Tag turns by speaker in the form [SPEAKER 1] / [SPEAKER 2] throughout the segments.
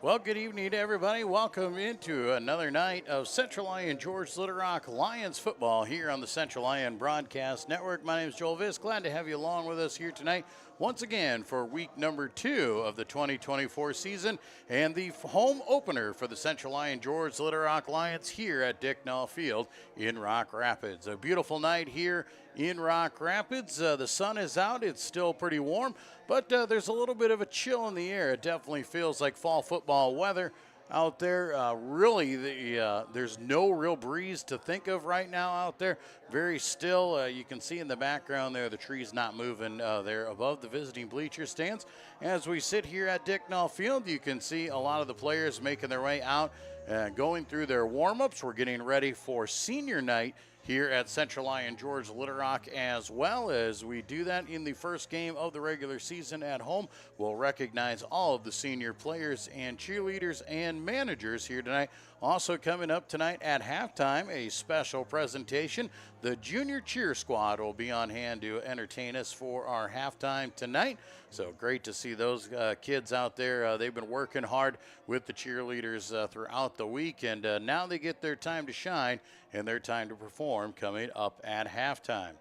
[SPEAKER 1] Well, good evening to everybody. Welcome into another night of Central Lyon George Little Rock Lions football here on the Central Lyon Broadcast Network. My name is Joel Viss. Glad to have you along with us here tonight once again for week number 2 of the 2024 season and the home opener for the Central Lyon George Little Rock Lions here at Dicknall Field in Rock Rapids. A beautiful night here in Rock Rapids. The sun is out. It's still pretty warm, but there's a little bit of a chill in the air. It definitely feels like fall football weather out there. There's no real breeze to think of right now out there. Very still. You can see in the background there the trees not moving there above the visiting bleacher stands. As we sit here at Dicknall Field, you can see a lot of the players making their way out, going through their warm-ups. We're getting ready for senior night here at Central Lyon George Little Rock. As well as we do that in the first game of the regular season at home, we'll recognize all of the senior players and cheerleaders and managers here tonight. Also coming up tonight at halftime, a special presentation. The junior cheer squad will be on hand to entertain us for our halftime tonight. So great to see those kids out there. They've been working hard with the cheerleaders throughout the week, and now they get their time to shine and their time to perform coming up at halftime.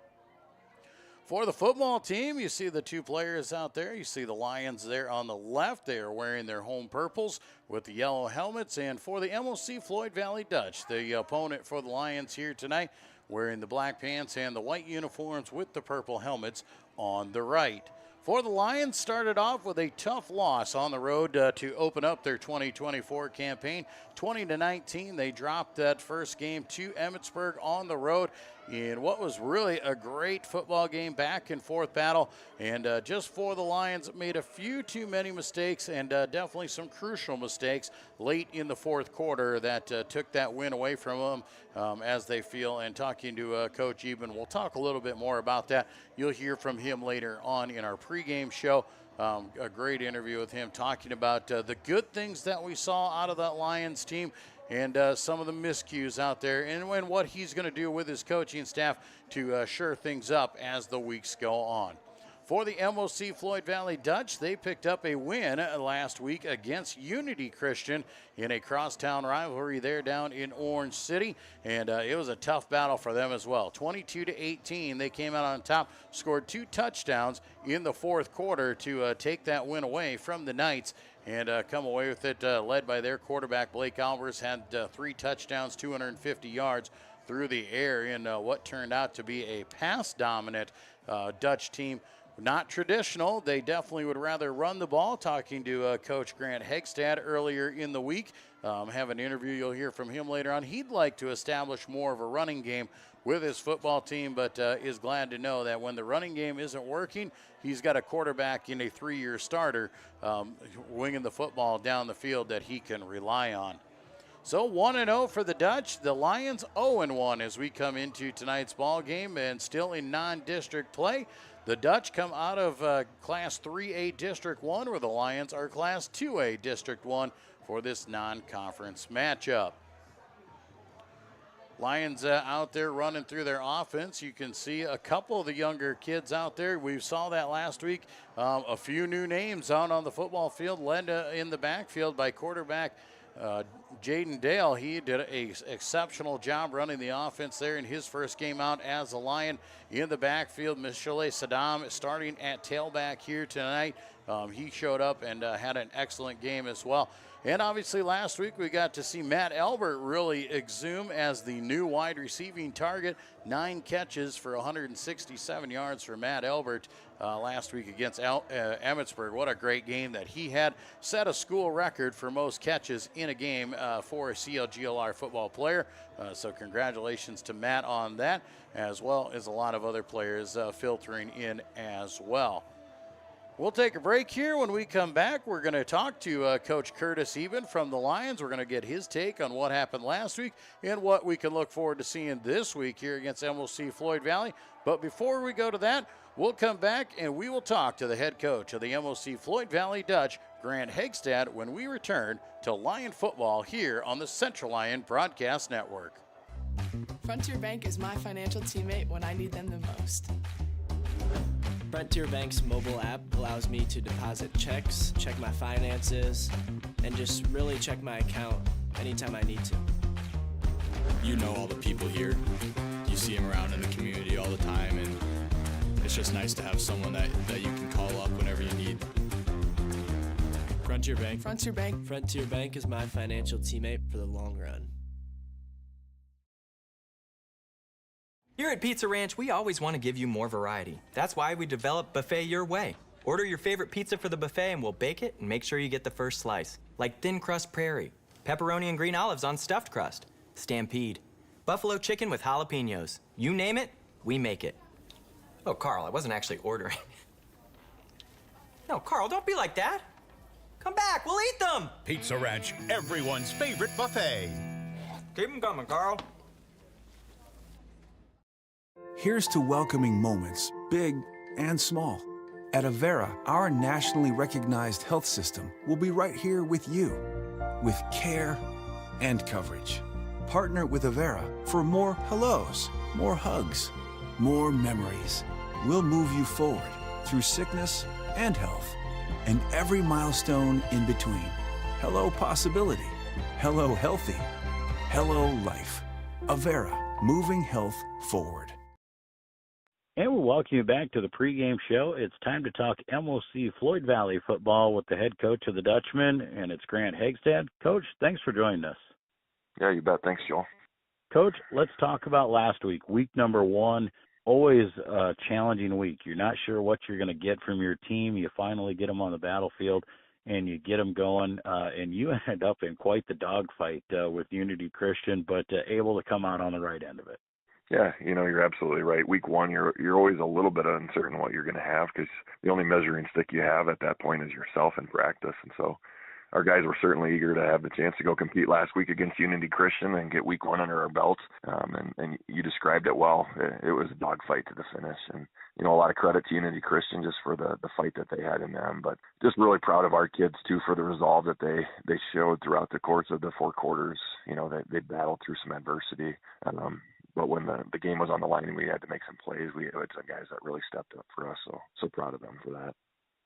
[SPEAKER 1] For the football team, you see the two players out there. You see the Lions there on the left. They are wearing their home purples with the yellow helmets. And for the MOC-Floyd Valley Dutch, the opponent for the Lions here tonight, wearing the black pants and the white uniforms with the purple helmets on the right. For the Lions, started off with a tough loss on the road to open up their 2024 campaign. 20-19, they dropped that first game to Emmitsburg on the road in what was really a great football game, back and forth battle. And just for the Lions, made a few too many mistakes and definitely some crucial mistakes late in the fourth quarter that took that win away from them as they feel. And talking to Coach Eben, we'll talk a little bit more about that. You'll hear from him later on in our pregame show. A great interview with him talking about the good things that we saw out of that Lions team and some of the miscues out there and what he's going to do with his coaching staff to shore things up as the weeks go on. For the MOC-Floyd Valley Dutch, they picked up a win last week against Unity Christian in a crosstown rivalry there down in Orange City, and it was a tough battle for them as well. 22-18, they came out on top, scored 2 touchdowns in the fourth quarter to take that win away from the Knights and come away with it, led by their quarterback Blake Albers, had 3 touchdowns, 250 yards through the air in what turned out to be a pass-dominant Dutch team. Not traditional. They definitely would rather run the ball. Talking to Coach Grant Hegstad earlier in the week. Have an interview. You'll hear from him later on. He'd like to establish more of a running game with his football team, but is glad to know that when the running game isn't working, he's got a quarterback in a 3-year starter winging the football down the field that he can rely on. So 1-0 for the Dutch. The Lions 0-1 as we come into tonight's ball game and still in non-district play. The Dutch come out of Class 3A District 1, where the Lions are Class 2A District 1 for this non-conference matchup. Lions out there running through their offense. You can see a couple of the younger kids out there. We saw that last week. A few new names out on the football field, led in the backfield by quarterback Jaden Dale. He did an exceptional job running the offense there in his first game out as a Lion. In the backfield, Michele Saddam starting at tailback here tonight. He showed up and had an excellent game as well. And obviously last week we got to see Matt Albert really exhume as the new wide receiving target. 9 catches for 167 yards for Matt Albert last week against Emmitsburg. What a great game that he had. Set a school record for most catches in a game for a CLGLR football player. So congratulations to Matt on that, as well as a lot of other players filtering in as well. We'll take a break here. When we come back, we're going to talk to Coach Curtis Eben from the Lions. We're going to get his take on what happened last week and what we can look forward to seeing this week here against MOC-Floyd Valley. But before we go to that, we'll come back and we will talk to the head coach of the MOC-Floyd Valley Dutch, Grant Hegstad, when we return to Lion football here on the Central Lyon Broadcast Network.
[SPEAKER 2] Frontier Bank is my financial teammate when I need them the most.
[SPEAKER 3] Frontier Bank's mobile app allows me to deposit checks, check my finances, and just really check my account anytime I need to.
[SPEAKER 4] You know all the people here. You see them around in the community all the time, and it's just nice to have someone that you can call up whenever you need. Frontier Bank.
[SPEAKER 2] Frontier Bank.
[SPEAKER 3] Frontier Bank is my financial teammate for the long run.
[SPEAKER 5] Here at Pizza Ranch, we always want to give you more variety. That's why we developed Buffet Your Way. Order your favorite pizza for the buffet and we'll bake it and make sure you get the first slice. Like thin crust prairie, pepperoni and green olives on stuffed crust, stampede, buffalo chicken with jalapenos. You name it, we make it. Oh, Carl, I wasn't actually ordering. No, Carl, don't be like that. Come back, we'll eat them.
[SPEAKER 6] Pizza Ranch, everyone's favorite buffet.
[SPEAKER 5] Keep them coming, Carl.
[SPEAKER 7] Here's to welcoming moments, big and small. At Avera, our nationally recognized health system will be right here with you, with care and coverage. Partner with Avera for more hellos, more hugs, more memories. We'll move you forward through sickness and health, and every milestone in between. Hello possibility, hello healthy, hello life. Avera, moving health forward.
[SPEAKER 8] And we'll welcome you back to the pregame show. It's time to talk MOC-Floyd Valley football with the head coach of the Dutchman, and it's Grant Hegstad. Coach, thanks for joining us.
[SPEAKER 9] Yeah, you bet. Thanks, Joel.
[SPEAKER 8] Coach, let's talk about last week, week number 1. Always a challenging week. You're not sure what you're going to get from your team. You finally get them on the battlefield, and you get them going, and you ended up in quite the dogfight with Unity Christian, but able to come out on the right end of it.
[SPEAKER 9] Yeah, you're absolutely right. Week 1, you're always a little bit uncertain what you're going to have because the only measuring stick you have at that point is yourself in practice. And so our guys were certainly eager to have the chance to go compete last week against Unity Christian and get week 1 under our belts. And you described it well. It was a dogfight to the finish. And, a lot of credit to Unity Christian just for the fight that they had in them. But just really proud of our kids, too, for the resolve that they showed throughout the course of the 4 quarters. They battled through some adversity. But when the game was on the line and we had to make some plays, we had some guys that really stepped up for us. So proud of them for that.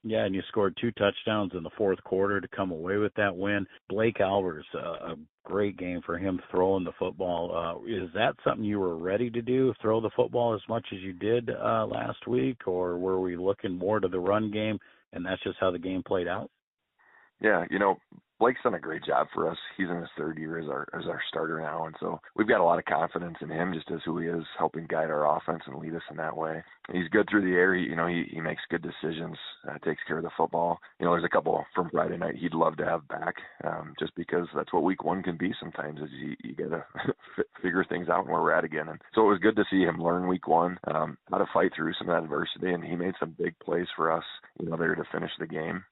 [SPEAKER 8] Yeah, and you scored 2 touchdowns in the 4th quarter to come away with that win. Blake Albers, a great game for him throwing the football. Is that something you were ready to do, throw the football as much as you did last week, or were we looking more to the run game, and that's just how the game played out?
[SPEAKER 9] Yeah, Blake's done a great job for us. He's in his 3rd year as our starter now, and so we've got a lot of confidence in him just as who he is, helping guide our offense and lead us in that way. He's good through the air. He makes good decisions, takes care of the football. There's a couple from Friday night he'd love to have back, just because that's what week 1 can be sometimes is you got to figure things out and where we're at again. And so it was good to see him learn week 1 how to fight through some adversity, and he made some big plays for us, there to finish the game.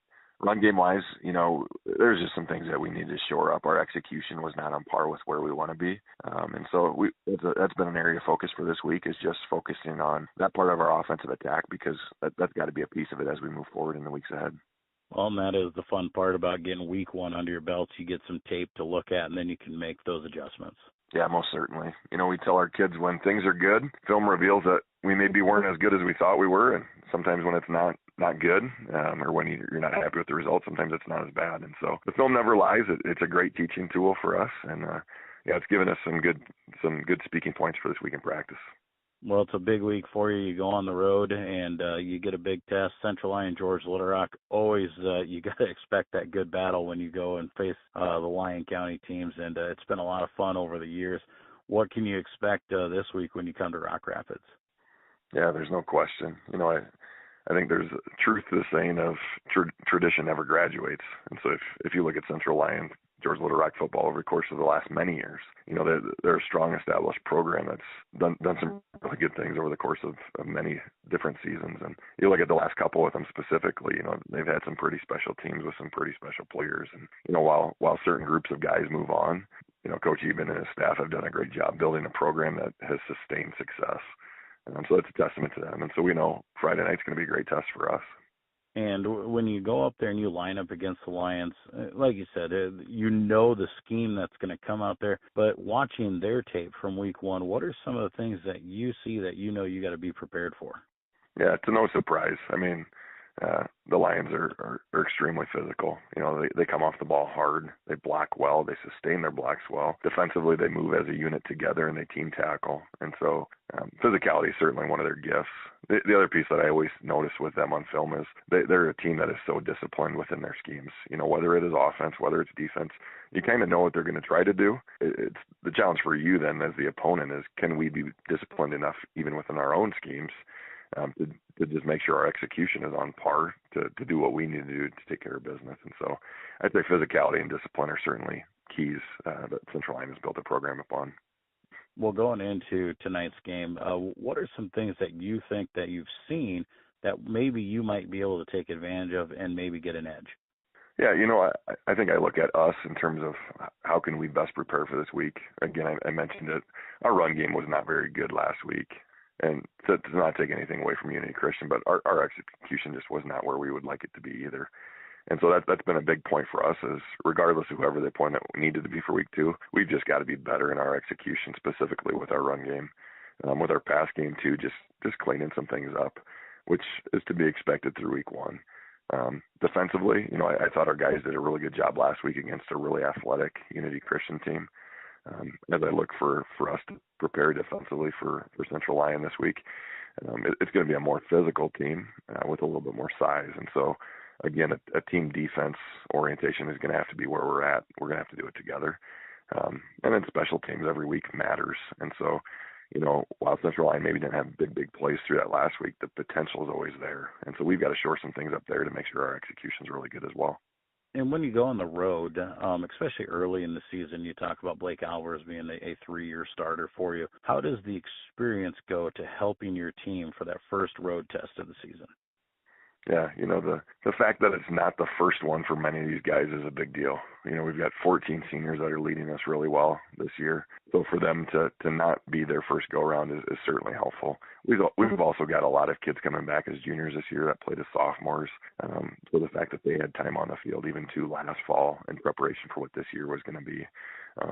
[SPEAKER 9] Run game wise, there's just some things that we need to shore up. Our execution was not on par with where we want to be. And so that's been an area of focus for this week is just focusing on that part of our offensive attack because that's got to be a piece of it as we move forward in the weeks ahead.
[SPEAKER 8] Well, and that is the fun part about getting week 1 under your belts. You get some tape to look at, and then you can make those adjustments.
[SPEAKER 9] Yeah, most certainly. We tell our kids when things are good, film reveals that we maybe weren't as good as we thought we were, and sometimes when it's not good, or when you're not happy with the results, sometimes it's not as bad. And so the film never lies. It's a great teaching tool for us, and it's given us some good speaking points for this week in practice.
[SPEAKER 8] Well, it's a big week for you. You go on the road, and you get a big test. Central Lyon, George Little Rock, always you got to expect that good battle when you go and face the Lyon County teams, and it's been a lot of fun over the years. What can you expect this week when you come to Rock Rapids? Yeah,
[SPEAKER 9] there's no question. I think there's truth to the saying of tradition never graduates. And so if you look at Central Lyon, George Little Rock football over the course of the last many years, they're a strong established program that's done some really good things over the course of many different seasons. And you look at the last couple with them specifically, they've had some pretty special teams with some pretty special players. And, while certain groups of guys move on, Coach Eben and his staff have done a great job building a program that has sustained success. So it's a testament to them. And so we know Friday night's going to be a great test for us.
[SPEAKER 8] And when you go up there and you line up against the Lions, like you said, the scheme that's going to come out there. But watching their tape from week 1, what are some of the things that you see that you got to be prepared for?
[SPEAKER 9] Yeah, it's no surprise. I mean, the Lions are extremely physical. You know, they come off the ball hard, they block well, they sustain their blocks well. Defensively, they move as a unit together and they team tackle. And so physicality is certainly one of their gifts. The other piece that I always notice with them on film is they're a team that is so disciplined within their schemes. You know, whether it is offense, whether it's defense, you kind of know what they're going to try to do. It's the challenge for you then as the opponent is, can we be disciplined enough even within our own schemes to just make sure our execution is on par to do what we need to do to take care of business. And so I'd say physicality and discipline are certainly keys that Central Lyon has built a program upon.
[SPEAKER 8] Well, going into tonight's game, what are some things that you think that you've seen that maybe you might be able to take advantage of and maybe get an edge?
[SPEAKER 9] Yeah, you know, I think I look at us in terms of how can we best prepare for this week. Again, I mentioned it. Our run game was not very good last week. And to not take anything away from Unity Christian, but our execution just was not where we would like it to be either. And so that's been a big point for us is regardless of whoever the opponent needed to be for week 2, we've just got to be better in our execution, specifically with our run game. With our pass game too, just cleaning some things up, which is to be expected through week 1. Defensively, you know, I thought our guys did a really good job last week against a really athletic Unity Christian team. As I look for us to prepare defensively for Central Lyon this week, it's going to be a more physical team with a little bit more size. And so, again, a team defense orientation is going to have to be where we're at. We're going to have to do it together. And then special teams every week matters. And so, you know, while Central Lyon maybe didn't have big plays through that last week, the potential is always there. And so we've got to shore some things up there to make sure our execution is really good as well.
[SPEAKER 8] And when you go on the road, especially early in the season, you talk about Blake Alvarez being a 3-year starter for you. How does the experience go to helping your team for that first road test of the season?
[SPEAKER 9] Yeah, you know, the fact that it's not the first one for many of these guys is a big deal. You know, we've got 14 seniors that are leading us really well this year. So for them to not be their first go-around is certainly helpful. We've also got a lot of kids coming back as juniors this year that played as sophomores. So the fact that they had time on the field even to last fall in preparation for what this year was going to be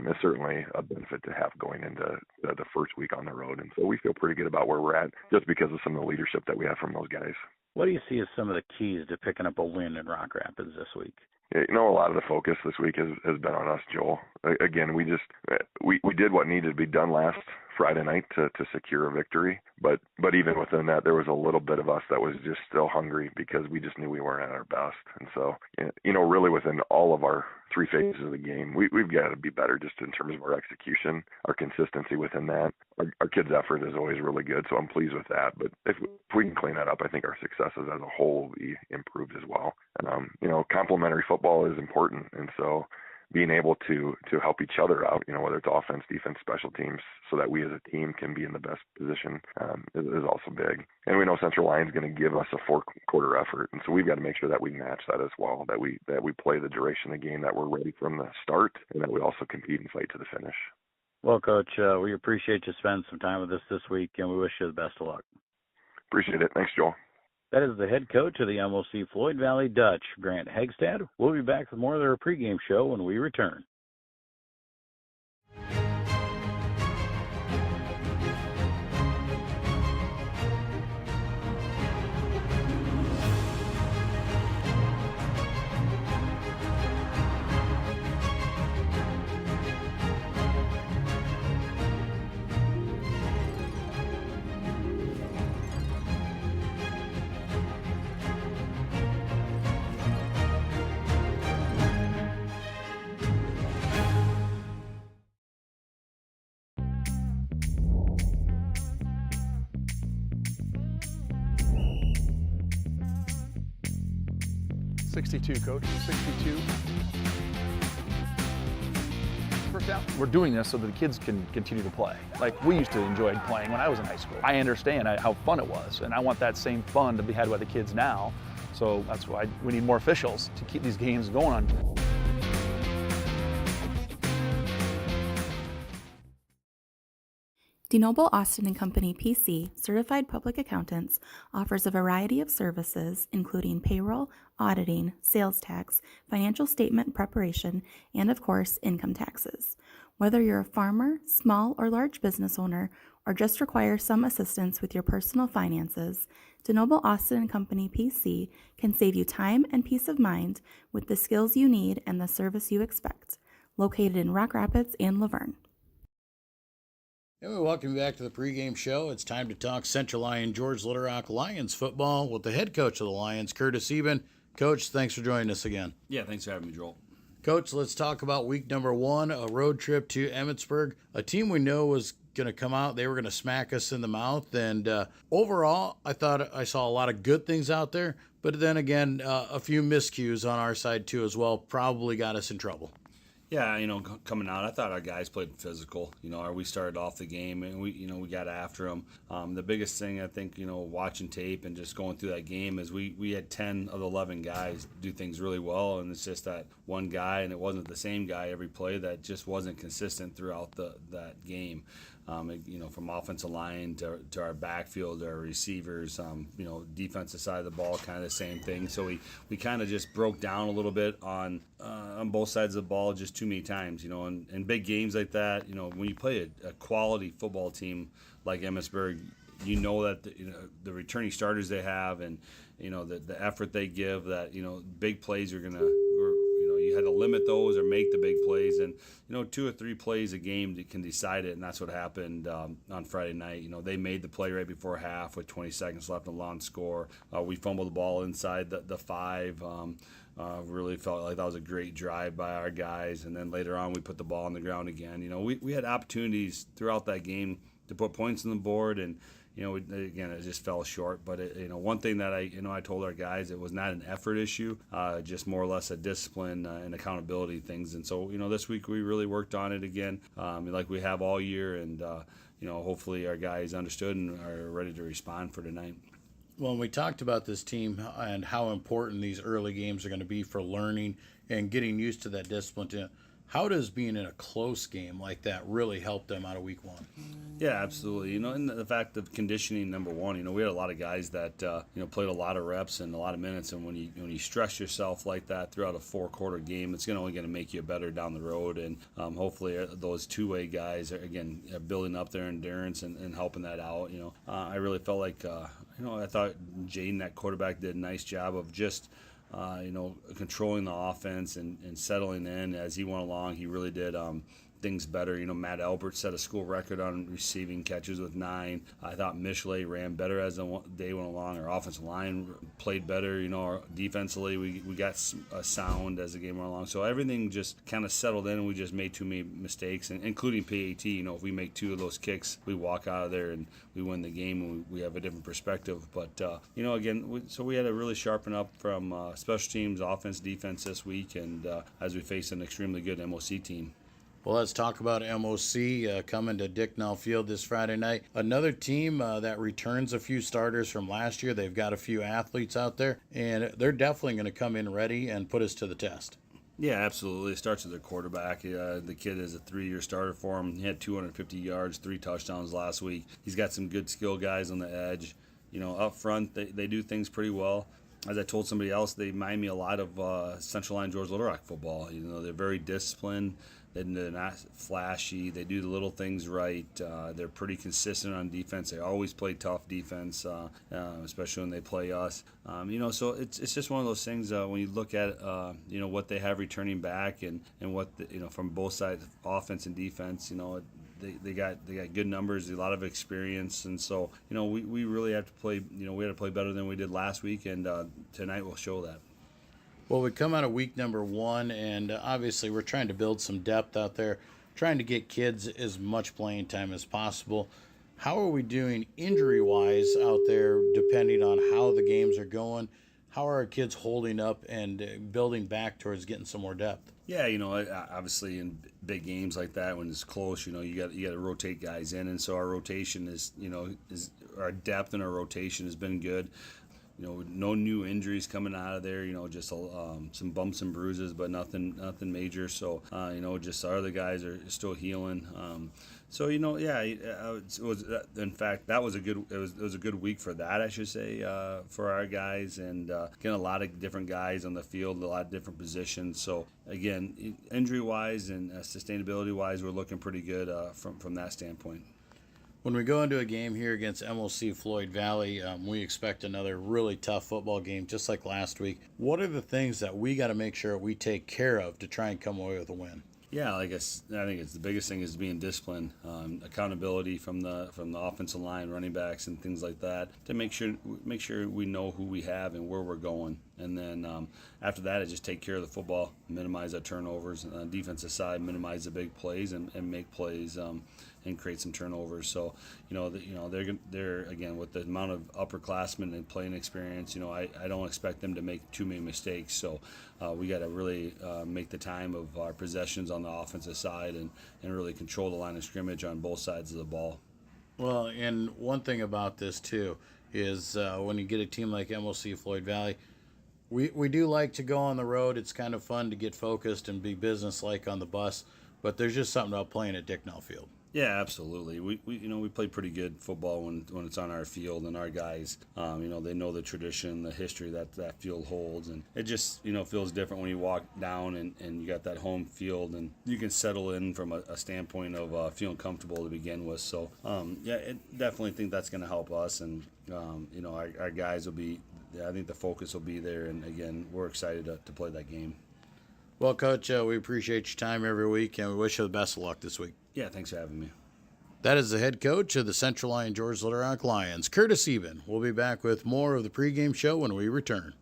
[SPEAKER 9] is certainly a benefit to have going into the first week on the road. And so we feel pretty good about where we're at just because of some of the leadership that we have from those guys.
[SPEAKER 8] What do you see as some of the keys to picking up a win in Rock Rapids this week?
[SPEAKER 9] Yeah, you know, a lot of the focus this week has been on us, Joel. Again, we did what needed to be done last Friday night to secure a victory. But even within that, there was a little bit of us that was just still hungry because we just knew we weren't at our best. And so, you know, really within all of our 3 phases of the game, we've got to be better just in terms of our execution, our consistency within that. Our kids' effort is always really good, so I'm pleased with that. But if we can clean that up, I think our successes as a whole will be improved as well. And, you know, complementary football is important. And so being able to help each other out, you know, whether it's offense, defense, special teams, so that we as a team can be in the best position is also big. And we know Central Lyon is going to give us a 4-quarter effort, and so we've got to make sure that we match that as well, that we play the duration of the game, that we're ready from the start, and that we also compete and fight to the finish.
[SPEAKER 8] Well, Coach, we appreciate you spending some time with us this week, and we wish you the best of luck.
[SPEAKER 9] Appreciate it. Thanks, Joel.
[SPEAKER 8] That is the head coach of the MOC-Floyd Valley Dutch, Grant Hegstad. We'll be back with more of their pregame show when we return.
[SPEAKER 10] Coach, 62. First down. We're doing this so that the kids can continue to play. Like we used to enjoy playing when I was in high school. I understand how fun it was, and I want that same fun to be had by the kids now. So that's why we need more officials to keep these games going on.
[SPEAKER 11] DeNoble Austin & Company PC, certified public accountants, offers a variety of services including payroll, auditing, sales tax, financial statement preparation, and of course, income taxes. Whether you're a farmer, small or large business owner, or just require some assistance with your personal finances, DeNoble Austin & Company PC can save you time and peace of mind with the skills you need and the service you expect. Located in Rock Rapids and Laverne.
[SPEAKER 1] And we welcome you back to the pregame show. It's time to talk Central Lyon George Little Rock Lions football with the head coach of the Lions, Curtis Eben. Coach, thanks for joining us again.
[SPEAKER 12] Yeah, thanks for having me, Joel.
[SPEAKER 1] Coach, let's talk about week number 1, a road trip to Emmitsburg, a team we know was going to come out. They were going to smack us in the mouth. And overall, I thought I saw a lot of good things out there. But then again, a few miscues on our side too as well probably got us in trouble.
[SPEAKER 12] Yeah, coming out, I thought our guys played physical. We started off the game and we got after them. The biggest thing I think, watching tape and just going through that game is we had 10 of the 11 guys do things really well, and it's just that one guy, and it wasn't the same guy every play, that just wasn't consistent throughout that game. From offensive line to our backfield, our receivers, defensive side of the ball, kind of the same thing. So we kind of just broke down a little bit on both sides of the ball just too many times. In big games like that, when you play a quality football team like Emmitsburg, that the returning starters they have and the effort they give, that big plays are gonna. You had to limit those or make the big plays, and 2 or 3 plays a game that can decide it, and that's what happened on Friday night. They made the play right before half with 20 seconds left on lawn score. We fumbled the ball inside the 5. Really felt like that was a great drive by our guys, and then later on we put the ball on the ground again. We had opportunities throughout that game to put points on the board, and again, it just fell short. But one thing that I told our guys, it was not an effort issue, just more or less a discipline and accountability things. And so, this week we really worked on it again, like we have all year. And hopefully our guys understood and are ready to respond for tonight.
[SPEAKER 1] Well, we talked about this team and how important these early games are going to be for learning and getting used to that discipline. How does being in a close game like that really help them out of week 1?
[SPEAKER 12] Yeah, absolutely. And the fact of conditioning, number one, we had a lot of guys that played a lot of reps and a lot of minutes, and when you stress yourself like that throughout a 4-quarter game, it's only going to make you better down the road. And hopefully those two-way guys are building up their endurance and helping that out. I really felt like I thought Jaden, that quarterback, did a nice job of just controlling the offense and settling in as he went along. He really did things better. Matt Albert set a school record on receiving catches with 9. I thought Michelet ran better as the day went along. Our offensive line played better. Defensively, we got a sound as the game went along. So everything just kind of settled in, and we just made too many mistakes, and including PAT. If we make 2 of those kicks, we walk out of there and we win the game, and we have a different perspective. But, so we had to really sharpen up from special teams, offense, defense this week, and as we face an extremely good MOC team.
[SPEAKER 1] Well, let's talk about MOC coming to Dicknall Field this Friday night. Another team that returns a few starters from last year. They've got a few athletes out there, and they're definitely going to come in ready and put us to the test.
[SPEAKER 12] Yeah, absolutely. It starts with their quarterback. The kid is a 3-year starter for him. He had 250 yards, 3 touchdowns last week. He's got some good skill guys on the edge. Up front, they do things pretty well. As I told somebody else, they remind me a lot of Central Lyon George Little Rock football. They're very disciplined. They're not flashy. They do the little things right. They're pretty consistent on defense. They always play tough defense, especially when they play us. So it's just one of those things when you look at what they have returning back and what from both sides, offense and defense. They got good numbers, a lot of experience, and so we really have to play. We had to play better than we did last week, and tonight will show that.
[SPEAKER 1] Well, we come out of week number 1, and obviously we're trying to build some depth out there, trying to get kids as much playing time as possible. How are we doing injury-wise out there, depending on how the games are going? How are our kids holding up and building back towards getting some more depth?
[SPEAKER 12] Yeah, obviously in big games like that, when it's close, you got to rotate guys in, and so our rotation is our depth and our rotation has been good. No new injuries coming out of there. Just some bumps and bruises, but nothing major. So just our other guys are still healing. It was in fact that was a good. It was a good week for that, I should say, for our guys, and getting a lot of different guys on the field, a lot of different positions. So again, injury wise and sustainability wise, we're looking pretty good from that standpoint.
[SPEAKER 1] When we go into a game here against MOC-Floyd Valley, we expect another really tough football game, just like last week. What are the things that we got to make sure we take care of to try and come away with a win?
[SPEAKER 12] Yeah, I think it's the biggest thing is being disciplined, accountability from the offensive line, running backs, and things like that to make sure we know who we have and where we're going. And then after that, I just take care of the football, minimize our turnovers. On the defensive side, minimize the big plays and make plays and create some turnovers. So they're again with the amount of upperclassmen and playing experience. I don't expect them to make too many mistakes. So we got to really make the time of our possessions on the offensive side and really control the line of scrimmage on both sides of the ball.
[SPEAKER 1] Well, and one thing about this too is when you get a team like MOC-Floyd Valley, we do like to go on the road. It's kind of fun to get focused and be business-like on the bus, but there's just something about playing at Dicknell Field.
[SPEAKER 12] Yeah, absolutely. We play pretty good football when it's on our field, and our guys, they know the tradition, the history that field holds, and it just feels different when you walk down and you got that home field, and you can settle in from a standpoint of feeling comfortable to begin with. So definitely think that's going to help us, and our guys will be. I think the focus will be there, and again, we're excited to play that game.
[SPEAKER 1] Well, Coach, we appreciate your time every week, and we wish you the best of luck this week.
[SPEAKER 12] Yeah, thanks for having me.
[SPEAKER 1] That is the head coach of the Central Lyon George Little Rock Lions, Curtis Eben. We'll be back with more of the pregame show when we return.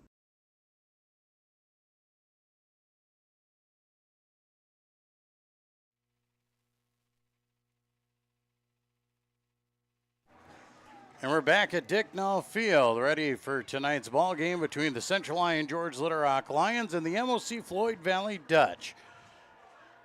[SPEAKER 1] And we're back at Dicknell Field, ready for tonight's ball game between the Central Lyon George Little Rock Lions and the MOC-Floyd Valley Dutch.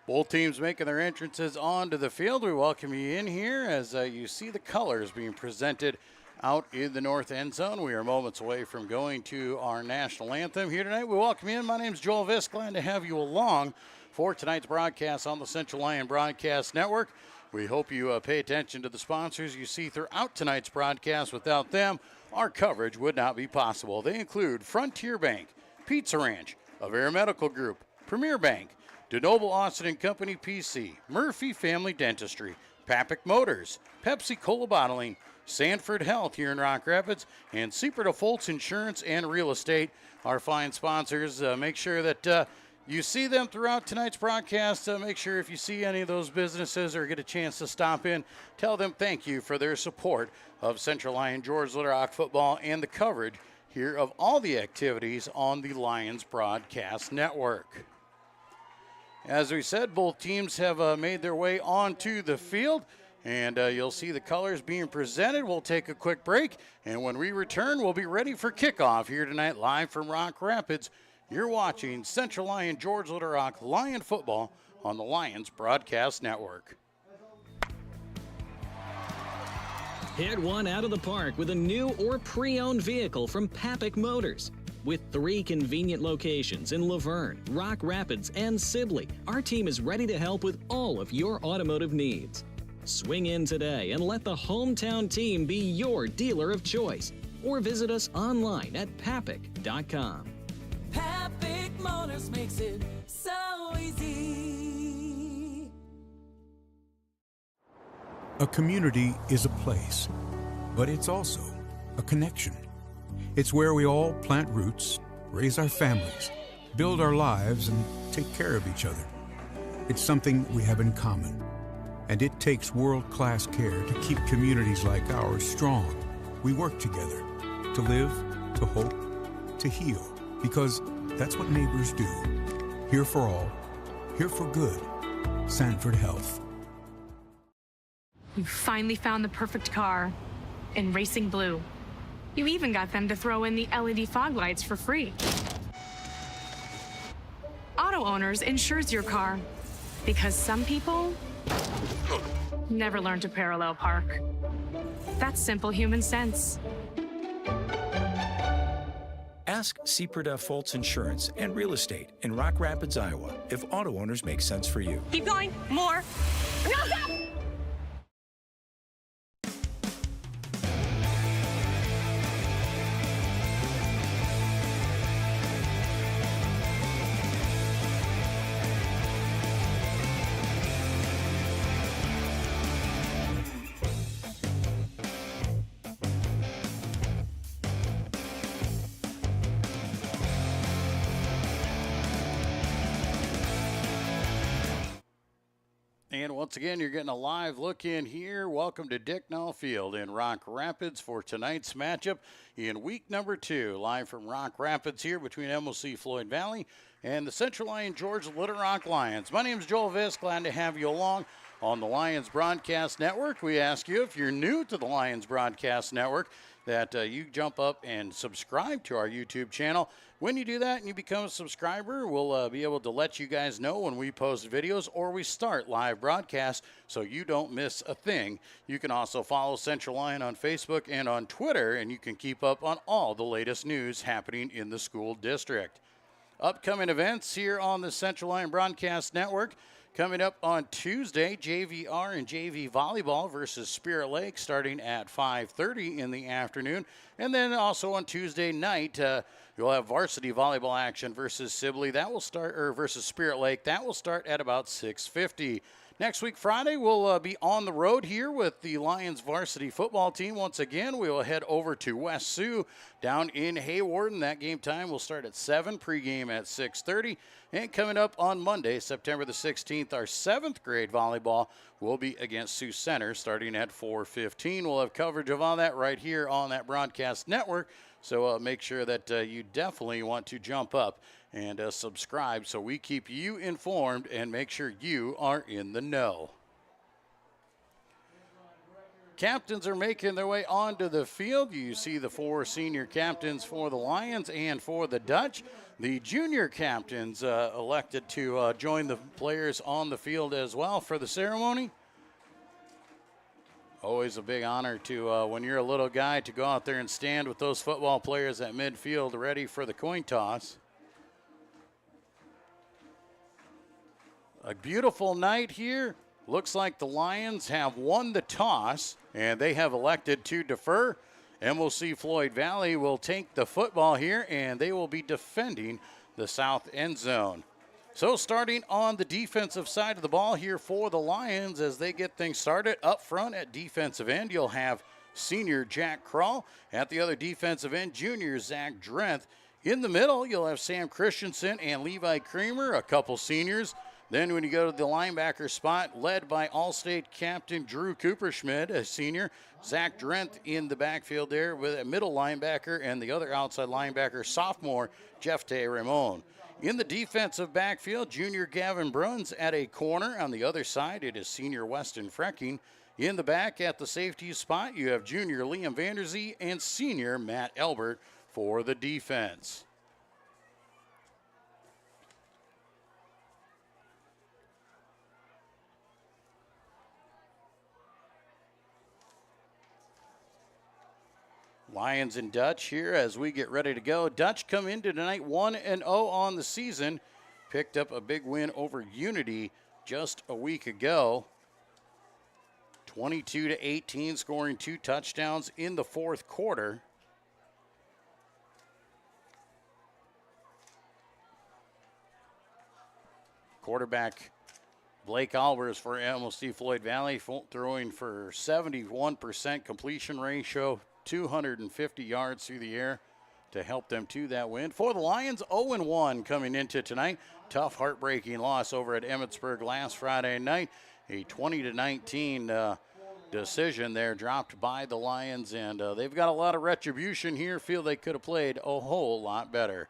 [SPEAKER 1] Both teams making their entrances onto the field. We welcome you in here as you see the colors being presented out in the north end zone. We are moments away from going to our national anthem here tonight. We welcome you in. My name is Joel Visk. Glad to have you along for tonight's broadcast on the Central Lyon Broadcast Network. We hope you pay attention to the sponsors you see throughout tonight's broadcast. Without them, our coverage would not be possible. They include Frontier Bank, Pizza Ranch, Avera Medical Group, Premier Bank, DeNoble Austin & Company PC, Murphy Family Dentistry, Papick Motors, Pepsi Cola Bottling, Sanford Health here in Rock Rapids, and Seaport of Foltz Insurance and Real Estate, our fine sponsors. Make sure that you see them throughout tonight's broadcast. Make sure if you see any of those businesses or get a chance to stop in, tell them thank you for their support of Central Lyon George Little Rock football and the coverage here of all the activities on the Lions Broadcast Network. As we said, both teams have made their way onto the field, and you'll see the colors being presented. We'll take a quick break, and when we return, we'll be ready for kickoff here tonight live from Rock Rapids. You're watching Central Lyon George Little Rock Lion football on the Lions Broadcast Network.
[SPEAKER 13] Hit one out of the park with a new or pre-owned vehicle from Papick Motors. With 3 convenient locations in Laverne, Rock Rapids, and Sibley, our team is ready to help with all of your automotive needs. Swing in today and let the hometown team be your dealer of choice, or visit us online at papick.com.
[SPEAKER 14] Papick Motors makes it so easy.
[SPEAKER 7] A community is a place, but it's also a connection. It's where we all plant roots, raise our families, build our lives, and take care of each other. It's something we have in common, and it takes world-class care to keep communities like ours strong. We work together to live, to hope, to heal, because that's what neighbors do. Here for all, here for good. Sanford Health.
[SPEAKER 15] You finally found the perfect car in racing blue. You even got them to throw in the LED fog lights for free. Auto Owners insures your car because some people never learn to parallel park. That's simple human sense.
[SPEAKER 16] Ask Seaport of Foltz Insurance and Real Estate in Rock Rapids, Iowa, if Auto Owners makes sense for you.
[SPEAKER 15] Keep going. More. No, stop!
[SPEAKER 1] And once again, you're getting a live look in here. Welcome to Dicknall Field in Rock Rapids for tonight's matchup in week number 2. Live from Rock Rapids here between MOC-Floyd Valley and the Central Lyon George Little Rock Lions. My name is Joel Visk. Glad to have you along on the Lions Broadcast Network. We ask you, if you're new to the Lions Broadcast Network, that you jump up and subscribe to our YouTube channel. When you do that and you become a subscriber, we'll be able to let you guys know when we post videos or we start live broadcasts so you don't miss a thing. You can also follow Central Lyon on Facebook and on Twitter, and you can keep up on all the latest news happening in the school district. Upcoming events here on the Central Lyon Broadcast Network. Coming up on Tuesday, JVR and JV volleyball versus Spirit Lake starting at 5:30 in the afternoon. And then also on Tuesday night, you'll have varsity volleyball action versus Sibley. That will start, or versus Spirit Lake. That will start at about 6:50. Next week, Friday, we'll be on the road here with the Lions varsity football team. Once again, we will head over to West Sioux down in Hawarden. That game time will start at 7, pregame at 6:30. And coming up on Monday, September the 16th, our 7th grade volleyball will be against Sioux Center starting at 4:15. We'll have coverage of all that right here on that broadcast network. So make sure that you definitely want to jump up and subscribe so we keep you informed and make sure you are in the know. Captains are making their way onto the field. You see the 4 senior captains for the Lions and for the Dutch. The junior captains elected to join the players on the field as well for the ceremony. Always a big honor to, when you're a little guy, to go out there and stand with those football players at midfield ready for the coin toss. A beautiful night here. Looks like the Lions have won the toss, and they have elected to defer. MOC-Floyd Valley will take the football here, and they will be defending the south end zone. So starting on the defensive side of the ball here for the Lions as they get things started. Up front at defensive end, you'll have senior Jack Krall. At the other defensive end, junior Zach Drenth. In the middle, you'll have Sam Christensen and Levi Kramer, a couple seniors. Then when you go to the linebacker spot, led by All-State captain Drew Cooperschmidt, a senior. Zach Drenth in the backfield there with a middle linebacker, and the other outside linebacker, sophomore Jeff Tay Ramon. In the defensive backfield, junior Gavin Bruns at a corner. On the other side, it is senior Weston Frecking. In the back at the safety spot, you have junior Liam Vanderzee and senior Matt Elbert for the defense. Lions and Dutch here as we get ready to go. Dutch come into tonight 1-0 on the season. Picked up a big win over Unity just a week ago. 22-18, scoring 2 touchdowns in the fourth quarter. Quarterback Blake Albers for MOC-Floyd Valley, throwing for 71% completion ratio, 250 yards through the air to help them to that win. For the Lions, 0-1 coming into tonight. Tough, heartbreaking loss over at Emmetsburg last Friday night. A 20-19 decision there dropped by the Lions, and they've got a lot of retribution here. Feel they could have played a whole lot better.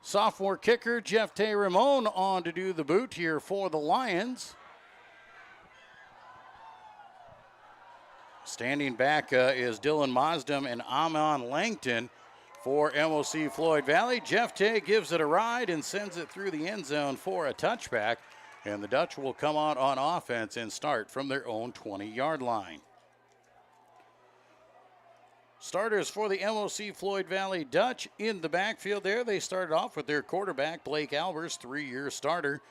[SPEAKER 1] Sophomore kicker Jeff Tay Ramon on to do the boot here for the Lions. Standing back is Dylan Mazdam and Amon Langton for MOC-Floyd Valley. Jeff Tay gives it a ride and sends it through the end zone for a touchback. And the Dutch will come out on offense and start from their own 20-yard line. Starters for the MOC-Floyd Valley Dutch in the backfield there. They started off with their quarterback, Blake Albers, 3-year starter.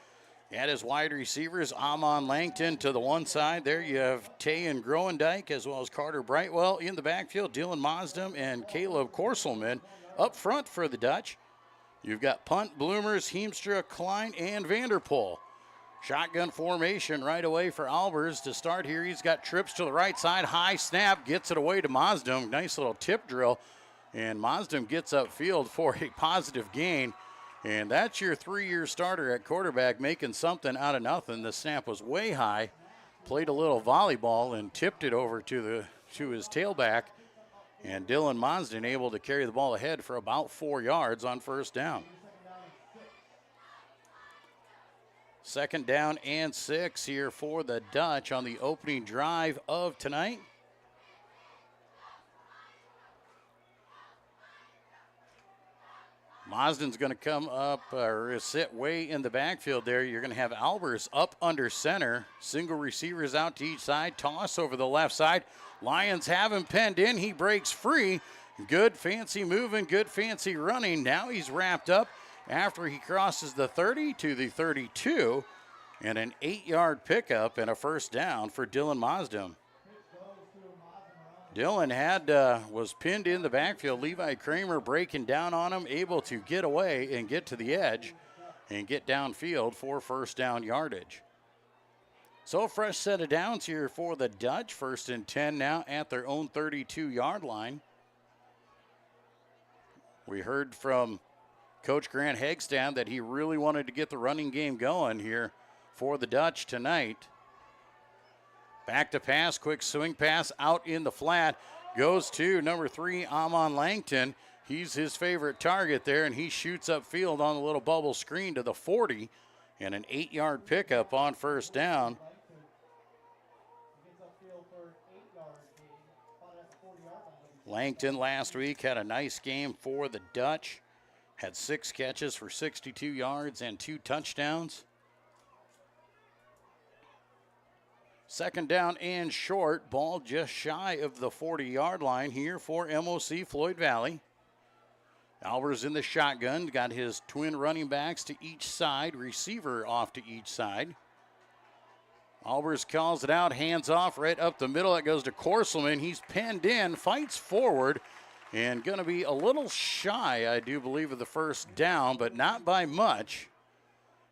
[SPEAKER 1] At his wide receivers, Amon Langton to the one side. There you have Tay and Groendijk as well as Carter Brightwell. In the backfield, Dylan Mazdam and Caleb Korselman. Up front for the Dutch, you've got Punt, Bloomers, Heemstra, Klein, and Vanderpool. Shotgun formation right away for Albers to start here. He's got trips to the right side. High snap, gets it away to Mazdam. Nice little tip drill. And Mazdam gets upfield for a positive gain. And that's your 3-year starter at quarterback making something out of nothing. The snap was way high, played a little volleyball and tipped it over to his tailback. And Dylan Monsden able to carry the ball ahead for about 4 yards on first down. 2nd down and 6 here for the Dutch on the opening drive of tonight. Mosden's going to come up or sit way in the backfield there. You're going to have Albers up under center. Single receivers out to each side. Toss over the left side. Lions have him penned in. He breaks free. Good fancy moving, good fancy running. Now he's wrapped up after he crosses the 30 to the 32. And an 8-yard pickup and a first down for Dylan Mosden. Dylan was pinned in the backfield. Levi Kramer breaking down on him, able to get away and get to the edge and get downfield for first down yardage. So a fresh set of downs here for the Dutch. 1st and 10 now at their own 32-yard line. We heard from Coach Grant Hegstad that he really wanted to get the running game going here for the Dutch tonight. Back to pass, quick swing pass out in the flat. Goes to number 3, Amon Langton. He's his favorite target there, and he shoots upfield on the little bubble screen to the 40. And an 8-yard pickup on first down. Langton last week had a nice game for the Dutch. Had 6 catches for 62 yards and 2 touchdowns. 2nd down and short. Ball just shy of the 40-yard line here for MOC-Floyd Valley. Albers in the shotgun. Got his twin running backs to each side. Receiver off to each side. Albers calls it out, hands off right up the middle. It goes to Korselman. He's penned in, fights forward, and going to be a little shy, I do believe, of the first down, but not by much.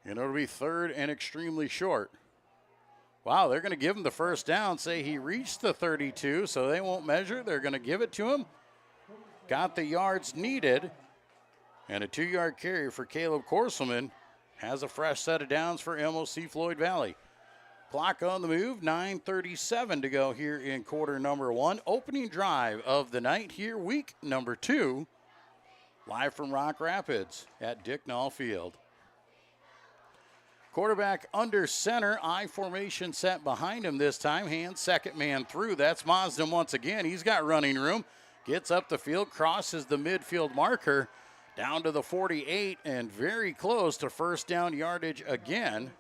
[SPEAKER 1] And it'll be 3rd and extremely short. Wow, they're going to give him the first down, say he reached the 32, so they won't measure. They're going to give it to him. Got the yards needed, and a 2-yard carry for Caleb Korselman has a fresh set of downs for MOC-Floyd Valley. Clock on the move, 9:37 to go here in quarter number 1. Opening drive of the night here, week number 2. Live from Rock Rapids at Dicknall Field. Quarterback under center, I formation set behind him this time. Hands second man through. That's Mosden once again. He's got running room. Gets up the field, crosses the midfield marker down to the 48 and very close to first down yardage again.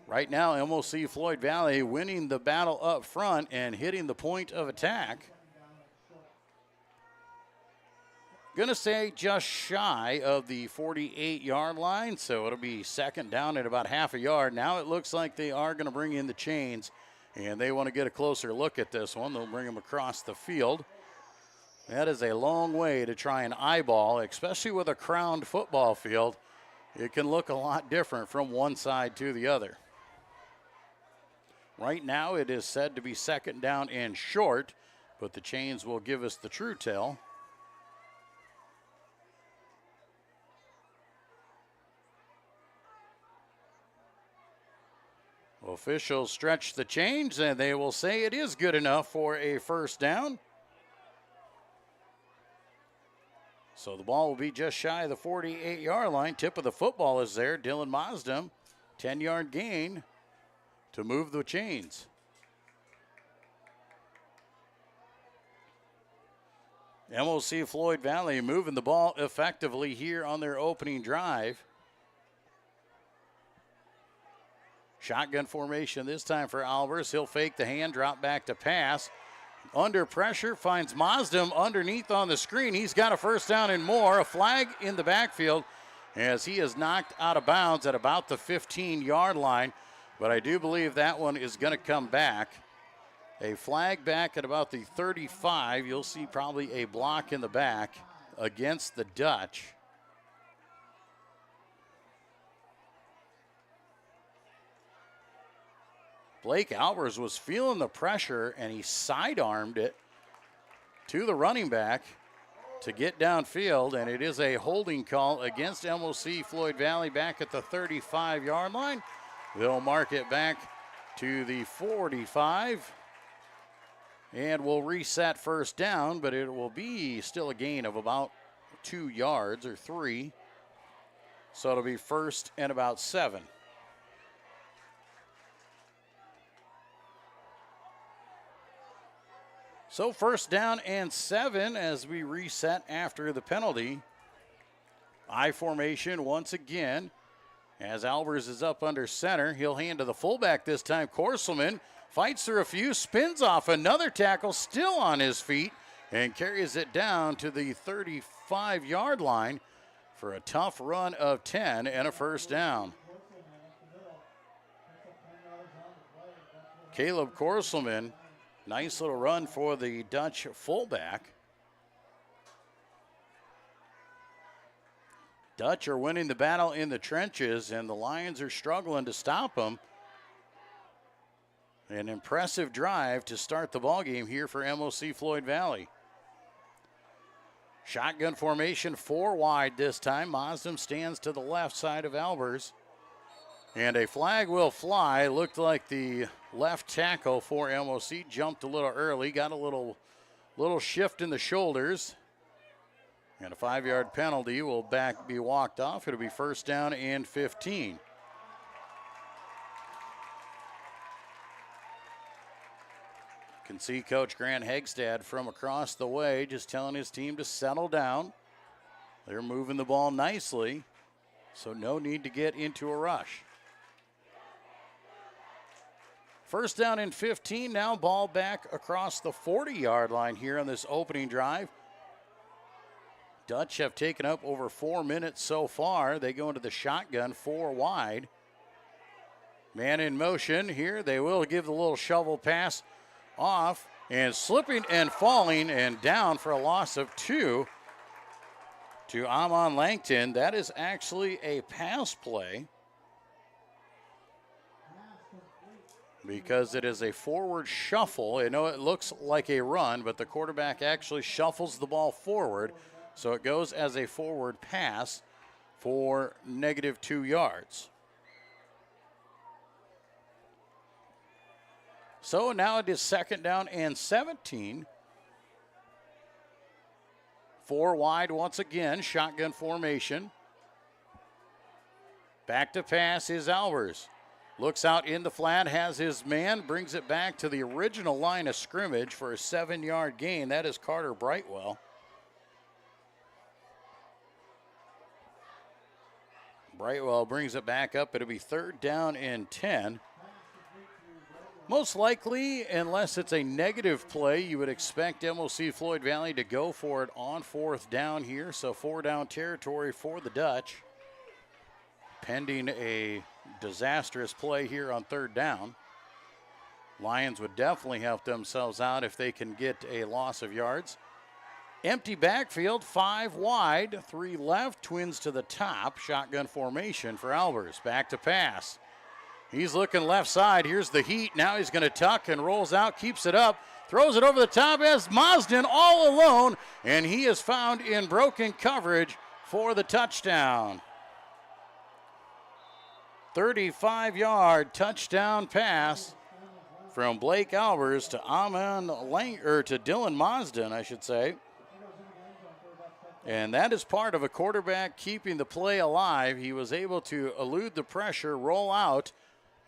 [SPEAKER 1] Right now, MOC-Floyd Valley winning the battle up front and hitting the point of attack. Gonna say just shy of the 48-yard line, so it'll be 2nd down at about half a yard. Now it looks like they are gonna bring in the chains, and they want to get a closer look at this one. They'll bring them across the field. That is a long way to try and eyeball, especially with a crowned football field. It can look a lot different from one side to the other. Right now it is said to be 2nd down and short, but the chains will give us the true tell. Officials stretch the chains, and they will say it is good enough for a first down. So the ball will be just shy of the 48-yard line. Tip of the football is there. Dylan Mosden, 10-yard gain to move the chains. MOC-Floyd Valley moving the ball effectively here on their opening drive. Shotgun formation this time for Albers. He'll fake the hand, drop back to pass. Under pressure, finds Mosden underneath on the screen. He's got a first down and more. A flag in the backfield as he is knocked out of bounds at about the 15-yard line. But I do believe that one is going to come back. A flag back at about the 35. You'll see probably a block in the back against the Dutch. Blake Albers was feeling the pressure, and he sidearmed it to the running back. to get downfield, and it is a holding call against MOC-Floyd Valley back at the 35-yard line. They'll mark it back to the 45, and we'll reset first down, but it will be still a gain of about 2 yards or 3. So it'll be first and about 7. So first down and 7 as we reset after the penalty. I formation once again as Albers is up under center. He'll hand to the fullback this time. Korselman fights through a few, spins off another tackle, still on his feet, and carries it down to the 35-yard line for a tough run of 10 and a first down. Caleb Korselman, nice little run for the Dutch fullback. Dutch are winning the battle in the trenches, and the Lions are struggling to stop them. An impressive drive to start the ballgame here for MOC-Floyd Valley. Shotgun formation, 4 wide this time. Mazdam stands to the left side of Albers. And a flag will fly. Looked like the left tackle for MOC jumped a little early, got a little shift in the shoulders. And a 5-yard penalty will be walked off. It'll be first down and 15. Can see Coach Grant Hegstad from across the way just telling his team to settle down. They're moving the ball nicely, so no need to get into a rush. First down and 15, now ball back across the 40-yard line here on this opening drive. Dutch have taken up over 4 minutes so far. They go into the shotgun, 4 wide. Man in motion here. They will give the little shovel pass off, and slipping and falling and down for a loss of 2 to Amon Langton. That is actually a pass play because it is a forward shuffle. I know it looks like a run, but the quarterback actually shuffles the ball forward, so it goes as a forward pass for -2 yards. So now it is second down and 17. 4 wide once again, shotgun formation. Back to pass is Albers. Looks out in the flat, has his man, brings it back to the original line of scrimmage for a 7-yard gain. That is Carter Brightwell. Brightwell brings it back up. It'll be third down and 10. Most likely, unless it's a negative play, you would expect MOC-Floyd Valley to go for it on 4th down here. So 4-down territory for the Dutch, pending a disastrous play here on 3rd down. Lions would definitely help themselves out if they can get a loss of yards. Empty backfield, 5 wide, 3 left, twins to the top. Shotgun formation for Albers. Back to pass. He's looking left side. Here's the heat. Now he's going to tuck and rolls out, keeps it up, throws it over the top as Mazdam all alone, and he is found in broken coverage for the touchdown. 35-yard touchdown pass from Blake Albers to Dylan Mazdam, I should say. And that is part of a quarterback keeping the play alive. He was able to elude the pressure, roll out,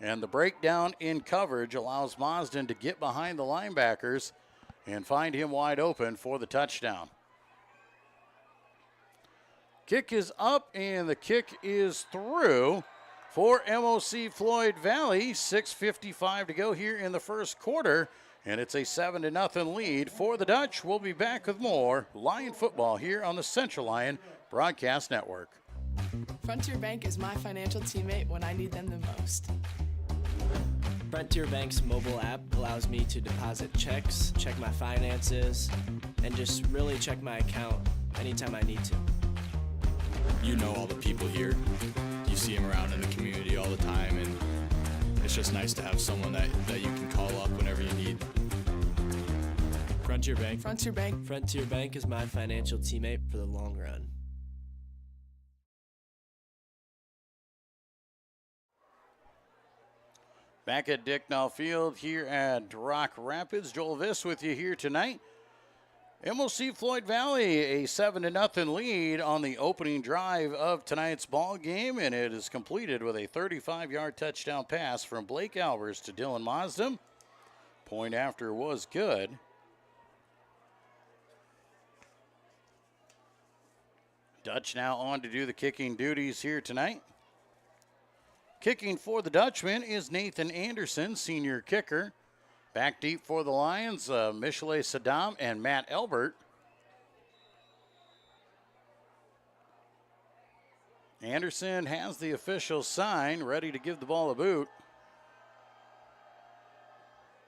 [SPEAKER 1] and the breakdown in coverage allows Mazdam to get behind the linebackers and find him wide open for the touchdown. Kick is up, and the kick is through for MOC-Floyd Valley. 6:55 to go here in the first quarter, and it's a 7-0 lead for the Dutch. We'll be back with more Lion football here on the Central Lyon Broadcast Network.
[SPEAKER 2] Frontier Bank is my financial teammate when I need them the most.
[SPEAKER 3] Frontier Bank's mobile app allows me to deposit checks, check my finances, and just really check my account anytime I need to.
[SPEAKER 4] You know all the people here. You see them around in the community all the time, and it's just nice to have someone that you can call up whenever you need.
[SPEAKER 3] Frontier Bank.
[SPEAKER 2] Frontier Bank.
[SPEAKER 3] Frontier Bank is my financial teammate for the long run.
[SPEAKER 1] Back at Dicknall Field here at Rock Rapids. Joel Viss with you here tonight. MOC-Floyd Valley, a 7-0 lead on the opening drive of tonight's ball game, and it is completed with a 35-yard touchdown pass from Blake Albers to Dylan Maasdam. Point after was good. Dutch now on to do the kicking duties here tonight. Kicking for the Dutchman is Nathan Anderson, senior kicker. Back deep for the Lions, Michelet Saddam and Matt Elbert. Anderson has the official sign, ready to give the ball a boot.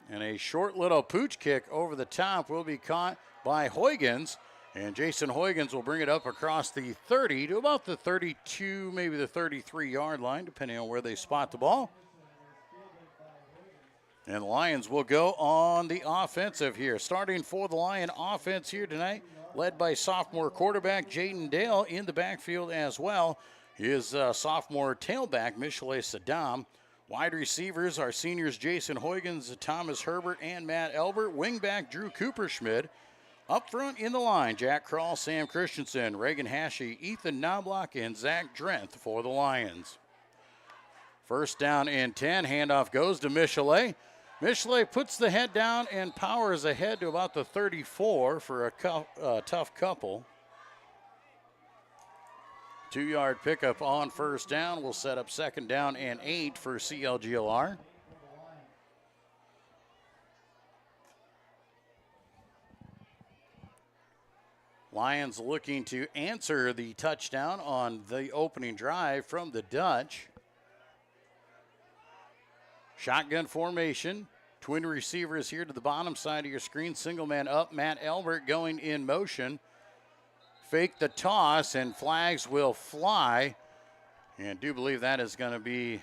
[SPEAKER 1] And a short little pooch kick over the top will be caught by Huygens. And Jason Huygens will bring it up across the 30 to about the 32, maybe the 33-yard line, depending on where they spot the ball. And the Lions will go on the offensive here. Starting for the Lion offense here tonight, led by sophomore quarterback Jaden Dale in the backfield as well. His sophomore tailback, Michelet Saddam. Wide receivers are seniors Jason Huygens, Thomas Herbert, and Matt Elbert. Wingback Drew Cooperschmidt. Up front in the line, Jack Krall, Sam Christensen, Reagan Hashi, Ethan Knobloch, and Zach Drenth for the Lions. First down and 10. Handoff goes to Michelet. Michelet puts the head down and powers ahead to about the 34 for a tough couple. 2-yard pickup on first down will set up second down and 8 for CLGLR. Lions looking to answer the touchdown on the opening drive from the Dutch. Shotgun formation. Twin receivers here to the bottom side of your screen. Single man up. Matt Elbert going in motion. Fake the toss and flags will fly. And do believe that is going to be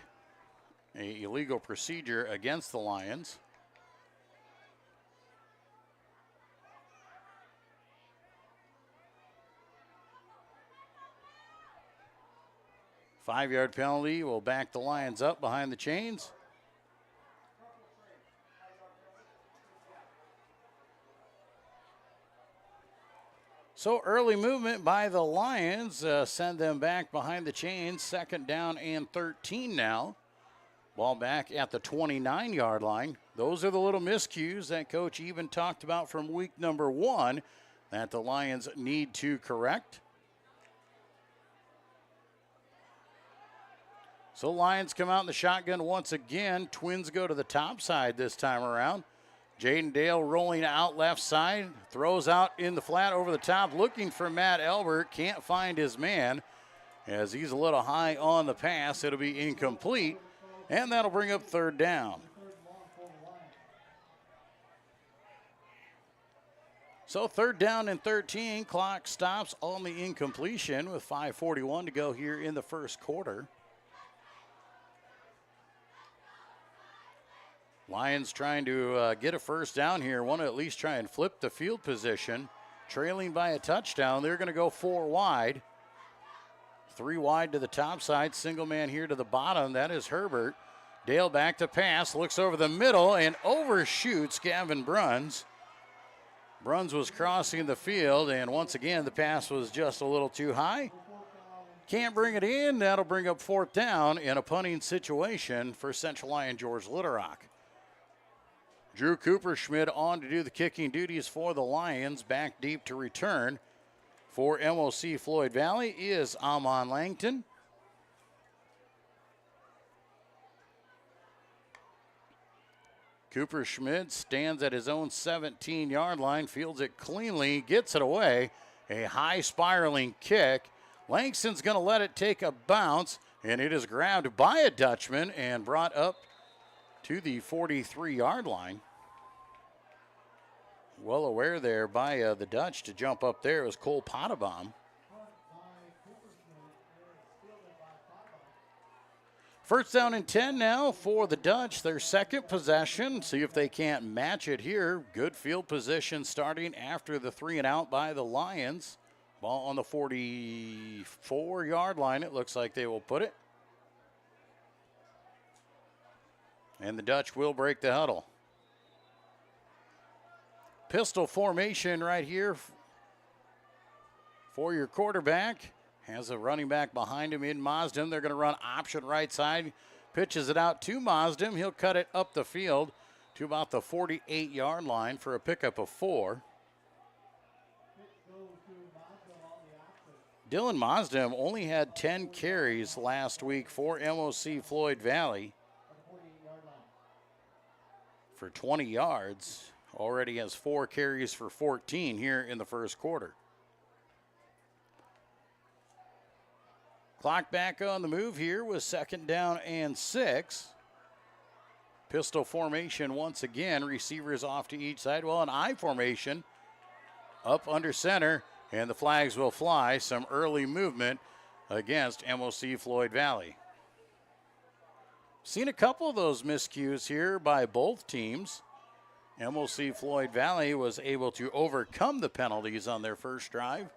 [SPEAKER 1] an illegal procedure against the Lions. Five-yard penalty will back the Lions up behind the chains. So early movement by the Lions send them back behind the chains. Second down and 13 now. Ball back at the 29-yard line. Those are the little miscues that Coach Eben talked about from week number 1 that the Lions need to correct. So Lions come out in the shotgun once again. Twins go to the top side this time around. Jaden Dale rolling out left side. Throws out in the flat over the top. Looking for Matt Elbert. Can't find his man as he's a little high on the pass. It'll be incomplete. And that'll bring up third down. So third down and 13. Clock stops on the incompletion with 5:41 to go here in the first quarter. Lions trying to get a first down here. Want to at least try and flip the field position. Trailing by a touchdown. They're going to go 4 wide. 3 wide to the top side. Single man here to the bottom. That is Herbert. Dale back to pass. Looks over the middle and overshoots Gavin Bruns. Bruns was crossing the field, and once again, the pass was just a little too high. Can't bring it in. That'll bring up fourth down in a punting situation for Central Lyon George Little Rock. Drew Cooperschmidt on to do the kicking duties for the Lions. Back deep to return for MOC-Floyd Valley is Amon Langton. Cooperschmidt stands at his own 17-yard line, fields it cleanly, gets it away. A high spiraling kick. Langston's going to let it take a bounce, and it is grabbed by a Dutchman and brought up to the 43-yard line. Well aware there by the Dutch to jump up there. It was Cole Pottebaum. First down and 10 now for the Dutch, their second possession. See if they can't match it here. Good field position starting after the 3 and out by the Lions. Ball on the 44-yard line, it looks like they will put it. And the Dutch will break the huddle. Pistol formation right here for your quarterback. Has a running back behind him in Mazdem. They're going to run option right side. Pitches it out to Mazdem. He'll cut it up the field to about the 48-yard line for a pickup of 4. Dylan Mazdem only had 10 carries last week for MOC-Floyd Valley for 20 yards. Already has 4 carries for 14 here in the first quarter. Clock back on the move here with second down and 6. Pistol formation once again. Receivers off to each side. Well, an I formation up under center, and the flags will fly. Some early movement against MOC-Floyd Valley. Seen a couple of those miscues here by both teams. MOC-Floyd Valley was able to overcome the penalties on their first drive.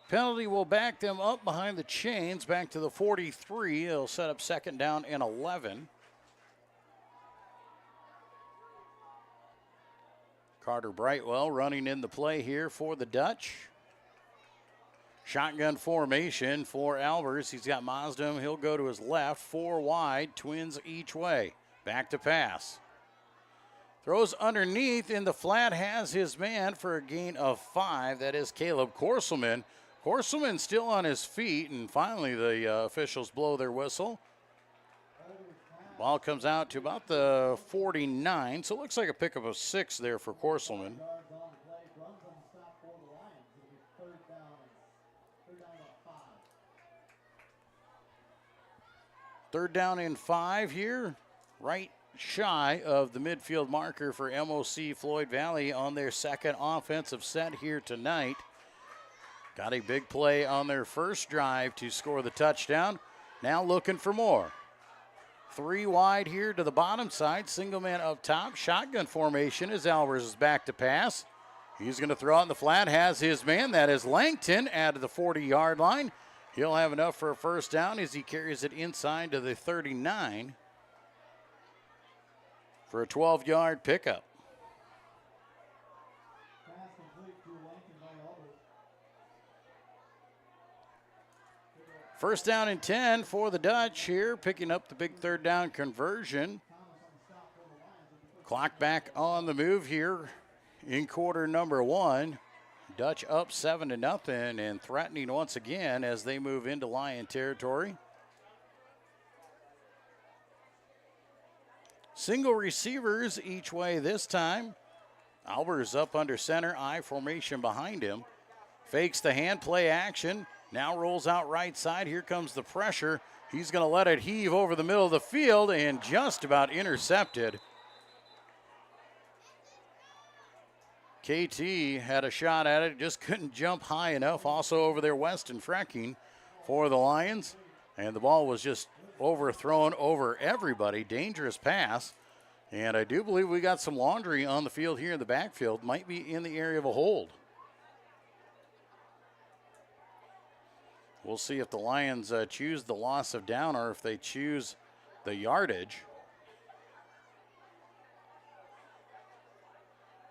[SPEAKER 1] Penalty will back them up behind the chains, back to the 43. It'll set up second down and 11. Carter Brightwell running in the play here for the Dutch. Shotgun formation for Albers. He's got Mazdem. He'll go to his left, 4 wide, twins each way. Back to pass. Throws underneath in the flat, has his man for a gain of 5. That is Caleb Korselman. Korselman still on his feet, and finally the officials blow their whistle. Ball comes out to about the 49, so it looks like a pickup of 6 there for Korselman. Third down and 5 here, right shy of the midfield marker for MOC-Floyd Valley on their second offensive set here tonight. Got a big play on their first drive to score the touchdown. Now looking for more. 3 wide here to the bottom side. Single man up top. Shotgun formation as Albers is back to pass. He's going to throw out in the flat. Has his man. That is Langton at the 40-yard line. He'll have enough for a first down as he carries it inside to the 39 for a 12-yard pickup. First down and 10 for the Dutch here, picking up the big third down conversion. Clock back on the move here in quarter number 1. Dutch up 7-0 and threatening once again as they move into Lyon territory. Single receivers each way this time. Albers up under center, I formation behind him. Fakes the hand, play action. Now rolls out right side. Here comes the pressure. He's going to let it heave over the middle of the field and just about intercepted. KT had a shot at it, just couldn't jump high enough. Also over there, Weston Frecking for the Lions. And the ball was just overthrown over everybody. Dangerous pass. And I do believe we got some laundry on the field here in the backfield. Might be in the area of a hold. We'll see if the Lions choose the loss of down or if they choose the yardage.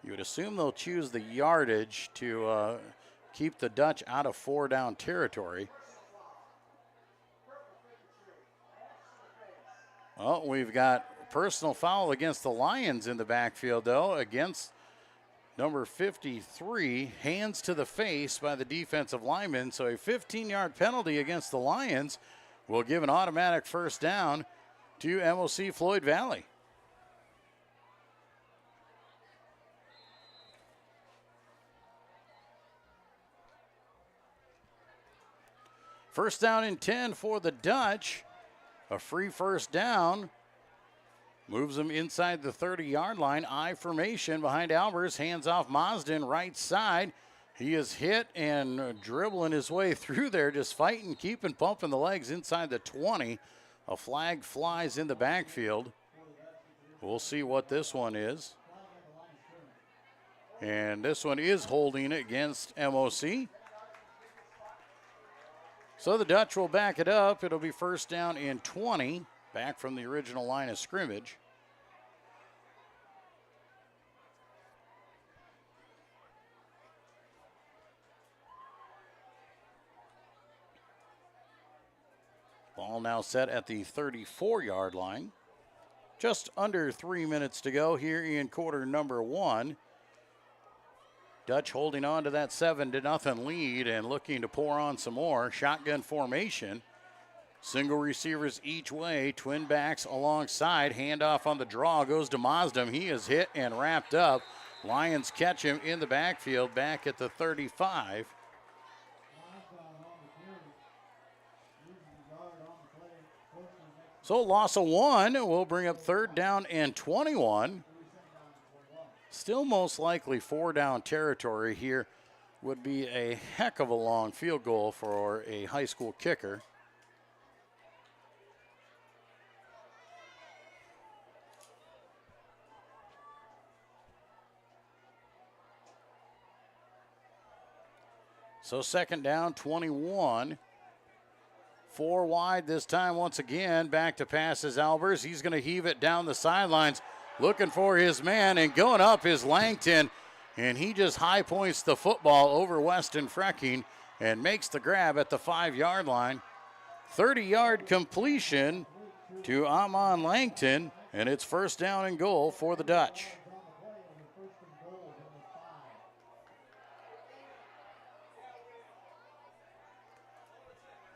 [SPEAKER 1] You would assume they'll choose the yardage to keep the Dutch out of 4-down territory. Well, we've got personal foul against the Lions in the backfield, though, against number 53, hands to the face by the defensive lineman. So a 15-yard penalty against the Lions will give an automatic first down to MOC-Floyd Valley. First down and 10 for the Dutch. A free first down Moves him inside the 30-yard line. I formation behind Albers. Hands off Mazden, right side. He is hit and dribbling his way through there, just fighting, keeping pumping the legs inside the 20. A flag flies in the backfield. We'll see what this one is. And this one is holding against MOC. So the Dutch will back it up. It'll be first down and 20, back from the original line of scrimmage. Ball now set at the 34-yard line. Just under 3 minutes to go here in quarter number 1. Dutch holding on to that 7-0 lead and looking to pour on some more. Shotgun formation. Single receivers each way. Twin backs alongside. Handoff on the draw goes to Mazden. He is hit and wrapped up. Lions catch him in the backfield back at the 35. So loss of 1 will bring up third down and 21. Still most likely 4-down territory here. Would be a heck of a long field goal for a high school kicker. So second down, 21. 4 wide this time once again. Back to pass is Albers. He's going to heave it down the sidelines, looking for his man, and going up is Langton. And he just high points the football over Weston Frecking and makes the grab at the 5-yard line. 30-yard completion to Amon Langton, and it's first down and goal for the Dutch.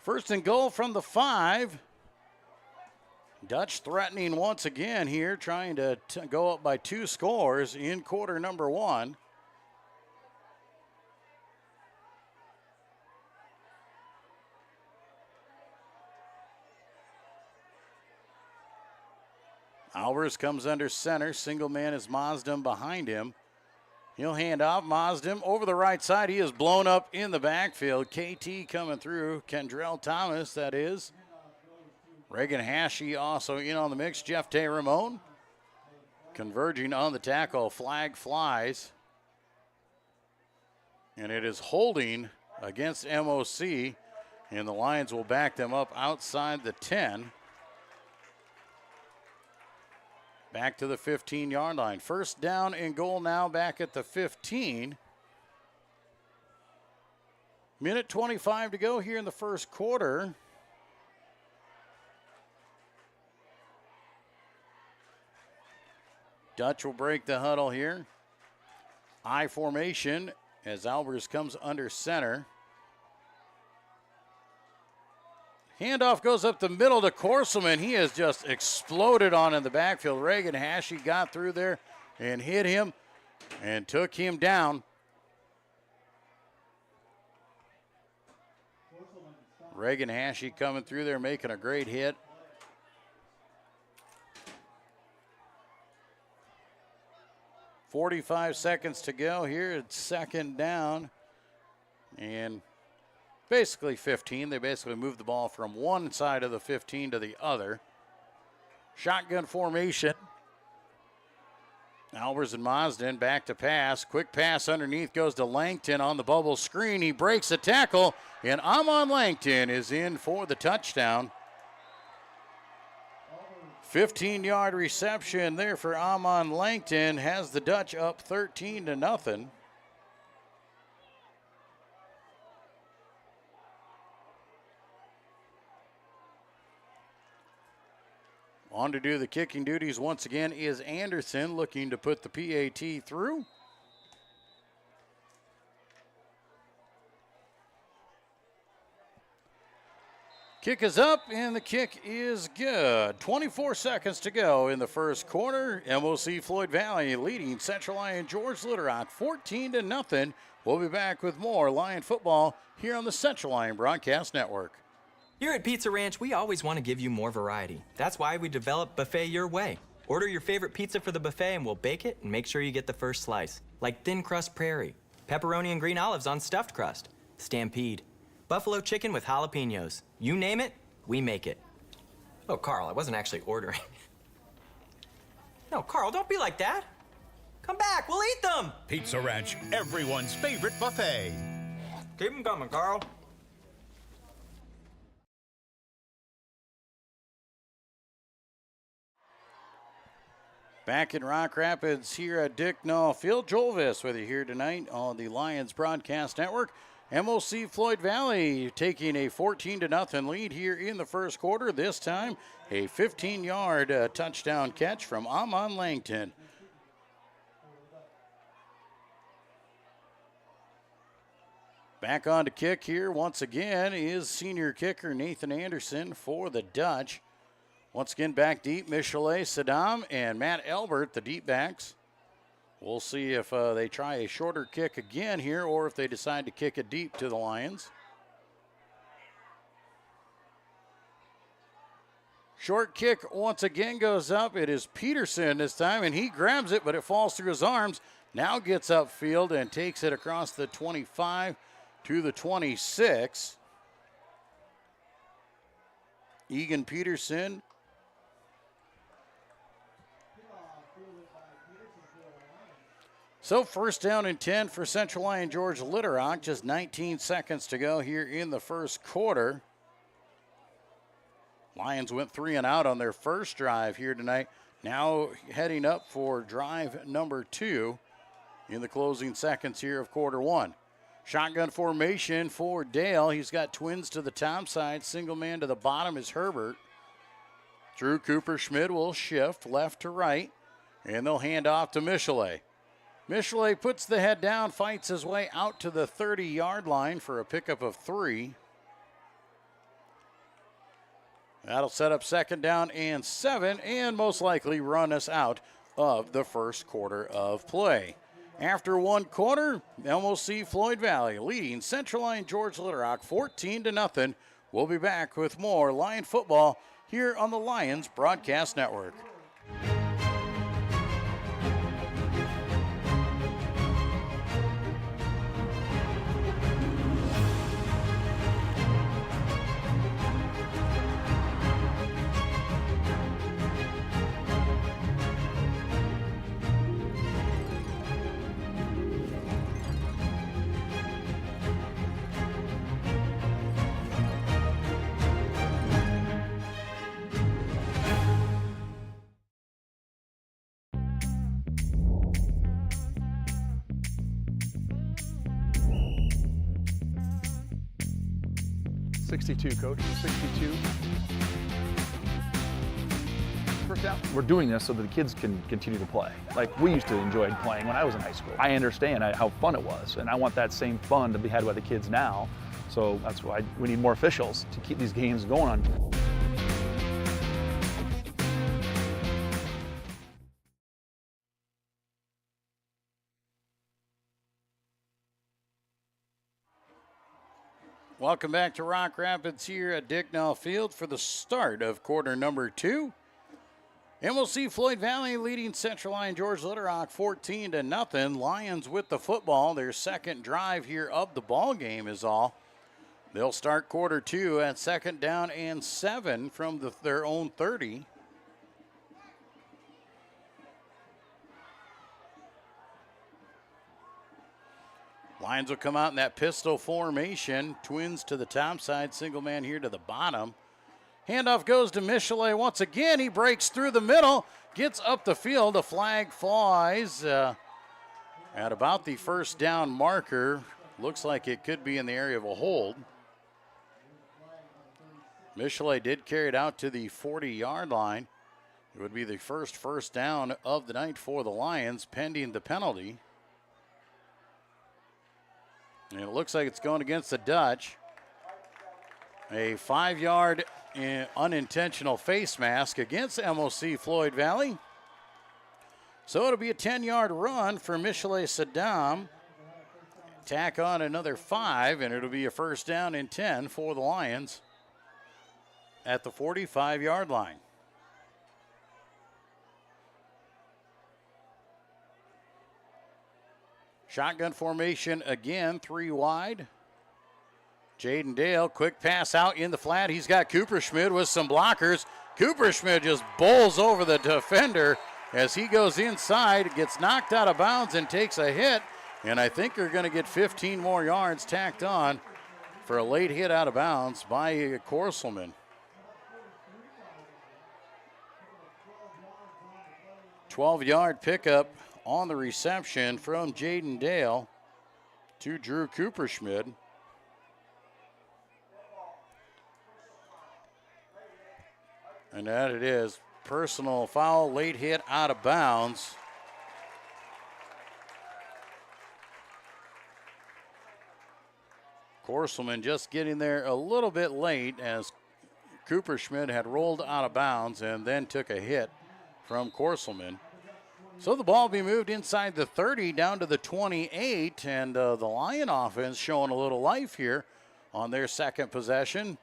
[SPEAKER 1] First and goal from the 5. Dutch threatening once again here, trying to go up by 2 scores in quarter number 1. Albers comes under center. Single man is Mazden behind him. He'll hand off. Mazden over the right side. He is blown up in the backfield. KT coming through. Kendrell Thomas, that is. Reagan Hashi also in on the mix. Jeff Tay Ramon converging on the tackle. Flag flies. And it is holding against MOC. And the Lions will back them up outside the 10. Back to the 15-yard line. First down and goal now back at the 15. Minute 25 to go here in the first quarter. Dutch will break the huddle here. I formation as Albers comes under center. Handoff goes up the middle to Corselman. He has just exploded on in the backfield. Reagan Hashi got through there and hit him and took him down. Reagan Hashi coming through there, making a great hit. .45 seconds to go here. It's second down. And basically 15. They basically moved the ball from one side of the 15 to the other. Shotgun formation. Albers and Mazden back to pass. Quick pass underneath goes to Langton on the bubble screen. He breaks a tackle, and Amon Langton is in for the touchdown. 15-yard reception there for Amon Langton. Has the Dutch up 13-0. On to do the kicking duties once again is Anderson, looking to put the PAT through. Kick is up, and the kick is good. 24 seconds to go in the first quarter. MOC-Floyd Valley leading Central Lyon George Little Rock 14-0. We'll be back with more Lion football here on the Central Lyon Broadcast Network.
[SPEAKER 5] Here at Pizza Ranch, we always want to give you more variety. That's why we developed Buffet Your Way. Order your favorite pizza for the buffet and we'll bake it and make sure you get the first slice. Like thin crust prairie, pepperoni and green olives on stuffed crust, stampede, buffalo chicken with jalapenos. You name it, we make it. Oh, Carl, I wasn't actually ordering. No, Carl, don't be like that. Come back, we'll eat them.
[SPEAKER 6] Pizza Ranch, everyone's favorite buffet.
[SPEAKER 5] Keep them coming, Carl.
[SPEAKER 1] Back in Rock Rapids here at Dicknall Field. Joel Viss with you here tonight on the Lions Broadcast Network. MOC-Floyd Valley taking a 14-0 lead here in the first quarter. This time, a 15-yard touchdown catch from Amon Langton. Back on to kick here once again is senior kicker Nathan Anderson for the Dutch. Once again, back deep, Michelet Saddam and Matt Elbert, the deep backs. We'll see if they try a shorter kick again here or if they decide to kick it deep to the Lions. Short kick once again goes up. It is Peterson this time, and he grabs it, but it falls through his arms. Now gets upfield and takes it across the 25 to the 26. Egan Peterson. So first down and 10 for Central Lyon George Little Rock. Just 19 seconds to go here in the first quarter. Lions went 3 and out on their first drive here tonight. Now heading up for drive number 2 in the closing seconds here of quarter 1. Shotgun formation for Dale. He's got twins to the top side. Single man to the bottom is Herbert. Drew Cooper Schmidt will shift left to right, and they'll hand off to Michelet. Michelet puts the head down, fights his way out to the 30-yard line for a pickup of 3. That'll set up second down and 7, and most likely run us out of the first quarter of play. After one quarter, MOC-Floyd Valley leading Central Lyon George Little Rock 14-0. We'll be back with more Lion football here on the Lions Broadcast Network.
[SPEAKER 10] Coach, 62. First down. We're doing this so that the kids can continue to play. Like we used to enjoy playing when I was in high school. I understand how fun it was, and I want that same fun to be had by the kids now. So that's why we need more officials to keep these games going on.
[SPEAKER 1] Welcome back to Rock Rapids here at Dicknall Field for the start of quarter number 2. MOC-Floyd Valley leading Central Lyon George Little Rock 14-0. Lions with the football. Their second drive here of the ball game is all. They'll start quarter 2 at second down and 7 from their own 30. Lions will come out in that pistol formation. Twins to the top side, single man here to the bottom. Handoff goes to Michelet once again. He breaks through the middle, gets up the field. A flag flies at about the first down marker. Looks like it could be in the area of a hold. Michelet did carry it out to the 40-yard line. It would be the first down of the night for the Lions, pending the penalty. And it looks like it's going against the Dutch. A 5-yard unintentional face mask against MOC-Floyd Valley. So it'll be a 10-yard run for Michelet Saddam. Tack on another 5, and it'll be a first down and 10 for the Lions at the 45-yard line. Shotgun formation again, 3 wide. Jaden Dale, quick pass out in the flat. He's got Cooperschmidt with some blockers. Cooperschmidt just bowls over the defender as he goes inside, gets knocked out of bounds and takes a hit. And I think they're going to get 15 more yards tacked on for a late hit out of bounds by Korselman. 12-yard pickup on the reception from Jaden Dale to Drew Cooperschmidt. And that it is. Personal foul, late hit out of bounds. Korselman just getting there a little bit late as Cooperschmidt had rolled out of bounds and then took a hit from Korselman. So the ball will be moved inside the 30 down to the 28, and the Lion offense showing a little life here on their second possession.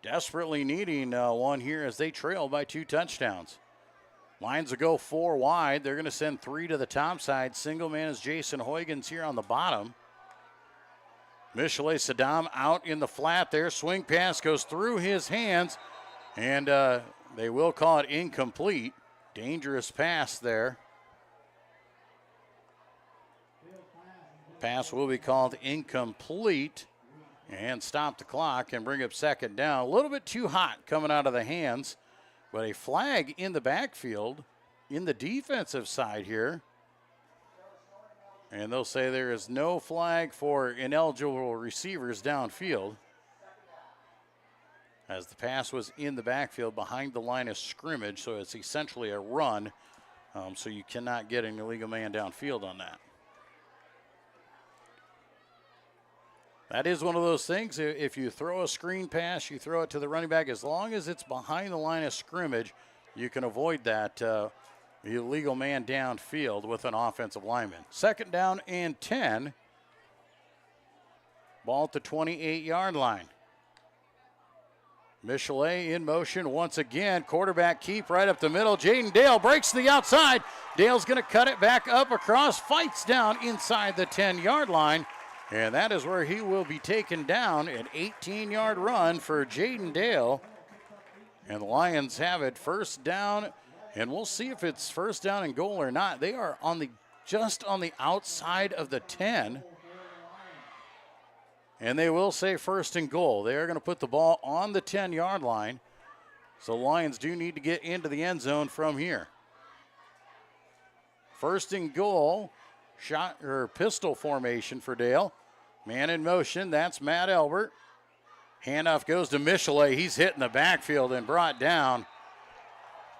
[SPEAKER 1] Desperately needing one here as they trail by 2 touchdowns. Lions will go 4 wide. They're going to send 3 to the top side. Single man is Jason Huygens here on the bottom. Michelet Saddam out in the flat there. Swing pass goes through his hands, and they will call it incomplete. Dangerous pass there. Pass will be called incomplete and stop the clock and bring up second down. A little bit too hot coming out of the hands, but a flag in the backfield in the defensive side here. And they'll say there is no flag for ineligible receivers downfield as the pass was in the backfield behind the line of scrimmage, so it's essentially a run, so you cannot get an illegal man downfield on that. That is one of those things. If you throw a screen pass, you throw it to the running back, as long as it's behind the line of scrimmage, you can avoid that illegal man downfield with an offensive lineman. Second down and 10. Ball at the 28-yard line. Michelet in motion once again. Quarterback keep right up the middle. Jaden Dale breaks to the outside. Dale's going to cut it back up across, fights down inside the 10-yard line. And that is where he will be taken down. An 18-yard run for Jaden Dale. And the Lions have it first down. And we'll see if it's first down and goal or not. They are just on the outside of the 10. And they will say first and goal. They are going to put the ball on the 10-yard line. So Lions do need to get into the end zone from here. First and goal. Shot or pistol formation for Dale. Man in motion, that's Matt Elbert. Handoff goes to Michelet. He's hit in the backfield and brought down.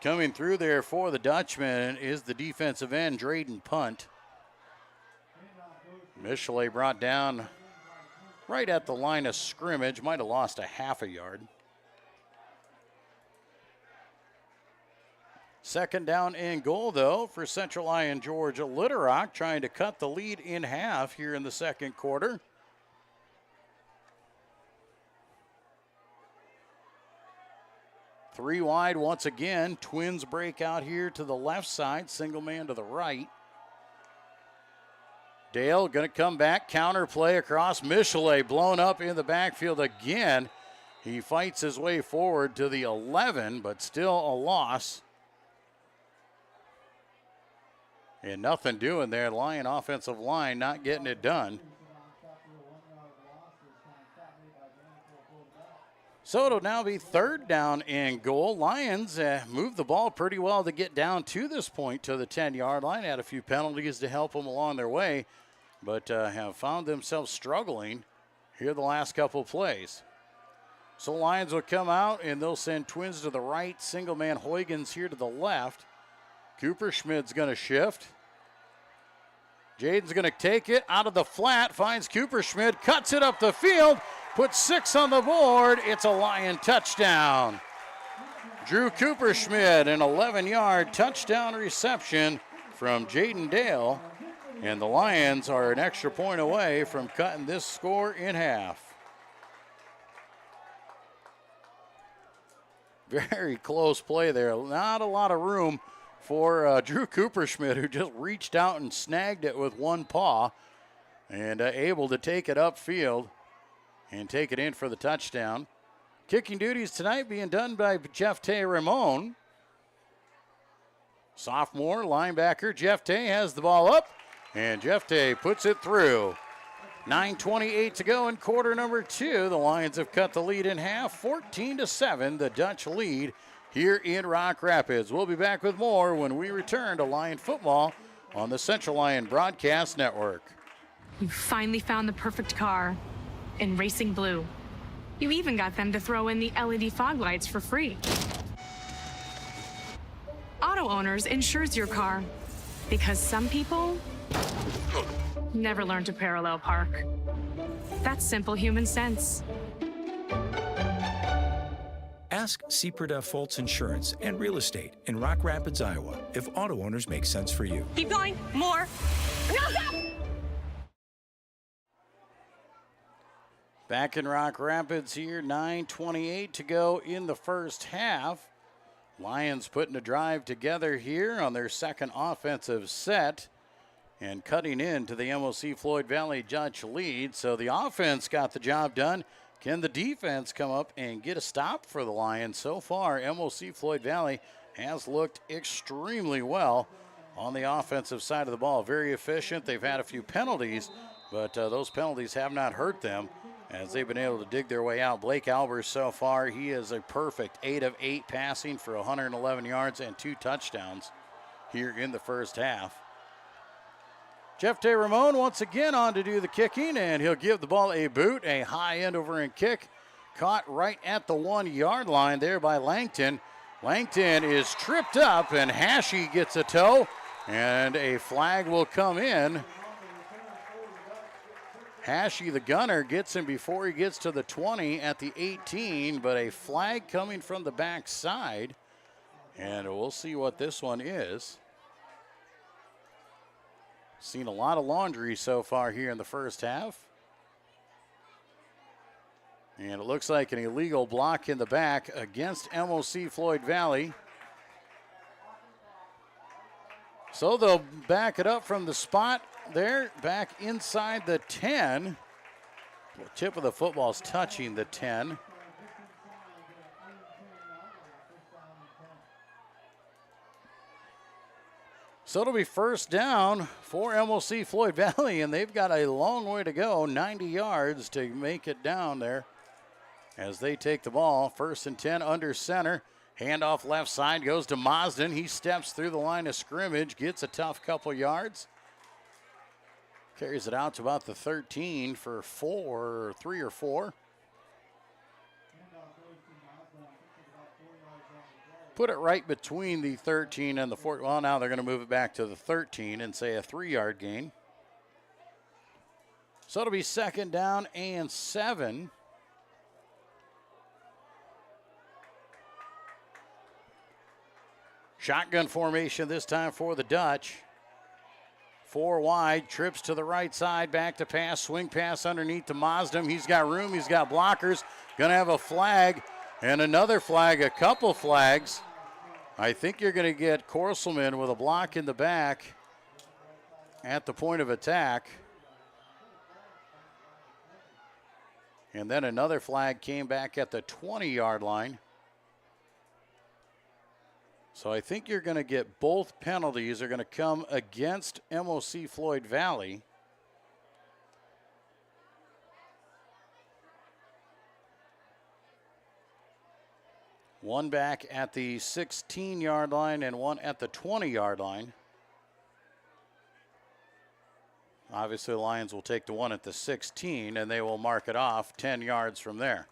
[SPEAKER 1] Coming through there for the Dutchman is the defensive end, Drayden Punt. Michelet brought down right at the line of scrimmage. Might have lost a half a yard. Second down and goal, though, for Central Lyon Georgia. Little Rock trying to cut the lead in half here in the second quarter. Three wide once again. Twins break out here to the left side. Single man to the right. Dale going to come back. Counter play across. Michelet blown up in the backfield again. He fights his way forward to the 11, but still a loss. And nothing doing there. Lion offensive line not getting it done. So it'll now be third down and goal. Lions moved the ball pretty well to get down to this point to the 10-yard line. Had a few penalties to help them along their way, but have found themselves struggling here the last couple plays. So Lions will come out and they'll send Twins to the right. Single man Huygens here to the left. Cooperschmidt's going to shift. Jaden's going to take it out of the flat, finds Cooperschmidt, cuts it up the field, puts 6 on the board. It's a Lion touchdown. Drew Cooperschmidt, an 11-yard touchdown reception from Jaden Dale. And the Lions are an extra point away from cutting this score in half. Very close play there. Not a lot of room for Drew Cooperschmidt, who just reached out and snagged it with one paw. and able to take it upfield and take it in for the touchdown. Kicking duties tonight being done by Jeff Tay Ramon. Sophomore linebacker Jeff Tay has the ball up, and Jeff Tay puts it through. 9:28 to go in quarter number 2. The Lions have cut the lead in half, 14-7, the Dutch lead here in Rock Rapids. We'll be back with more when we return to Lion football on the Central Lyon Broadcast Network.
[SPEAKER 15] You finally found the perfect car in racing blue. You even got them to throw in the LED fog lights for free. Auto Owners insures your car because some people never learn to parallel park. That's simple human sense.
[SPEAKER 16] Ask Seaperda Foltz Insurance and Real Estate in Rock Rapids, Iowa, if auto owners make sense for you.
[SPEAKER 15] Keep going. More.
[SPEAKER 1] Back in Rock Rapids here, 9:28 to go in the first half. Lions putting a drive together here on their second offensive set and cutting into the MOC-Floyd Valley Dutch lead. So the offense got the job done. Can the defense come up and get a stop for the Lions? So far, MOC-Floyd Valley has looked extremely well on the offensive side of the ball. Very efficient. They've had a few penalties, but those penalties have not hurt them as they've been able to dig their way out. Blake Albers so far, he is a perfect 8 of 8 passing for 111 yards and 2 touchdowns here in the first half. Jeff Tay Ramon once again on to do the kicking, and he'll give the ball a boot, a high end over and kick. Caught right at the 1-yard line there by Langton. Langton is tripped up, and Hashi gets a toe, and a flag will come in. Hashi, the gunner, gets him before he gets to the 20 at the 18, but a flag coming from the backside, and we'll see what this one is. Seen a lot of laundry so far here in the first half. And it looks like an illegal block in the back against MOC-Floyd Valley. So they'll back it up from the spot there, back inside the 10. The tip of the football's touching the 10. So it'll be first down for MOC-Floyd Valley, and they've got a long way to go, 90 yards to make it down there as they take the ball. 1st and 10 under center. Handoff left side goes to Mazden. He steps through the line of scrimmage, gets a tough couple yards. Carries it out to about the 13 for 3 or 4. Put it right between the 13 and the 4. Well, now they're going to move it back to the 13 and say a 3-yard gain. So it'll be 2nd down and 7. Shotgun formation this time for the Dutch. 4 wide, trips to the right side, back to pass, swing pass underneath to Mazden. He's got room, he's got blockers. Going to have a flag and another flag, a couple flags. I think you're going to get Korselman with a block in the back at the point of attack. And then another flag came back at the 20-yard line. So I think you're going to get both penalties are going to come against MOC-Floyd Valley. One back at the 16-yard line and one at the 20-yard line. Obviously, the Lions will take the one at the 16, and they will mark it off 10 yards from there.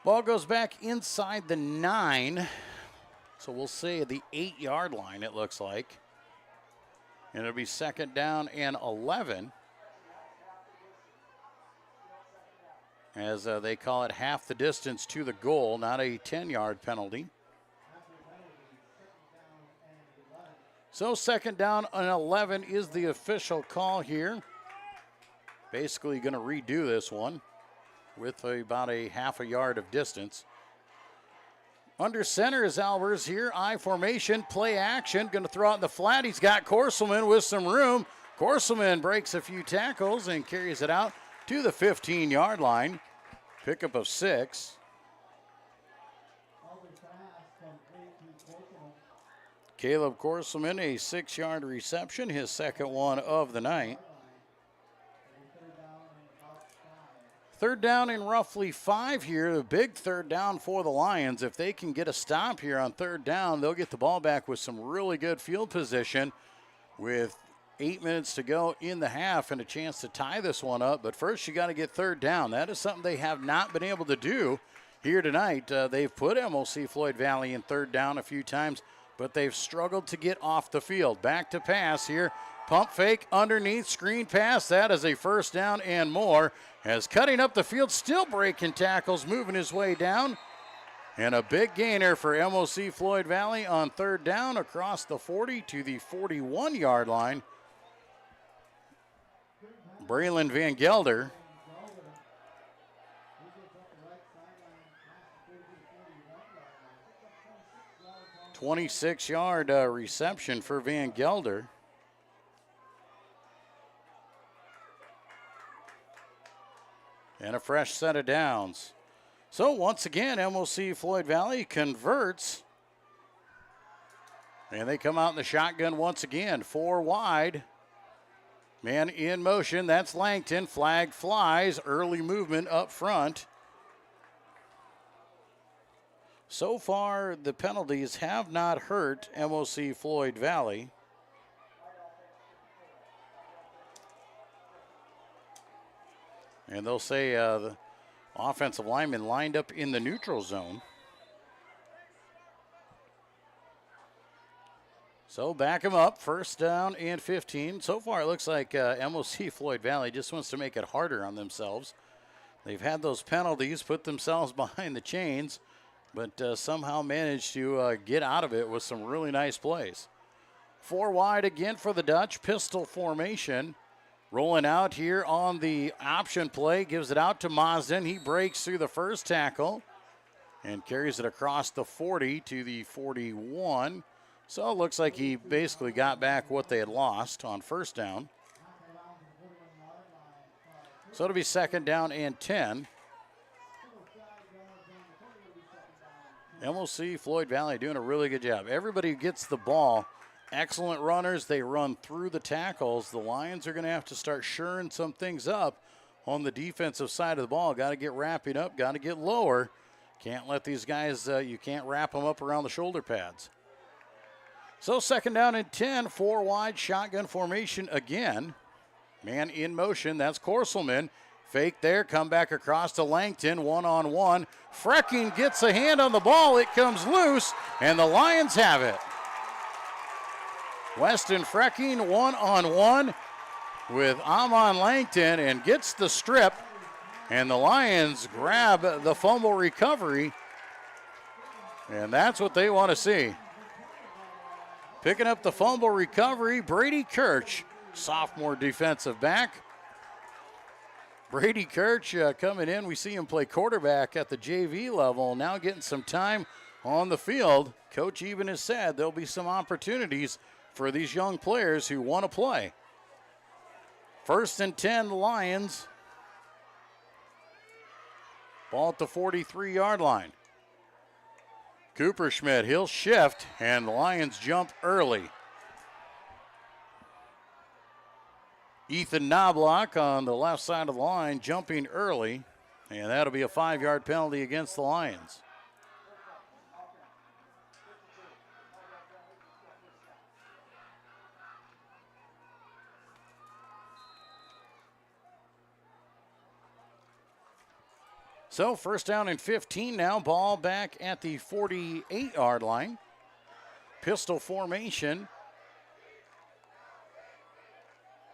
[SPEAKER 1] Ball goes back inside the 9. So we'll say the 8-yard line, it looks like. And it'll be 2nd down and 11. As they call it half the distance to the goal, not a 10-yard penalty. So 2nd down and 11 is the official call here. Basically going to redo this one. with about a half a yard of distance. Under center is Albers here. I formation, play action. Going to throw out in the flat. He's got Corselman with some room. Corselman breaks a few tackles and carries it out to the 15-yard line. Pickup of 6. Caleb Corselman, a 6-yard reception, his second one of the night. Third down and roughly 5 here. The big third down for the Lions. If they can get a stop here on third down, they'll get the ball back with some really good field position with 8 minutes to go in the half and a chance to tie this one up. But first, you got to get third down. That is something they have not been able to do here tonight. They've put MOC-Floyd Valley in third down a few times, but they've struggled to get off the field. Back to pass here. Pump fake underneath, screen pass. That is a first down and more. As cutting up the field, still breaking tackles, moving his way down. And a big gainer for MOC-Floyd Valley on third down across the 40 to the 41-yard line. Braylon Van Gelder. "26-yard reception for Van Gelder. And a fresh set of downs. So once again, MOC-Floyd Valley converts. And they come out in the shotgun once again. 4 wide. Man in motion, that's Langton. Flag flies, early movement up front. So far, the penalties have not hurt MOC-Floyd Valley. And they'll say the offensive lineman lined up in the neutral zone. So back him up, first down and 15. So far it looks like MOC-Floyd Valley just wants to make it harder on themselves. They've had those penalties, put themselves behind the chains, but somehow managed to get out of it with some really nice plays. 4 wide again for the Dutch, pistol formation. Rolling out here on the option play, gives it out to Mazden. He breaks through the first tackle and carries it across the 40 to the 41. So it looks like he basically got back what they had lost on first down. So it'll be second down and 10. MOC-Floyd Valley doing a really good job. Everybody gets the ball. Excellent runners. They run through the tackles. The Lions are going to have to start shoring some things up on the defensive side of the ball. Got to get wrapping up. Got to get lower. Can't let these guys, you can't wrap them up around the shoulder pads. So second down and 10, 4 wide shotgun formation again. Man in motion. That's Corselman. Fake there. Come back across to Langton. One-on-one. Frecking gets a hand on the ball. It comes loose, and the Lions have it. Weston Frecking one-on-one with Amon Langton and gets the strip, and the Lions grab the fumble recovery, and that's what they want to see. Picking up the fumble recovery, Brady Kirch, sophomore defensive back. Brady Kirch coming in. We see him play quarterback at the JV level, now getting some time on the field. Coach even has said there'll be some opportunities for these young players who want to play. First and 10, the Lions. Ball at the 43-yard line. Cooper Schmidt, he'll shift, and the Lions jump early. Ethan Knobloch on the left side of the line jumping early, and that'll be a 5-yard penalty against the Lions. So first down and 15 now. Ball back at the 48-yard line. Pistol formation.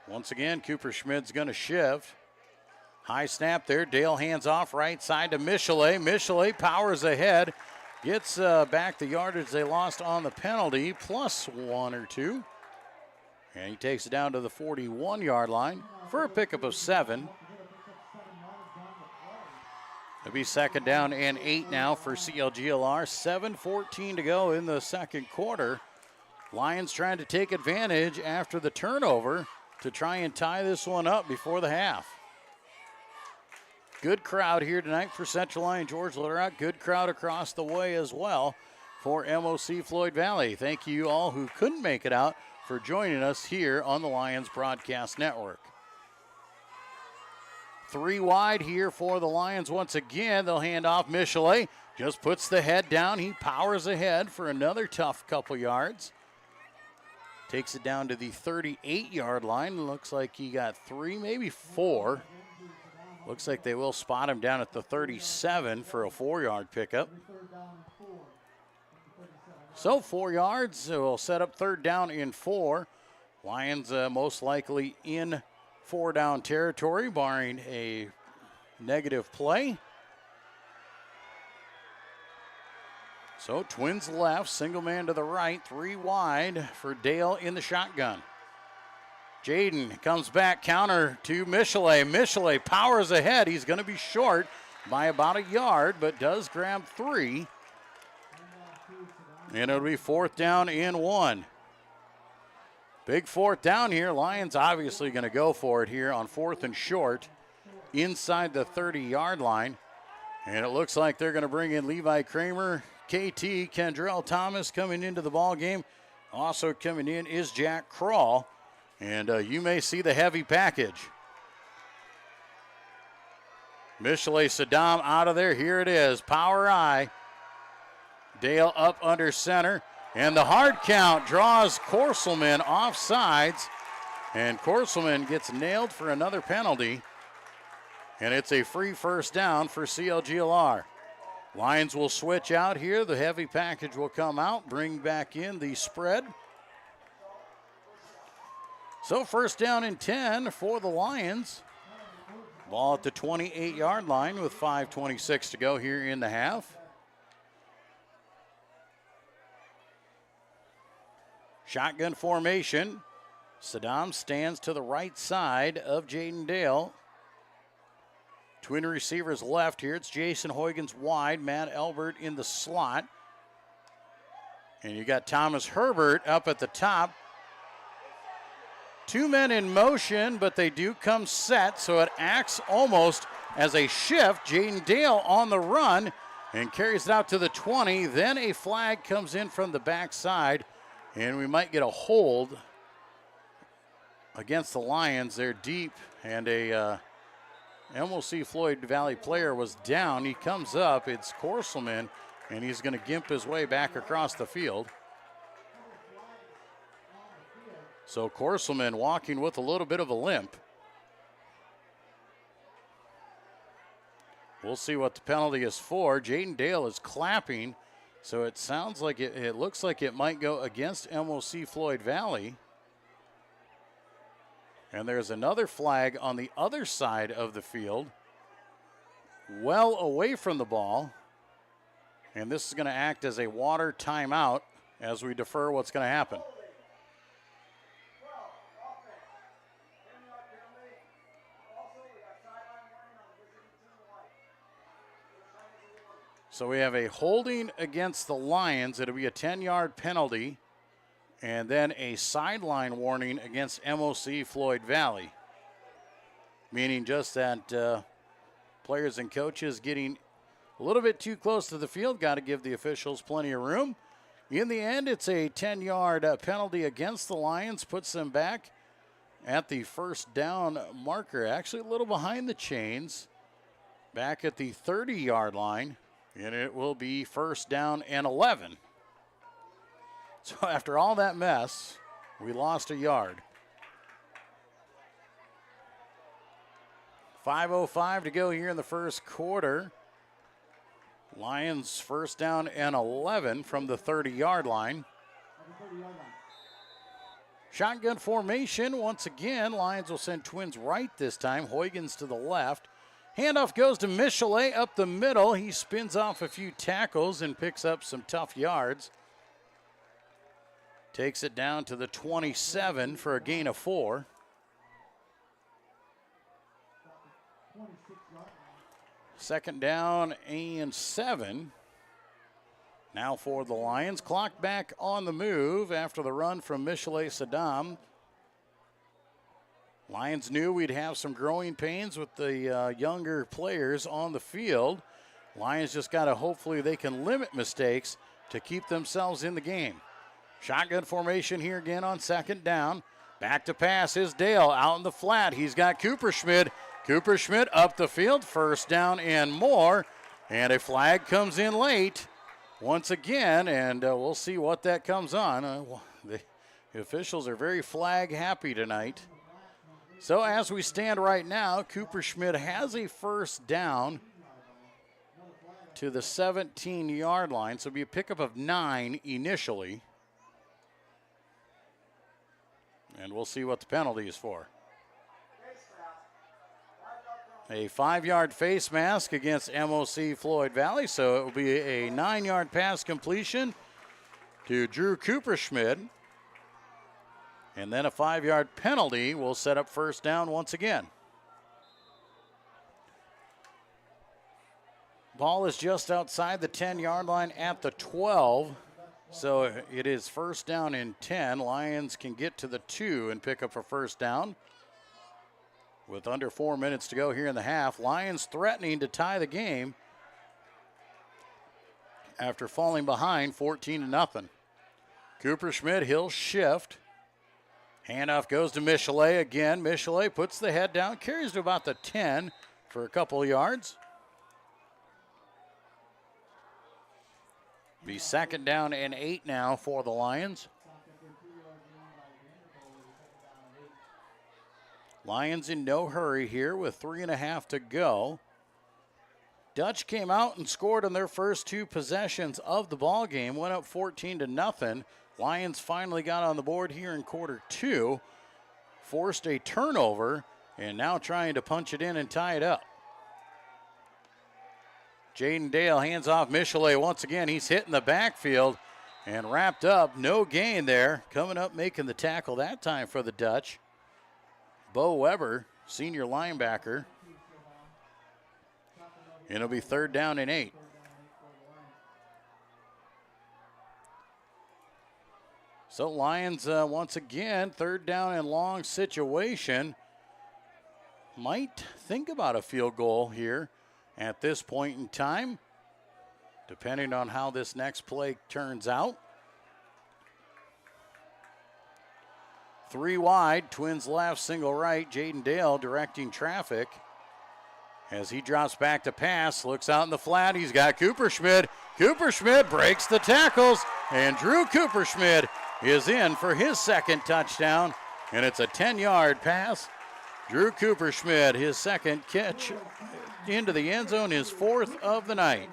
[SPEAKER 1] Once again, Cooper Schmidt's going to shift. High snap there. Dale hands off right side to Michelet. Michelet powers ahead. Gets back the yardage they lost on the penalty, plus 1 or 2. And he takes it down to the 41-yard line for a pickup of 7. It'll be second down and 8 now for CLGLR. 7:14 to go in the second quarter. Lions trying to take advantage after the turnover to try and tie this one up before the half. Good crowd here tonight for Central Lyon George Little Rock. Good crowd across the way as well for MOC-Floyd Valley. Thank you all who couldn't make it out for joining us here on the Lions Broadcast Network. 3 wide here for the Lions once again. They'll hand off. Michelet just puts the head down. He powers ahead for another tough couple yards. Takes it down to the 38-yard line. Looks like he got 3, maybe 4. Looks like they will spot him down at the 37 for a 4-yard pickup. So 4 yards will set up third down and 4. Lions most likely in 4-down territory, barring a negative play. So Twins left, single man to the right, 3 wide for Dale in the shotgun. Jaden comes back, counter to Michelet. Michelet powers ahead. He's going to be short by about a yard, but does grab 3. And it'll be 4th down and 1. Big 4th down here. Lions obviously going to go for it here on 4th and short inside the 30-yard line. And it looks like they're going to bring in Levi Kramer, KT, Kendrell Thomas coming into the ball game. Also coming in is Jack Crawl. And you may see the heavy package. Michelet Saddam out of there. Here it is. Power I. Dale up under center. And the hard count draws Korselman off sides. And Korselman gets nailed for another penalty. And it's a free first down for CLGLR. Lions will switch out here. The heavy package will come out, bring back in the spread. So first down and 10 for the Lions. Ball at the 28-yard line with 5:26 to go here in the half. Shotgun formation. Saddam stands to the right side of Jaden Dale. Twin receivers left here. It's Jason Huygens wide, Matt Elbert in the slot. And you got Thomas Herbert up at the top. 2 men in motion, but they do come set, so it acts almost as a shift. Jaden Dale on the run and carries it out to the 20. Then a flag comes in from the backside, and we might get a hold against the Lions. They're deep, and a MOC-Floyd Valley player was down. He comes up. It's Korselman, and he's going to gimp his way back across the field. So Korselman walking with a little bit of a limp. We'll see what the penalty is for. Jaden Dale is clapping, so it sounds like it looks like it might go against MOC-Floyd Valley. And there's another flag on the other side of the field, well away from the ball. And this is going to act as a water timeout as we defer what's going to happen. So we have a holding against the Lions. It'll be a 10-yard penalty. And then a sideline warning against MOC-Floyd Valley. Meaning just that players and coaches getting a little bit too close to the field. Got to give the officials plenty of room. In the end, it's a 10-yard penalty against the Lions. Puts them back at the first down marker. Actually a little behind the chains. Back at the 30-yard line. And it will be first down and 11. So after all that mess, we lost a yard. 5:05 to go here in the first quarter. Lions first down and 11 from the 30-yard line. Shotgun formation once again. Lions will send Twins right this time. Huygens to the left. Handoff goes to Michelet up the middle. He spins off a few tackles and picks up some tough yards. Takes it down to the 27 for a gain of 4. Second down and 7. Now for the Lions. Clock back on the move after the run from Michelet Saddam. Lions knew we'd have some growing pains with the younger players on the field. Lions just got to hopefully they can limit mistakes to keep themselves in the game. Shotgun formation here again on second down. Back to pass is Dale out in the flat. He's got Cooperschmidt. Cooperschmidt up the field. First down and more. And a flag comes in late once again, and we'll see what that comes on. The officials are very flag happy tonight. So as we stand right now, Cooperschmidt has a first down to the 17-yard line. So it'll be a pickup of 9 initially. And we'll see what the penalty is for. A 5-yard face mask against MOC-Floyd Valley. So it will be a 9-yard pass completion to Drew Cooperschmidt. And then a 5-yard penalty will set up first down once again. Ball is just outside the 10-yard line at the 12. So it is first down and 10. Lions can get to the 2 and pick up a first down. With under 4 minutes to go here in the half, Lions threatening to tie the game after falling behind 14-0. Cooperschmidt, he'll shift. Handoff goes to Michelet again. Michelet puts the head down, carries to about the 10 for a couple yards. Be second down and 8 now for the Lions. Lions in no hurry here with 3.5 to go. Dutch came out and scored on their first 2 possessions of the ball game, went up 14-0. Lions finally got on the board here in quarter 2, forced a turnover, and now trying to punch it in and tie it up. Jaden Dale hands off Michelet once again. He's hitting the backfield and wrapped up. No gain there. Coming up making the tackle that time for the Dutch. Bo Weber, senior linebacker. And it'll be third down and 8. So Lions once again, third down and long situation. Might think about a field goal here at this point in time, depending on how this next play turns out. 3 wide, Twins left, single right. Jaden Dale directing traffic as he drops back to pass, looks out in the flat. He's got Cooperschmidt. Cooperschmidt breaks the tackles, and Drew Cooperschmidt is in for his second touchdown, and it's a 10-yard pass. Drew Cooperschmidt, his second catch into the end zone, his 4th of the night.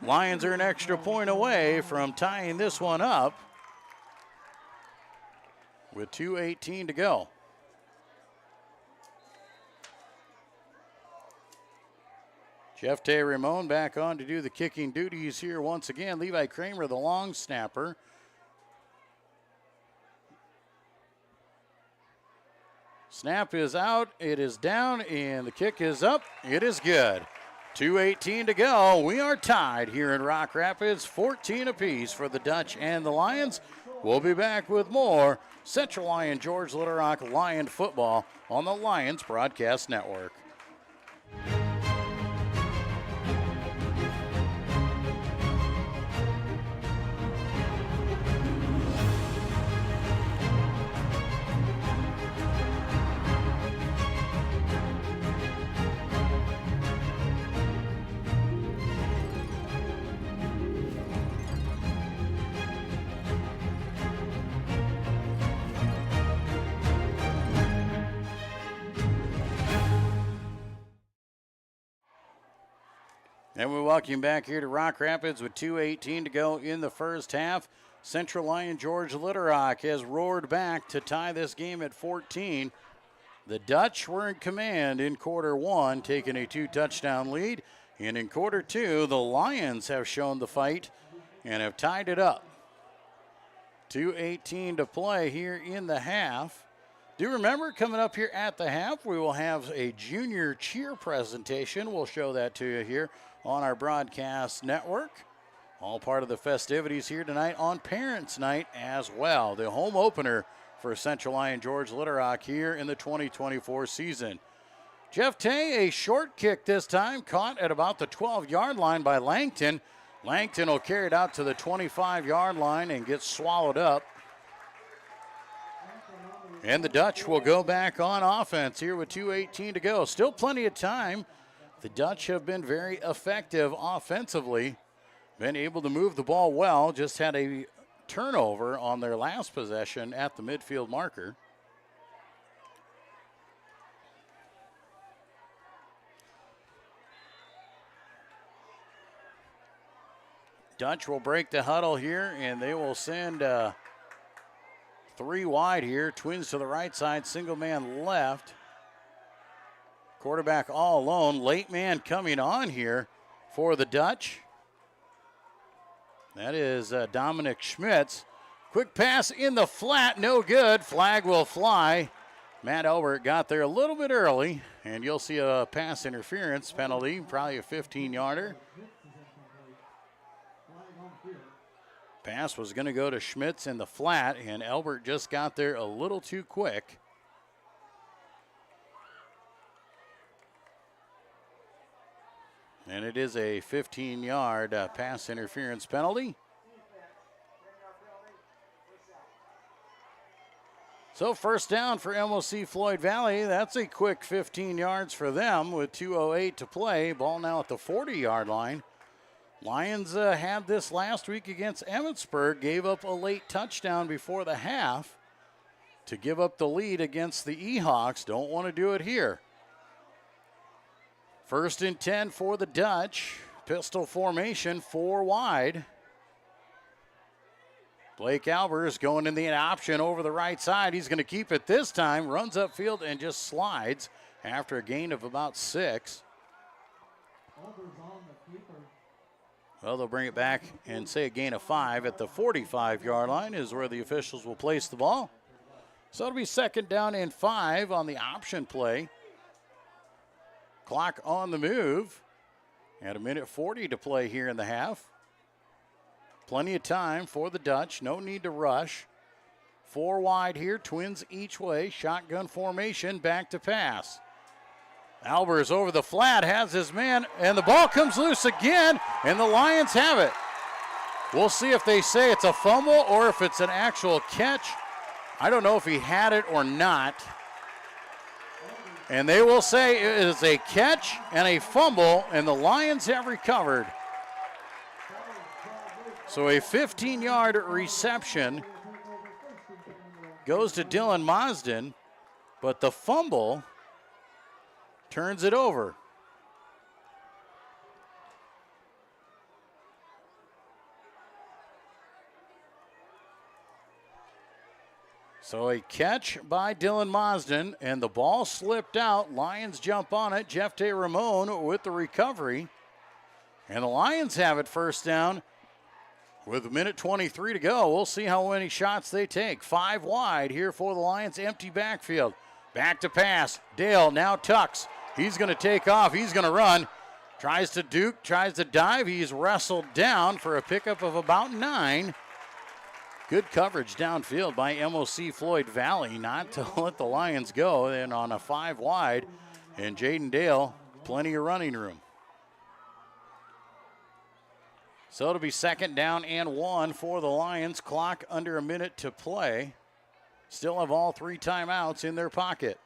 [SPEAKER 1] Lions are an extra point away from tying this one up with 2:18 to go. Jeff Tay Ramon back on to do the kicking duties here once again. Levi Kramer, the long snapper. Snap is out, it is down, and the kick is up. It is good. 2:18 to go. We are tied here in Rock Rapids, 14 apiece for the Dutch and the Lions. We'll be back with more Central Lyon George Little Rock Lion football on the Lions Broadcast Network. And we welcome you back here to Rock Rapids with 2:18 to go in the first half. Central Lyon George Little Rock has roared back to tie this game at 14. The Dutch were in command in quarter 1, taking a 2-touchdown lead. And in quarter 2, the Lions have shown the fight and have tied it up. 2:18 to play here in the half. Do remember, coming up here at the half, we will have a junior cheer presentation. We'll show that to you here on our broadcast network. All part of the festivities here tonight on Parents' Night as well. The home opener for Central Lyon George Little Rock here in the 2024 season. Jeff Tay, a short kick this time, caught at about the 12-yard line by Langton. Langton will carry it out to the 25-yard line and get swallowed up. And the Dutch will go back on offense here with 2:18 to go. Still plenty of time. The Dutch have been very effective offensively. Been able to move the ball well. Just had a turnover on their last possession at the midfield marker. Dutch will break the huddle here, and they will send 3 wide here. Twins to the right side, single man left. Quarterback all alone. Late man coming on here for the Dutch. That is Dominic Schmitz. Quick pass in the flat, no good. Flag will fly. Matt Elbert got there a little bit early, and you'll see a pass interference penalty, probably a 15-yarder. Pass was going to go to Schmitz in the flat, and Elbert just got there a little too quick. And it is a 15-yard pass interference penalty. So first down for MOC-Floyd Valley. That's a quick 15 yards for them with 2:08 to play. Ball now at the 40-yard line. Lions had this last week against Emmetsburg, gave up a late touchdown before the half to give up the lead against the E-Hawks. Don't want to do it here. 1st and 10 for the Dutch. Pistol formation, 4 wide. Blake Albers going in the option over the right side. He's going to keep it this time, runs upfield and just slides after a gain of about 6. Well, they'll bring it back and say a gain of 5 at the 45-yard line is where the officials will place the ball. So it'll be 2nd down and 5 on the option play. Clock on the move. And 1:40 to play here in the half. Plenty of time for the Dutch. No need to rush. 4 wide here. Twins each way. Shotgun formation. Back to pass. Albers over the flat, has his man, and the ball comes loose again, and the Lions have it. We'll see if they say it's a fumble or if it's an actual catch. I don't know if he had it or not. And they will say it is a catch and a fumble, and the Lions have recovered. So a 15-yard reception goes to Dylan Mosden, but the fumble turns it over. So a catch by Dylan Mosden, and the ball slipped out. Lions jump on it. Jeff De Ramon with the recovery. And the Lions have it 1st down with 1:23 to go. We'll see how many shots they take. 5 wide here for the Lions. Empty backfield. Back to pass. Dale now tucks. He's going to take off. He's going to run. Tries to duke, tries to dive. He's wrestled down for a pickup of about 9. Good coverage downfield by MOC-Floyd Valley not to let the Lions go. And on a 5 wide, and Jaden Dale, plenty of running room. So it'll be 2nd down and 1 for the Lions. Clock under a minute to play. Still have all 3 timeouts in their pocket.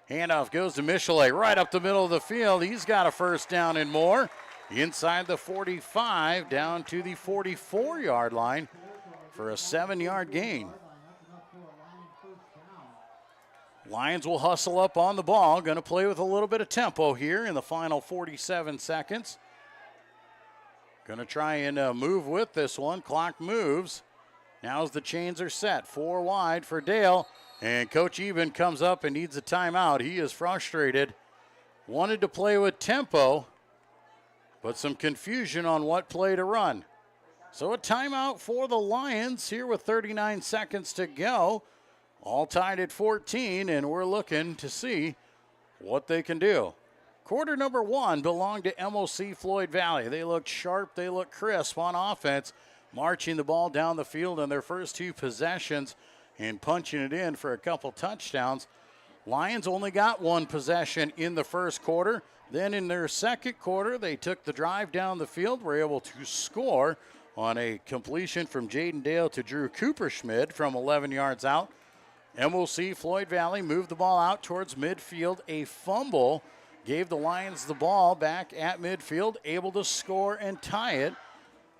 [SPEAKER 1] Handoff goes to Michelet right up the middle of the field. He's got a 1st down and more. Inside the 45 down to the 44-yard line for a 7-yard gain. Lions will hustle up on the ball. Going to play with a little bit of tempo here in the final 47 seconds. Going to try and move with this one. Clock moves. Now as the chains are set. 4 wide for Dale. And Coach Eben comes up and needs a timeout. He is frustrated. Wanted to play with tempo, but some confusion on what play to run. So a timeout for the Lions here with 39 seconds to go. All tied at 14, and we're looking to see what they can do. Quarter number 1 belonged to MOC-Floyd Valley. They looked sharp, they looked crisp on offense, marching the ball down the field on their first 2 possessions and punching it in for a couple touchdowns. Lions only got 1 possession in the first quarter. Then in their second quarter, they took the drive down the field, were able to score on a completion from Jaden Dale to Drew Cooperschmidt from 11 yards out. MOC-Floyd Valley moved the ball out towards midfield. A fumble gave the Lions the ball back at midfield, able to score and tie it.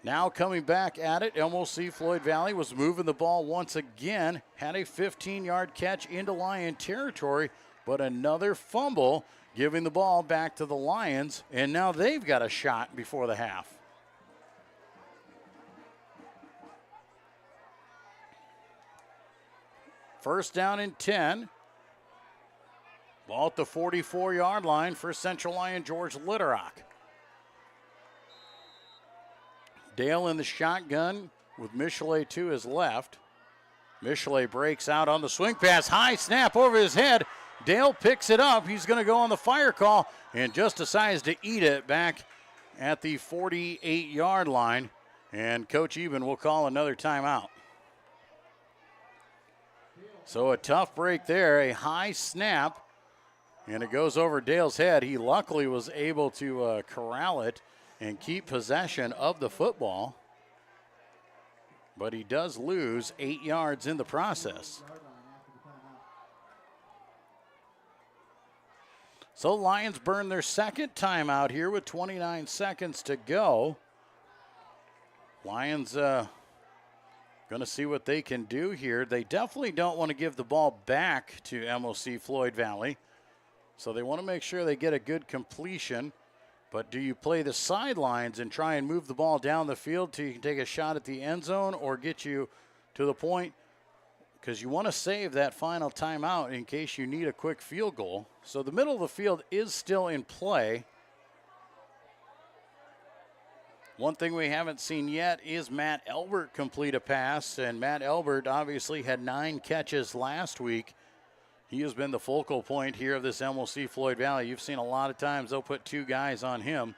[SPEAKER 1] Now coming back at it, MOC-Floyd Valley was moving the ball once again, had a 15-yard catch into Lion territory, but another fumble giving the ball back to the Lions, and now they've got a shot before the half. First down and 10. Ball at the 44-yard line for Central Lyon George Litterock. Dale in the shotgun with Michelet to his left. Michelet breaks out on the swing pass. High snap over his head. Dale picks it up. He's going to go on the fire call and just decides to eat it back at the 48-yard line. And Coach Eben will call another timeout. So a tough break there, a high snap. And it goes over Dale's head. He luckily was able to corral it and keep possession of the football. But he does lose 8 yards in the process. So Lions burn their second timeout here with 29 seconds to go. Lions going to see what they can do here. They definitely don't want to give the ball back to MOC-Floyd Valley. So they want to make sure they get a good completion. But do you play the sidelines and try and move the ball down the field till you can take a shot at the end zone, or get you to the point? Because you want to save that final timeout in case you need a quick field goal. So the middle of the field is still in play. One thing we haven't seen yet is Matt Elbert complete a pass. And Matt Elbert obviously had 9 catches last week. He has been the focal point here of this MOC-Floyd Valley. You've seen a lot of times they'll put 2 guys on him.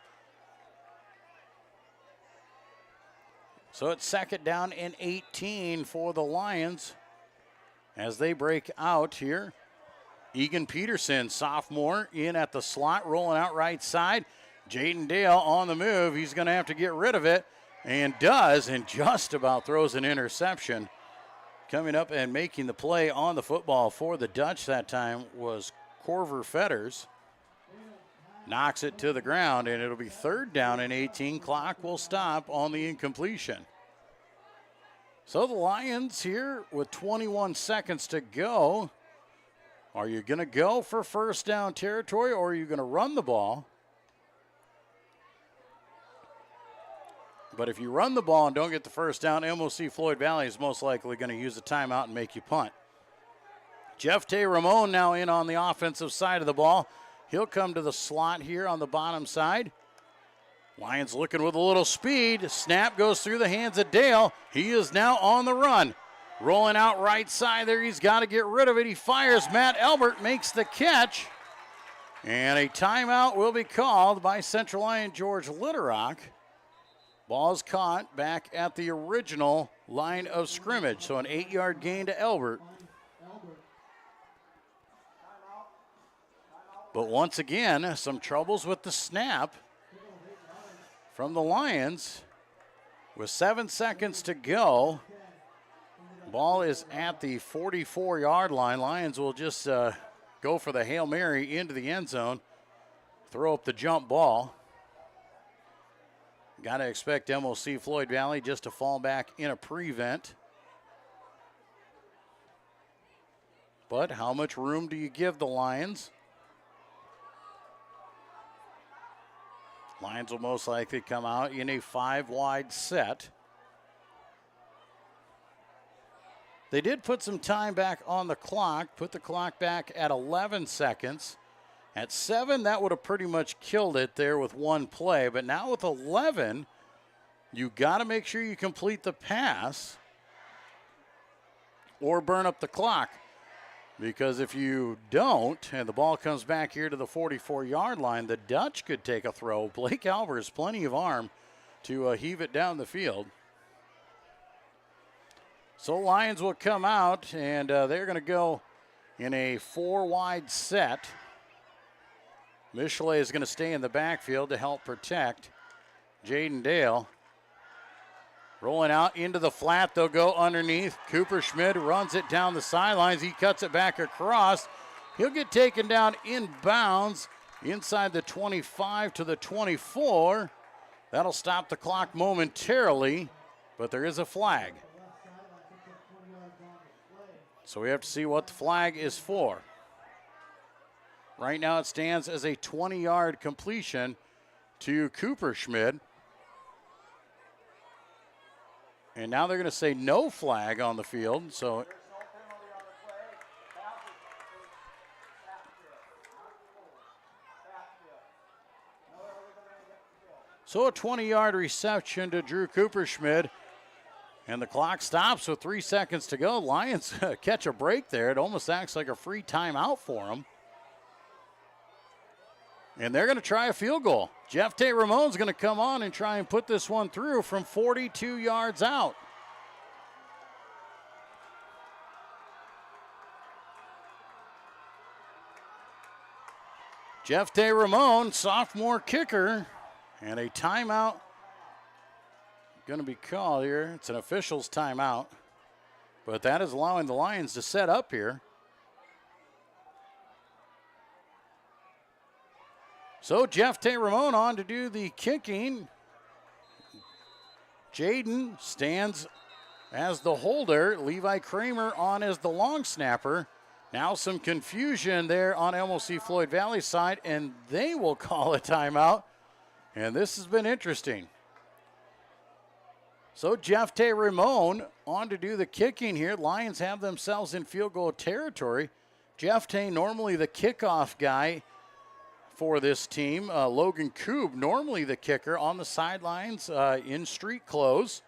[SPEAKER 1] So it's second down and 18 for the Lions as they break out here. Egan Peterson, sophomore, in at the slot, rolling out right side. Jaden Dale on the move. He's going to have to get rid of it, and does, and just about throws an interception. Coming up and making the play on the football for the Dutch that time was Corver Fetters. Knocks it to the ground, and it'll be third down and 18. Clock will stop on the incompletion. So the Lions here with 21 seconds to go. Are you going to go for first down territory, or are you going to run the ball? But if you run the ball and don't get the first down, MOC-Floyd Valley is most likely going to use a timeout and make you punt. Jeff Tay Ramon now in on the offensive side of the ball. He'll come to the slot here on the bottom side. Lions looking with a little speed. Snap goes through the hands of Dale. He is now on the run. Rolling out right side there. He's got to get rid of it. He fires. Matt Elbert makes the catch. And a timeout will be called by Central Lyon George Litterock. Ball is caught back at the original line of scrimmage. So an 8-yard gain to Elbert. But once again, some troubles with the snap from the Lions. With 7 seconds to go, ball is at the 44-yard line. Lions will just go for the Hail Mary into the end zone, throw up the jump ball. Got to expect MOC-Floyd Valley just to fall back in a prevent. But how much room do you give the Lions? Lions will most likely come out in a 5-wide set. They did put some time back on the clock, put the clock back at 11 seconds. At 7, that would have pretty much killed it there with one play. But now with 11, you got to make sure you complete the pass or burn up the clock. Because if you don't, and the ball comes back here to the 44-yard line, the Dutch could take a throw. Blake Albers, plenty of arm to heave it down the field. So Lions will come out, and they're going to go in a 4-wide set. Michelet is going to stay in the backfield to help protect Jaden Dale. Rolling out into the flat, they'll go underneath. Cooper Schmidt runs it down the sidelines. He cuts it back across. He'll get taken down inbounds inside the 25 to the 24. That'll stop the clock momentarily, but there is a flag. So we have to see what the flag is for. Right now it stands as a 20-yard completion to Cooper Schmidt. And now they're going to say no flag on the field. So a 20-yard reception to Drew Cooperschmidt. And the clock stops with 3 seconds to go. Lions catch a break there. It almost acts like a free timeout for them. And they're going to try a field goal. Jeff Tay Ramon's going to come on and try and put this one through from 42 yards out. Jeff Tay Ramon, sophomore kicker, and a timeout going to be called here. It's an official's timeout, but that is allowing the Lions to set up here. So Jeff Tay Ramon on to do the kicking. Jaden stands as the holder. Levi Kramer on as the long snapper. Now some confusion there on MOC-Floyd Valley side, and they will call a timeout. And this has been interesting. So Jeff Tay Ramon on to do the kicking here. Lions have themselves in field goal territory. Jeff Tay, normally the kickoff guy for this team. Logan Koob, normally the kicker, on the sidelines in street clothes.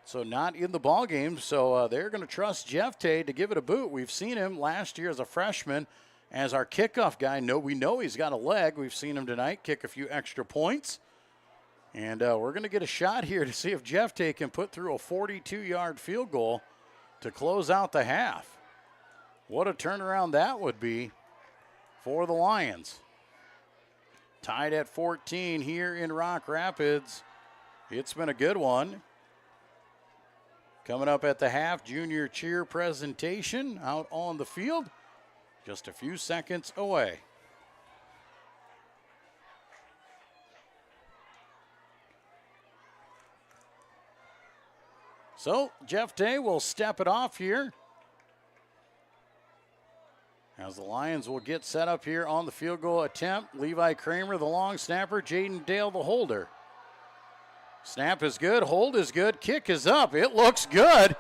[SPEAKER 1] So not in the ball game. So they're going to trust Jeff Tay to give it a boot. We've seen him last year as a freshman as our kickoff guy. We know he's got a leg. We've seen him tonight kick a few extra points. And we're going to get a shot here to see if Jeff Tay can put through a 42-yard field goal to close out the half. What a turnaround that would be for the Lions. Tied at 14 here in Rock Rapids. It's been a good one. Coming up at the half, junior cheer presentation out on the field. Just a few seconds away. So Jeff Tay will step it off here as the Lions will get set up here on the field goal attempt. Levi Kramer, the long snapper. Jaden Dale, the holder. Snap is good. Hold is good. Kick is up. It looks good.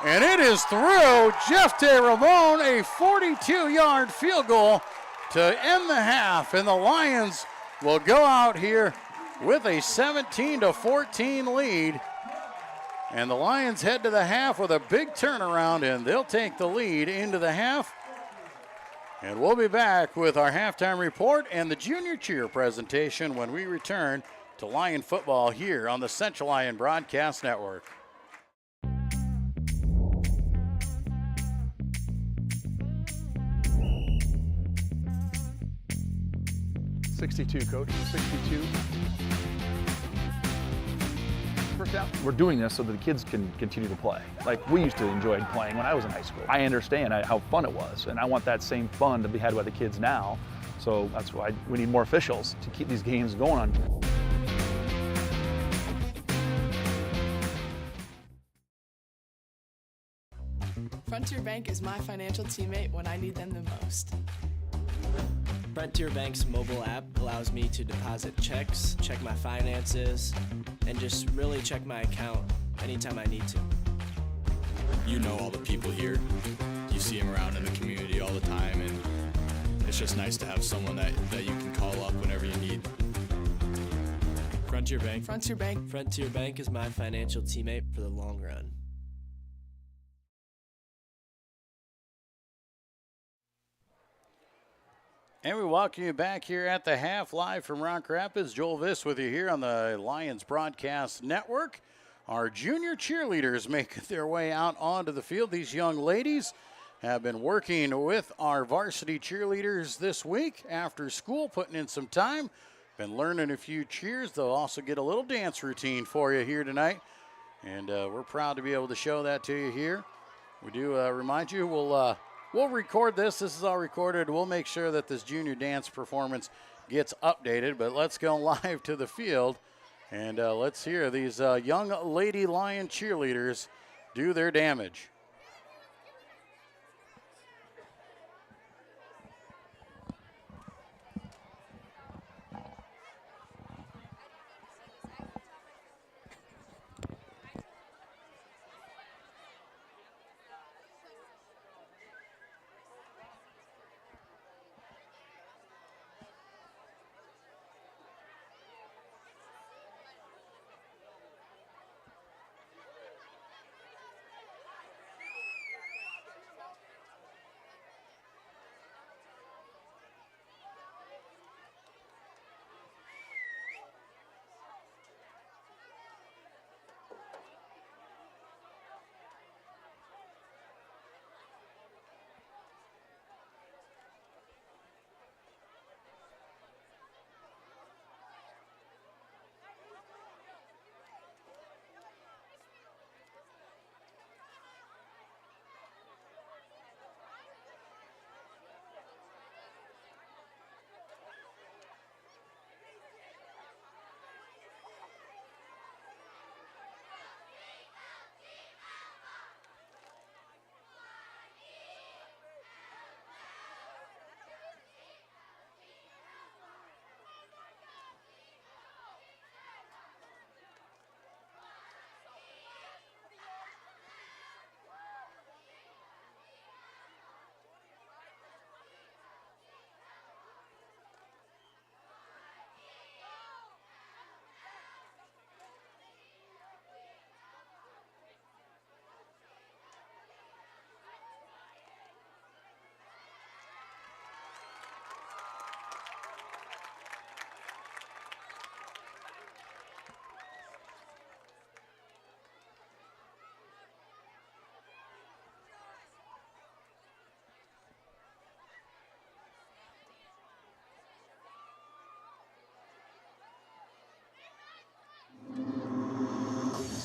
[SPEAKER 1] And it is through. Jeff Tay Ramon, a 42-yard field goal to end the half. And the Lions will go out here with a 17-14 lead. And the Lions head to the half with a big turnaround, and they'll take the lead into the half. And we'll be back with our halftime report and the junior cheer presentation when we return to Lion football here on the Central Lyon Broadcast Network.
[SPEAKER 10] .62, Coach, 62. First down. We're doing this so that the kids can continue to play. Like we used to enjoy playing when I was in high school. I understand how fun it was, and I want that same fun to be had by the kids now. So that's why we need more officials to keep these games going on.
[SPEAKER 2] Frontier Bank is my financial teammate when I need them the most.
[SPEAKER 3] Frontier Bank's mobile app allows me to deposit checks, check my finances, and just really check my account anytime I need to.
[SPEAKER 4] You know all the people here. You see them around in the community all the time, and it's just nice to have someone that you can call up whenever you need. Frontier Bank.
[SPEAKER 2] Frontier Bank.
[SPEAKER 3] Frontier Bank is my financial teammate for the long run.
[SPEAKER 1] And we welcome you back here at the half, live from Rock Rapids. Joel Viss with you here on the Lions Broadcast Network. Our junior cheerleaders make their way out onto the field. These young ladies have been working with our varsity cheerleaders this week after school, putting in some time. Been learning a few cheers. They'll also get a little dance routine for you here tonight. And we're proud to be able to show that to you here. We do remind you, we'll record this. This is all recorded. We'll make sure that this junior dance performance gets updated. But let's go live to the field, and let's hear these young Lady Lion cheerleaders do their damage.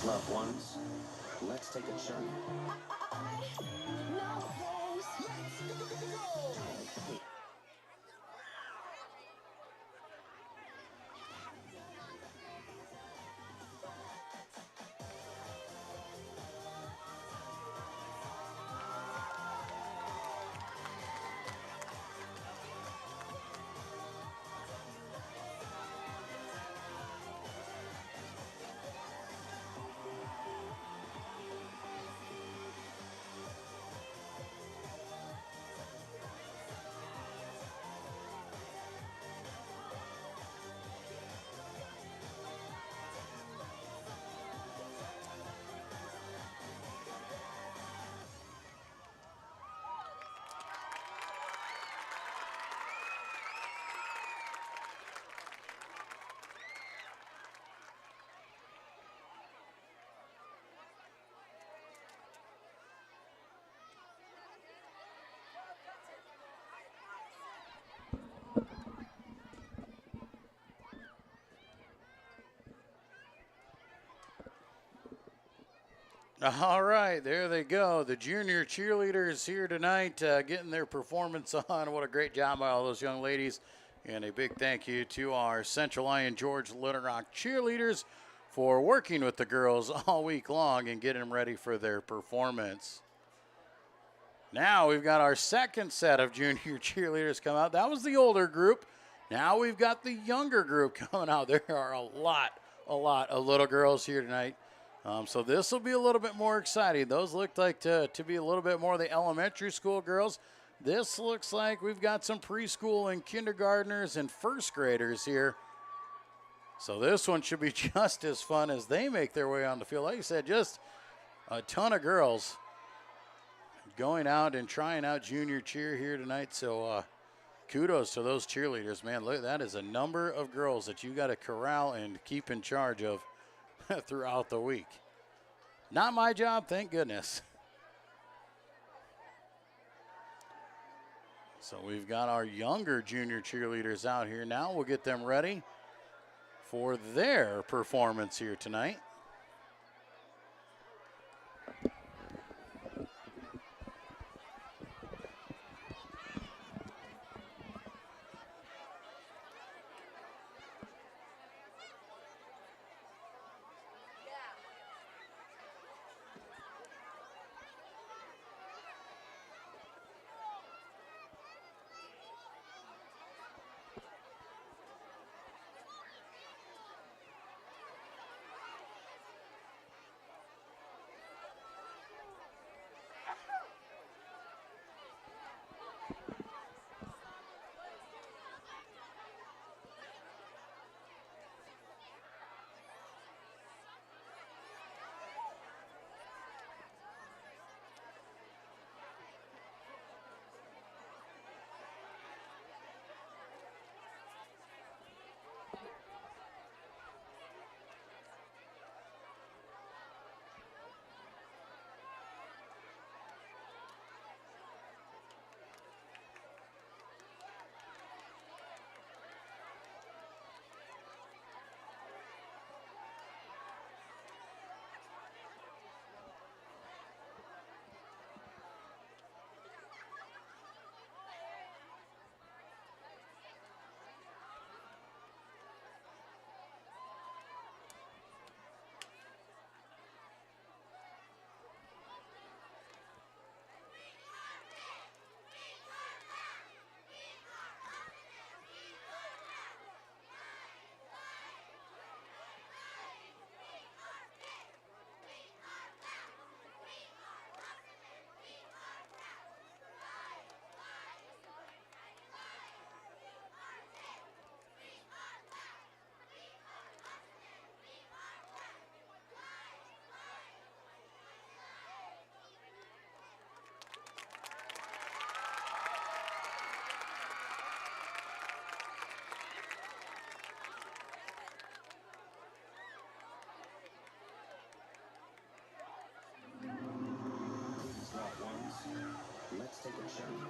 [SPEAKER 17] Loved ones, let's take a journey.
[SPEAKER 1] All right, there they go. The junior cheerleaders here tonight getting their performance on. What a great job by all those young ladies. And a big thank you to our Central Lyon George Little Rock cheerleaders for working with the girls all week long and getting them ready for their performance. Now we've got our second set of junior cheerleaders come out. That was the older group. Now we've got the younger group coming out. There are a lot of little girls here tonight. So this will be a little bit more exciting. Those look like to be a little bit more the elementary school girls. This looks like we've got some preschool and kindergartners and first graders here. So this one should be just as fun as they make their way on the field. Like I said, just a ton of girls going out and trying out junior cheer here tonight. So kudos to those cheerleaders, man. Look, that is a number of girls that you got to corral and keep in charge of throughout the week. Not my job, thank goodness. So we've got our younger junior cheerleaders out here now. We'll get them ready for their performance here tonight.
[SPEAKER 17] Let's take a journey.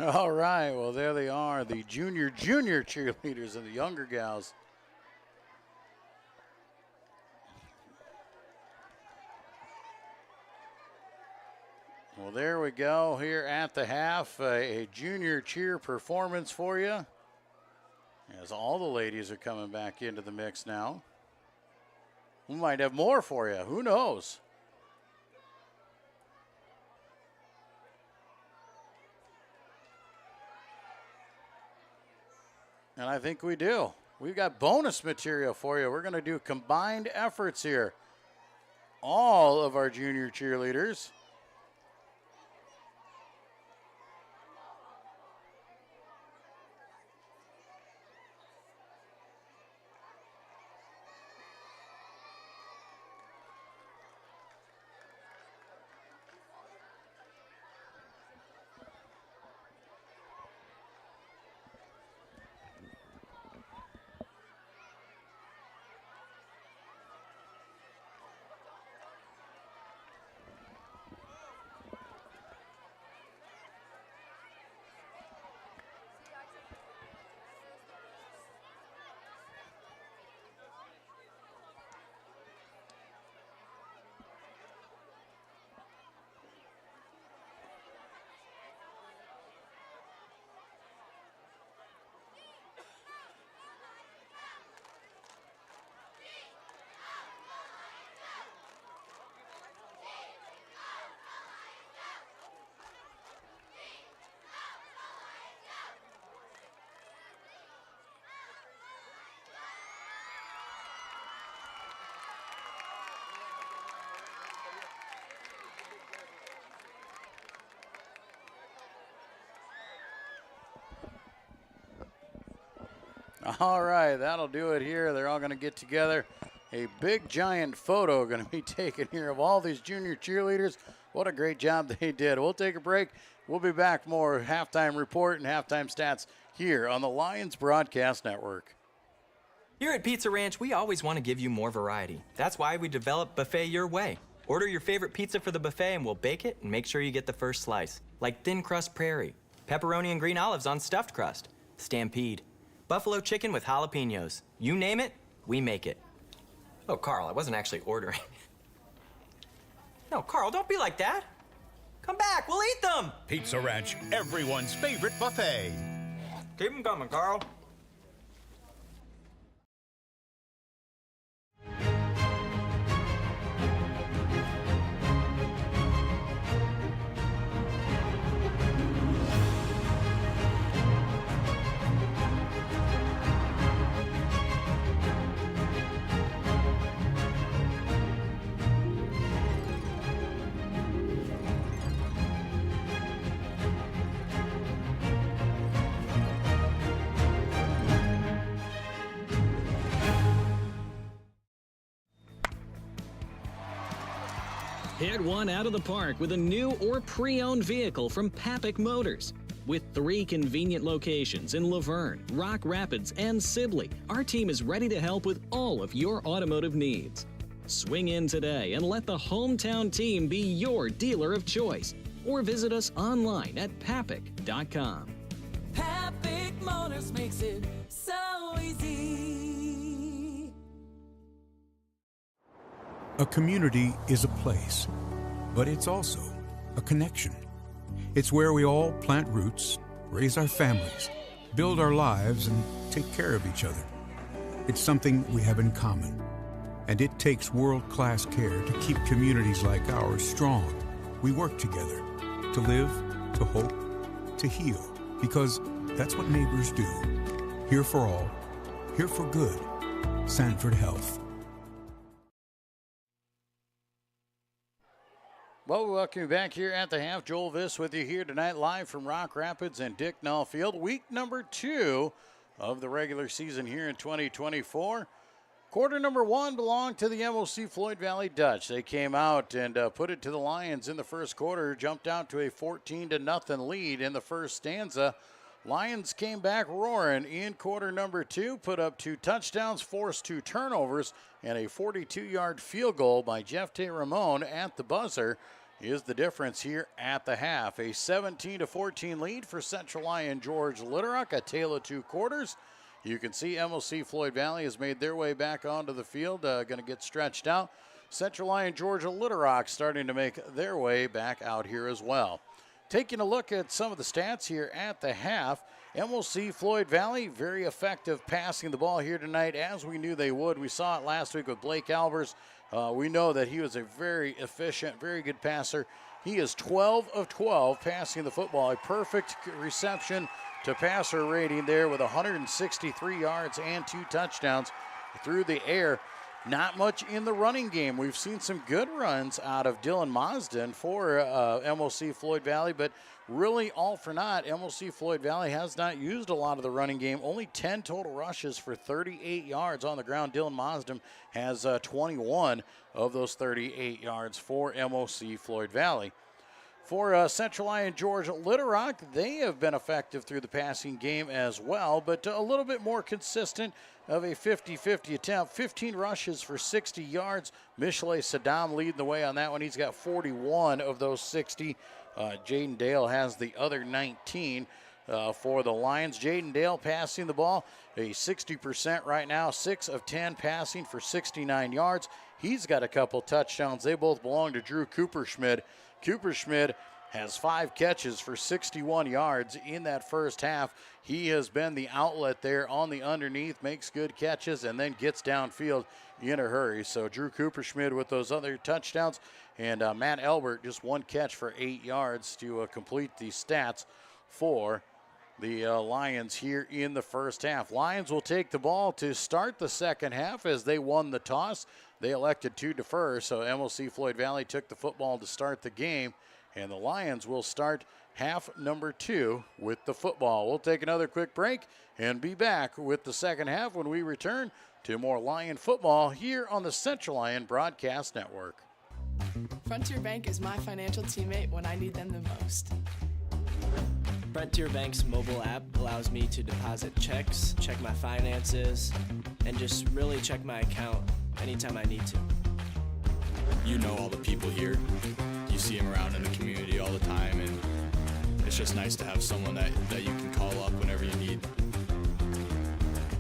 [SPEAKER 1] All right, well, there they are, the junior cheerleaders and the younger gals. Well, there we go here at the half, a junior cheer performance for you, as all the ladies are coming back into the mix now. We might have more for you, who knows? And I think we do. We've got bonus material for you. We're going to do combined efforts here. All of our junior cheerleaders. All right, that'll do it here. They're all going to get together. A big, giant photo going to be taken here of all these junior cheerleaders. What a great job they did. We'll take a break. We'll be back more halftime report and halftime stats here on the Lions Broadcast Network.
[SPEAKER 5] Here at Pizza Ranch, we always want to give you more variety. That's why we developed Buffet Your Way. Order your favorite pizza for the buffet and we'll bake it and make sure you get the first slice. Like thin crust prairie, pepperoni and green olives on stuffed crust, stampede, buffalo chicken with jalapenos. You name it, we make it. Oh, Carl, I wasn't actually ordering. No, Carl, don't be like that. Come back, we'll eat them.
[SPEAKER 6] Pizza Ranch, everyone's favorite buffet.
[SPEAKER 5] Keep them coming, Carl.
[SPEAKER 13] Hit one out of the park with a new or pre-owned vehicle from Papik Motors. With 3 convenient locations in Laverne, Rock Rapids, and Sibley, our team is ready to help with all of your automotive needs. Swing in today and let the hometown team be your dealer of choice. Or visit us online at papik.com.
[SPEAKER 14] Papik Motors makes it so easy.
[SPEAKER 16] A community is a place, but it's also a connection. It's where we all plant roots, raise our families, build our lives, and take care of each other. It's something we have in common, and it takes world-class care to keep communities like ours strong. We work together to live, to hope, to heal, because that's what neighbors do. Here for all, here for good. Sanford Health.
[SPEAKER 1] Well, we welcome you back here at the half. Joel Viss with you here tonight, live from Rock Rapids and Dick Null Field. Week number 2 of the regular season here in 2024. Quarter number 1 belonged to the MOC-Floyd Valley Dutch. They came out and put it to the Lions in the first quarter, jumped out to a 14-0 lead in the first stanza. Lions came back roaring in quarter number 2, put up 2 touchdowns, forced 2 turnovers, and a 42-yard field goal by Jeff T. Ramon at the buzzer is the difference here at the half. A 17-14 lead for Central Lyon George Litterock, a tale of 2 quarters. You can see MOC-Floyd Valley has made their way back onto the field, going to get stretched out. Central Lyon Georgia Litterock starting to make their way back out here as well. Taking a look at some of the stats here at the half, MOC-Floyd Valley, very effective passing the ball here tonight, as we knew they would. We saw it last week with Blake Albers. We know that he was a very efficient, very good passer. He is 12 of 12 passing the football, a perfect reception to passer rating there with 163 yards and 2 touchdowns through the air. Not much in the running game. We've seen some good runs out of Dylan Marsden for MOC-Floyd Valley, but really all for naught. MOC-Floyd Valley has not used a lot of the running game. Only 10 total rushes for 38 yards on the ground. Dylan Marsden has 21 of those 38 yards for MOC-Floyd Valley. For Central Lyon Georgia Litterock, they have been effective through the passing game as well, but a little bit more consistent of a 50-50 attempt. 15 rushes for 60 yards. Michelet Saddam leading the way on that one. He's got 41 of those 60. Jaden Dale has the other 19 for the Lions. Jaden Dale passing the ball, a 60% right now, 6 of 10 passing for 69 yards. He's got a couple touchdowns. They both belong to Drew Cooperschmidt. Cooperschmidt has 5 catches for 61 yards in that first half. He has been the outlet there on the underneath, makes good catches, and then gets downfield in a hurry. So Drew Cooperschmidt with those other touchdowns, and Matt Elbert just 1 catch for 8 yards to complete the stats for the Lions here in the first half. Lions will take the ball to start the second half as they won the toss. They elected to defer, so MOC-Floyd Valley took the football to start the game. and the Lions will start half number 2 with the football. We'll take another quick break and be back with the second half when we return to more Lion football here on the Central Lyon Broadcast Network.
[SPEAKER 2] Frontier Bank is my financial teammate when I need them the most.
[SPEAKER 3] Frontier Bank's mobile app allows me to deposit checks, check my finances, and just really check my account anytime I need to.
[SPEAKER 4] You know all the people here. You see them around in the community all the time, and it's just nice to have someone that you can call up whenever you need.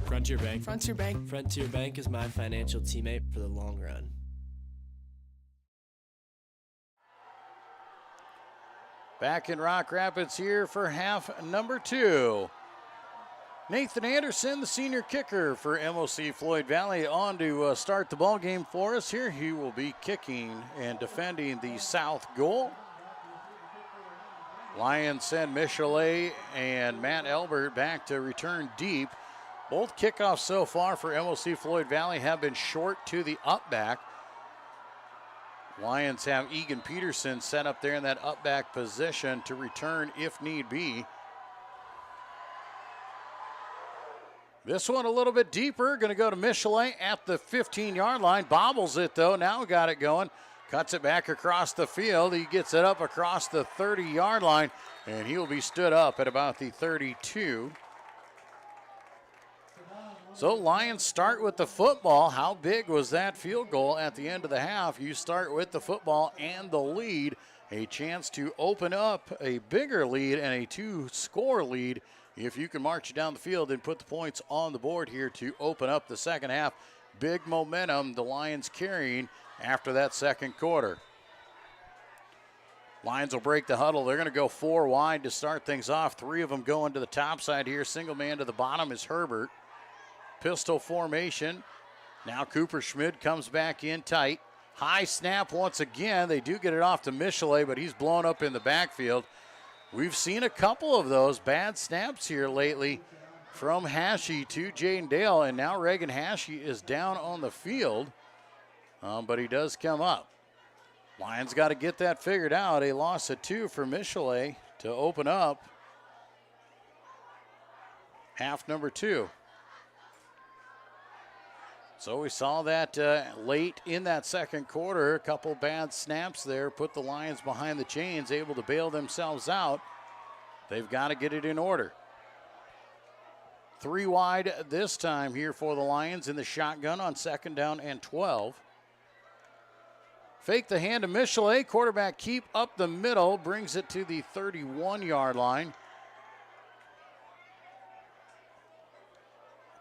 [SPEAKER 4] Frontier Bank.
[SPEAKER 2] Frontier Bank.
[SPEAKER 3] Frontier Bank is my financial teammate for the long run.
[SPEAKER 1] Back in Rock Rapids here for half number 2. Nathan Anderson, the senior kicker for MOC-Floyd Valley, on to start the ball game for us here. He will be kicking and defending the south goal. Lions send Michelet and Matt Elbert back to return deep. Both kickoffs so far for MOC-Floyd Valley have been short to the up back. Lions have Egan Peterson set up there in that up back position to return if need be. This one a little bit deeper, going to go to Michelet at the 15-yard line. Bobbles it though, now got it going. Cuts it back across the field. He gets it up across the 30-yard line, and he will be stood up at about the 32. So Lions start with the football. How big was that field goal at the end of the half? You start with the football and the lead. A chance to open up a bigger lead and a 2-score lead if you can march down the field and put the points on the board here to open up the second half. Big momentum the Lions carrying after that second quarter. Lions will break the huddle. They're going to go 4 wide to start things off. 3 of them going to the top side here. Single man to the bottom is Herbert. Pistol formation. Now Cooper Schmidt comes back in tight. High snap once again. They do get it off to Michelet, but he's blown up in the backfield. We've seen a couple of those bad snaps here lately from Hashey to Jaden Dale, and now Reagan Hashey is down on the field, but he does come up. Lions got to get that figured out. A loss of 2 for Michelet to open up half number 2. So we saw that late in that second quarter. A couple bad snaps there put the Lions behind the chains, able to bail themselves out. They've got to get it in order. 3 wide this time here for the Lions in the shotgun on second down and 12. Fake the hand to Michelet. Quarterback keep up the middle, brings it to the 31-yard line.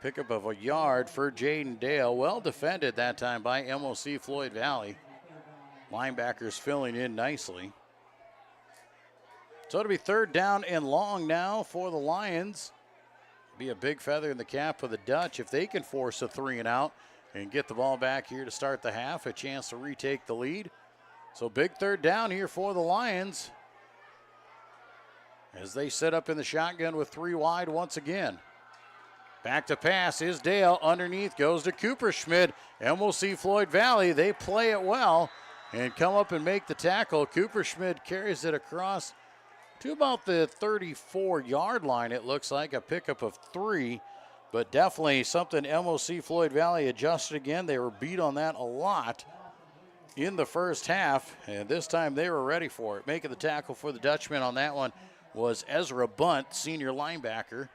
[SPEAKER 1] Pickup of a yard for Jaden Dale. Well defended that time by MOC-Floyd Valley. Linebackers filling in nicely. So it'll be third down and long now for the Lions. Be a big feather in the cap for the Dutch if they can force a 3 and out and get the ball back here to start the half. A chance to retake the lead. So big third down here for the Lions as they set up in the shotgun with 3 wide once again. Back to pass is Dale. Underneath goes to Cooper Schmidt. MOC-Floyd Valley, they play it well and come up and make the tackle. Cooper Schmidt carries it across to about the 34-yard line, it looks like. A pickup of 3, but definitely something MOC-Floyd Valley adjusted again. They were beat on that a lot in the first half, and this time they were ready for it. Making the tackle for the Dutchman on that one was Ezra Bunt, senior linebacker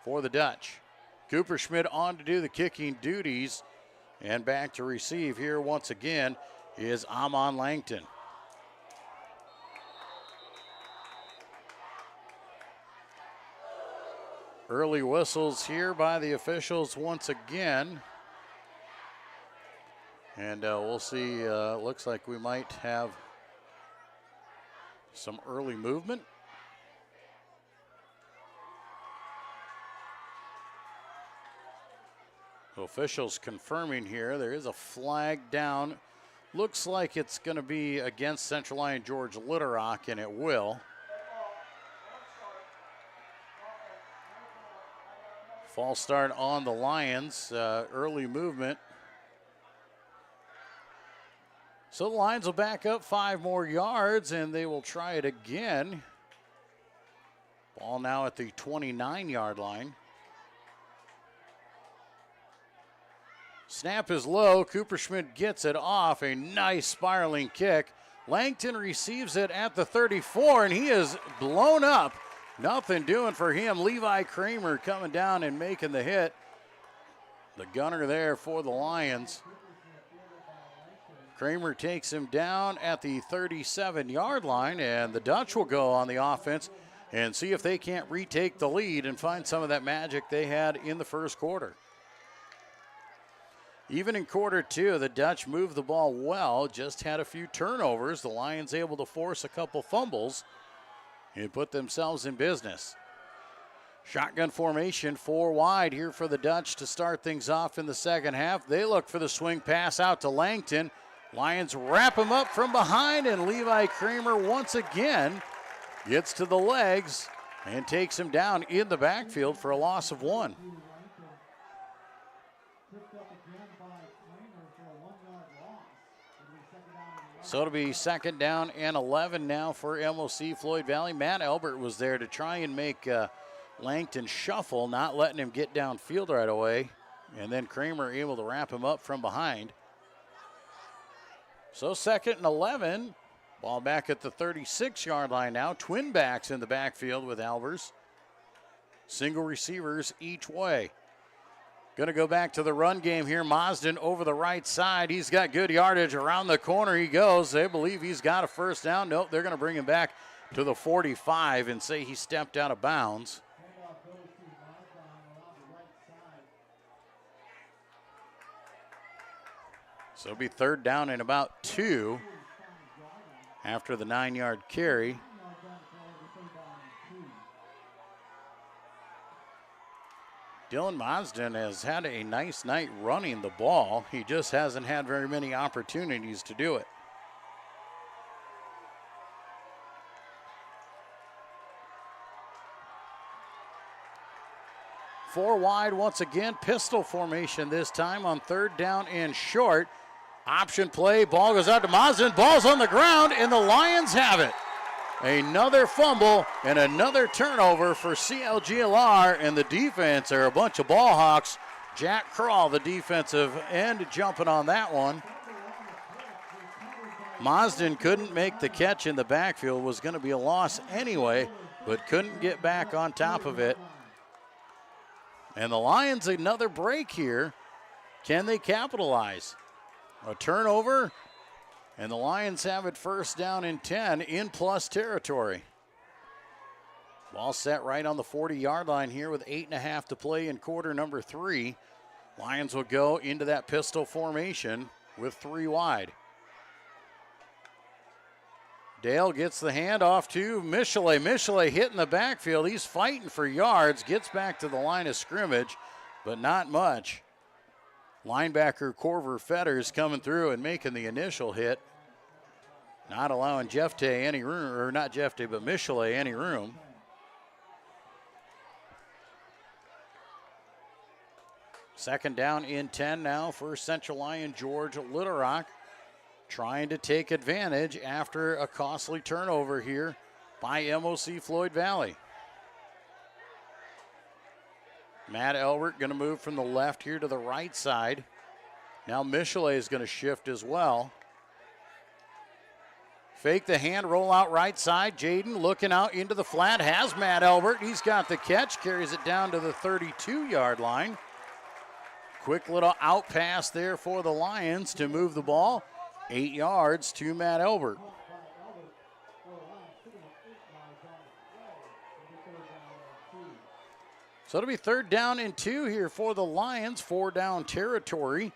[SPEAKER 1] for the Dutch. Cooper Schmidt on to do the kicking duties, and back to receive here once again is Amon Langton. Early whistles here by the officials once again. And we'll see, looks like we might have some early movement. Officials confirming here, there is a flag down. Looks like it's going to be against Central Lyon George Little Rock, and it will. False start on the Lions, early movement. So the Lions will back up 5 more yards, and they will try it again. Ball now at the 29-yard line. Snap is low. Cooper Schmidt gets it off. A nice spiraling kick. Langton receives it at the 34, and he is blown up. Nothing doing for him. Levi Kramer coming down and making the hit. The gunner there for the Lions. Kramer takes him down at the 37-yard line, and the Dutch will go on the offense and see if they can't retake the lead and find some of that magic they had in the first quarter. Even in quarter 2, the Dutch moved the ball well, just had a few turnovers. The Lions able to force a couple fumbles and put themselves in business. Shotgun formation, 4 wide here for the Dutch to start things off in the second half. They look for the swing pass out to Langton. Lions wrap him up from behind, and Levi Kramer once again gets to the legs and takes him down in the backfield for a loss of 1. So it'll be second down and 11 now for MOC-Floyd Valley. Matt Albert was there to try and make Langton shuffle, not letting him get downfield right away. And then Kramer able to wrap him up from behind. So second and 11. Ball back at the 36-yard line now. Twin backs in the backfield with Albers. Single receivers each way. Going to go back to the run game here. Mazden over the right side. He's got good yardage. Around the corner he goes. They believe he's got a first down. Nope, they're going to bring him back to the 45 and say he stepped out of bounds. So it'll be third down and about 2 after the 9-yard carry. Dylan Mazden has had a nice night running the ball. He just hasn't had very many opportunities to do it. Four wide once again. Pistol formation this time on third down and short. Option play. Ball goes out to Mazden. Ball's on the ground, and the Lions have it. Another fumble and another turnover for CLGLR, and the defense are a bunch of ball hawks. Jack Crawl, the defensive end, jumping on that one. Mazden couldn't make the catch in the backfield, was going to be a loss anyway, but couldn't get back on top of it. And the Lions, another break here. Can they capitalize? A turnover, and the Lions have it first down and 10 in plus territory. Ball set right on the 40-yard line here with 8.5 to play in quarter number 3. Lions will go into that pistol formation with 3 wide. Dale gets the handoff to Michelet. Michelet hitting the backfield. He's fighting for yards, gets back to the line of scrimmage, but not much. Linebacker Corver Fetters coming through and making the initial hit. Not allowing Jeff Tay any room, or not Jeff Tay, but Michelet any room. Second down in 10 now for Central Lyon George Little Rock. Trying to take advantage after a costly turnover here by MOC-Floyd Valley. Matt Elbert going to move from the left here to the right side. Now Michelet is going to shift as well. Fake the hand, roll out right side. Jaden looking out into the flat, has Matt Elbert. He's got the catch, carries it down to the 32-yard line. Quick little out pass there for the Lions to move the ball 8 yards to Matt Elbert. So it'll be third down and 2 here for the Lions, 4 down territory.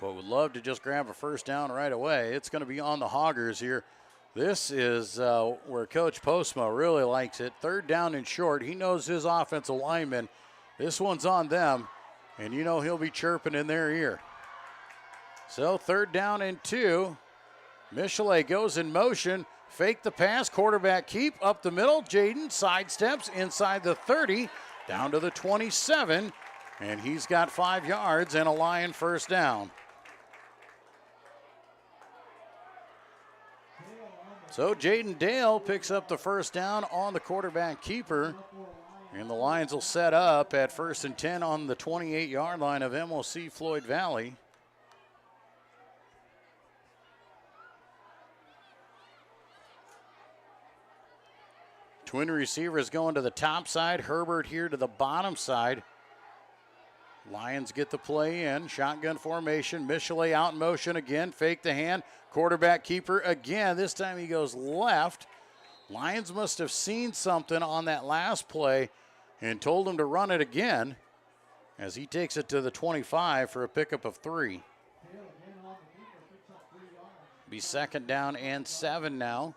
[SPEAKER 1] But would love to just grab a first down right away. It's going to be on the Hoggers here. This is where Coach Postma really likes it. Third down and short. He knows his offensive linemen. This one's on them, and you know he'll be chirping in their ear. So third down and 2. Michelet goes in motion. Fake the pass, quarterback keep up the middle. Jaden sidesteps inside the 30, down to the 27. And he's got 5 yards and a Lion first down. So Jaden Dale picks up the first down on the quarterback keeper. And the Lions will set up at 1st and 10 on the 28-yard line of MOC-Floyd Valley. Twin receivers going to the top side. Herbert here to the bottom side. Lions get the play in. Shotgun formation. Michelet out in motion again. Fake the hand. Quarterback keeper again. This time he goes left. Lions must have seen something on that last play and told him to run it again as he takes it to the 25 for a pickup of 3. Be 2nd down and 7 now.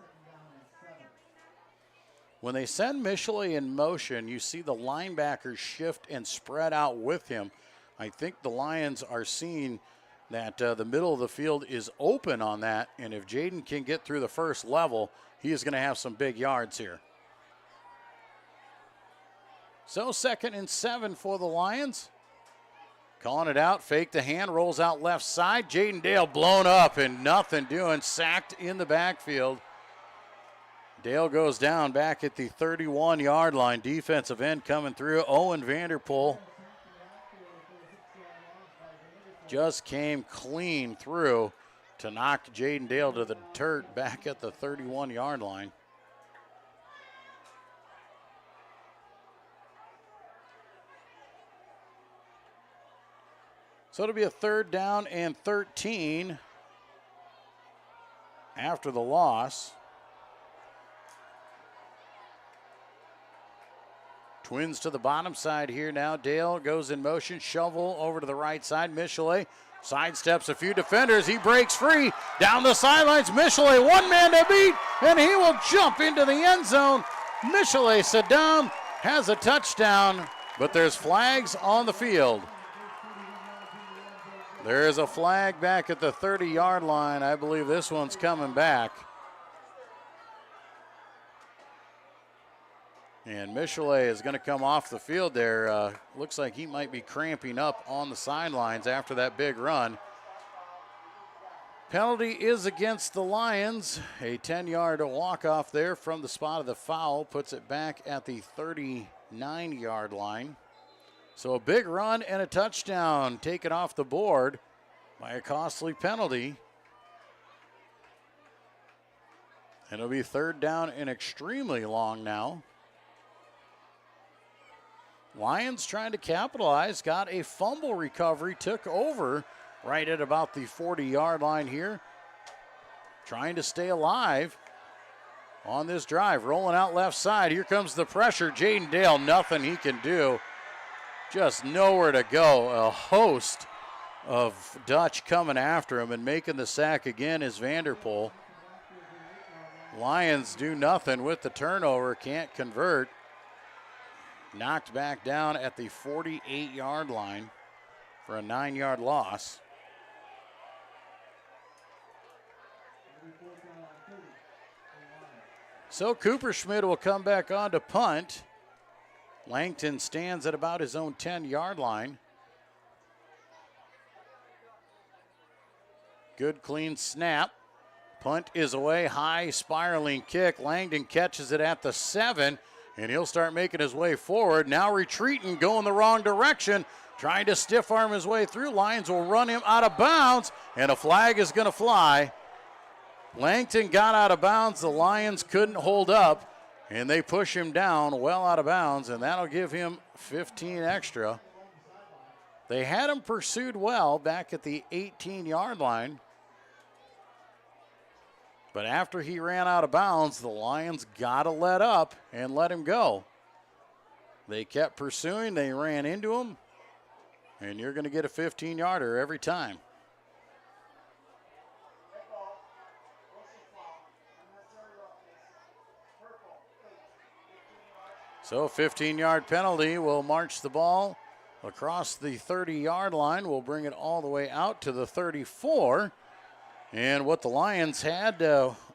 [SPEAKER 1] When they send Michelet in motion, you see the linebackers shift and spread out with him. I think the Lions are seeing that the middle of the field is open on that, and if Jaden can get through the first level, he is going to have some big yards here. So 2nd and 7 for the Lions. Calling it out, fake the hand, rolls out left side. Jaden Dale blown up and nothing doing, sacked in the backfield. Dale goes down back at the 31-yard line. Defensive end coming through. Owen Vanderpool just came clean through to knock Jaden Dale to the dirt back at the 31-yard line. So it'll be a 3rd down and 13 after the loss. Twins to the bottom side here now. Dale goes in motion, shovel over to the right side. Michelet sidesteps a few defenders. He breaks free down the sidelines. Michelet, one man to beat, and he will jump into the end zone. Michelet Saddam has a touchdown, but there's flags on the field. There is a flag back at the 30-yard line. I believe this one's coming back. And Michelet is going to come off the field there. Looks like he might be cramping up on the sidelines after that big run. Penalty is against the Lions. A 10-yard walk-off there from the spot of the foul puts it back at the 39-yard line. So a big run and a touchdown taken off the board by a costly penalty. And it'll be 3rd down and extremely long now. Lions trying to capitalize, got a fumble recovery, took over right at about the 40-yard line here. Trying to stay alive on this drive. Rolling out left side. Here comes the pressure. Jaden Dale, nothing he can do. Just nowhere to go. A host of Dutch coming after him, and making the sack again is Vanderpool. Lions do nothing with the turnover, can't convert. Knocked back down at the 48-yard line for a 9-yard loss. So Cooper Schmidt will come back on to punt. Langton stands at about his own 10-yard line. Good clean snap. Punt is away, high spiraling kick. Langdon catches it at the 7. And he'll start making his way forward. Now retreating, going the wrong direction. Trying to stiff arm his way through. Lions will run him out of bounds. And a flag is going to fly. Langton got out of bounds. The Lions couldn't hold up. And they push him down well out of bounds. And that'll give him 15 extra. They had him pursued well back at the 18-yard line. But after he ran out of bounds, the Lions got to let up and let him go. They kept pursuing. They ran into him. And you're going to get a 15-yarder every time. So 15-yard penalty will march the ball across the 30-yard line. We'll bring it all the way out to the 34. And what the Lions had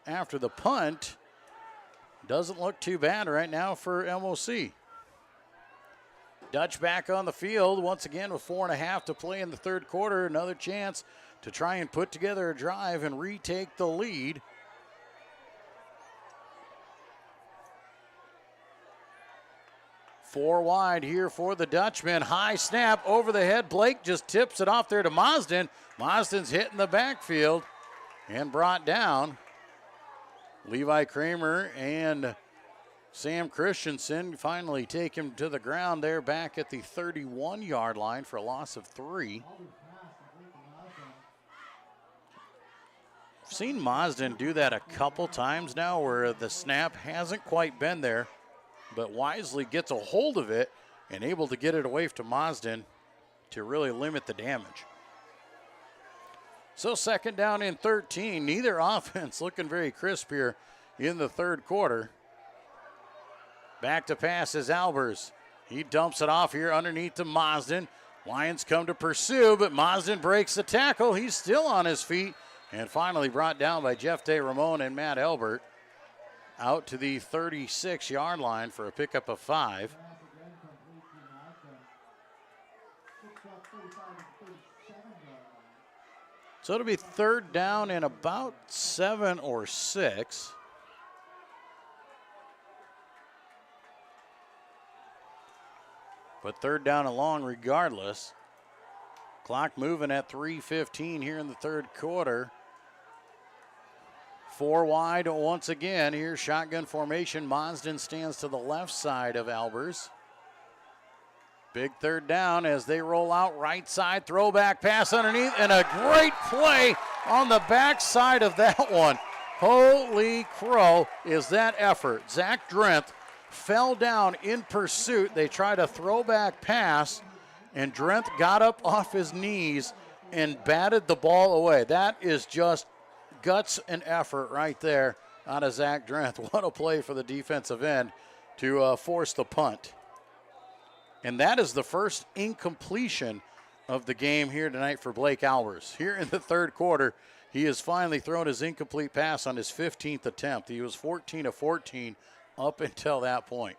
[SPEAKER 1] after the punt doesn't look too bad right now for MOC. Dutch back on the field once again with 4.5 to play in the third quarter. Another chance to try and put together a drive and retake the lead. Four wide here for the Dutchman. High snap over the head. Blake just tips it off there to Mazden. Mazden's hit in the backfield and brought down. Levi Kramer and Sam Christensen finally take him to the ground there back at the 31-yard line for a loss of 3. I've seen Mazden do that a couple times now where the snap hasn't quite been there, but wisely gets a hold of it and able to get it away to Mazden to really limit the damage. So second down and 13. Neither offense looking very crisp here in the third quarter. Back to pass is Albers. He dumps it off here underneath to Mazden. Lions come to pursue, but Mazden breaks the tackle. He's still on his feet and finally brought down by Jeff DeRamon and Matt Elbert out to the 36-yard line for a pickup of 5. So it'll be third down and about 7 or 6. But third down and long regardless. Clock moving at 3:15 here in the third quarter. 4 wide once again. Here's shotgun formation. Mazden stands to the left side of Albers. Big third down as they roll out right side. Throwback pass underneath and a great play on the back side of that one. Holy crow, is that effort. Zach Drenth fell down in pursuit. They tried a throwback pass and Drenth got up off his knees and batted the ball away. That is just guts and effort right there out of Zach Drenth. What a play for the defensive end to force the punt. And that is the first incompletion of the game here tonight for Blake Albers. Here in the third quarter, he has finally thrown his incomplete pass on his 15th attempt. He was 14 of 14 up until that point.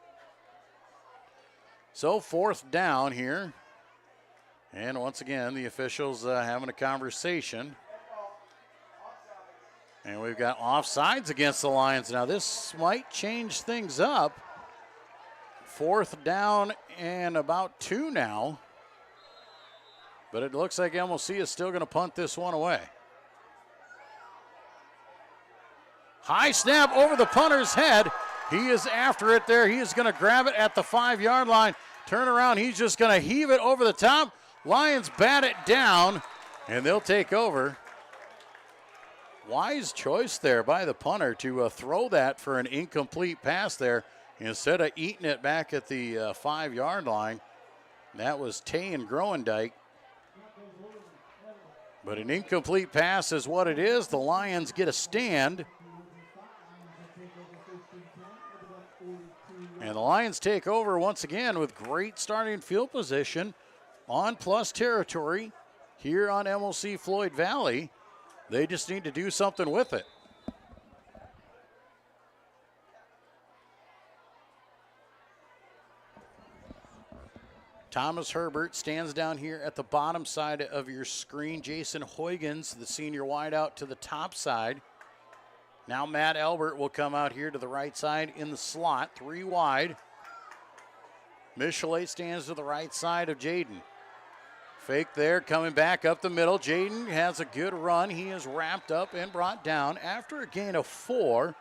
[SPEAKER 1] So fourth down here. And once again, the officials having a conversation. And we've got offsides against the Lions. Now this might change things up. Fourth down and about 2 now. But it looks like MOC is still going to punt this one away. High snap over the punter's head. He is after it there. He is going to grab it at the 5-yard line. Turn around. He's just going to heave it over the top. Lions bat it down, and they'll take over. Wise choice there by the punter to throw that for an incomplete pass there instead of eating it back at the 5-yard line. That was Tay and Groendyke. But an incomplete pass is what it is. The Lions get a stand. And the Lions take over once again with great starting field position on plus territory here on MOC-Floyd Valley. They just need to do something with it. Thomas Herbert stands down here at the bottom side of your screen. Jason Huygens, the senior wideout, to the top side. Now Matt Elbert will come out here to the right side in the slot, 3 wide. Michelet stands to the right side of Jaden. Fake there, coming back up the middle. Jaden has a good run. He is wrapped up and brought down after a gain of 4.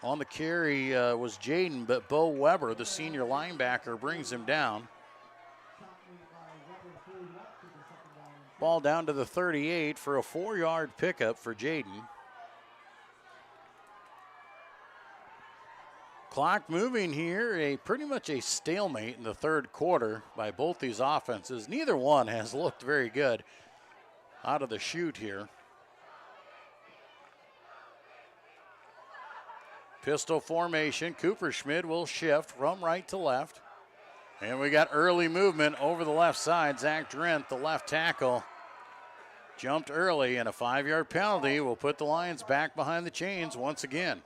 [SPEAKER 1] On the carry was Jaden, but Bo Weber, the senior linebacker, brings him down. Ball down to the 38 for a 4-yard pickup for Jaden. Clock moving here, pretty much a stalemate in the third quarter by both these offenses. Neither one has looked very good out of the chute here. Pistol formation. Cooper Schmidt will shift from right to left. And we got early movement over the left side. Zach Drenth, the left tackle, jumped early, and a 5-yard penalty will put the Lions back behind the chains once again.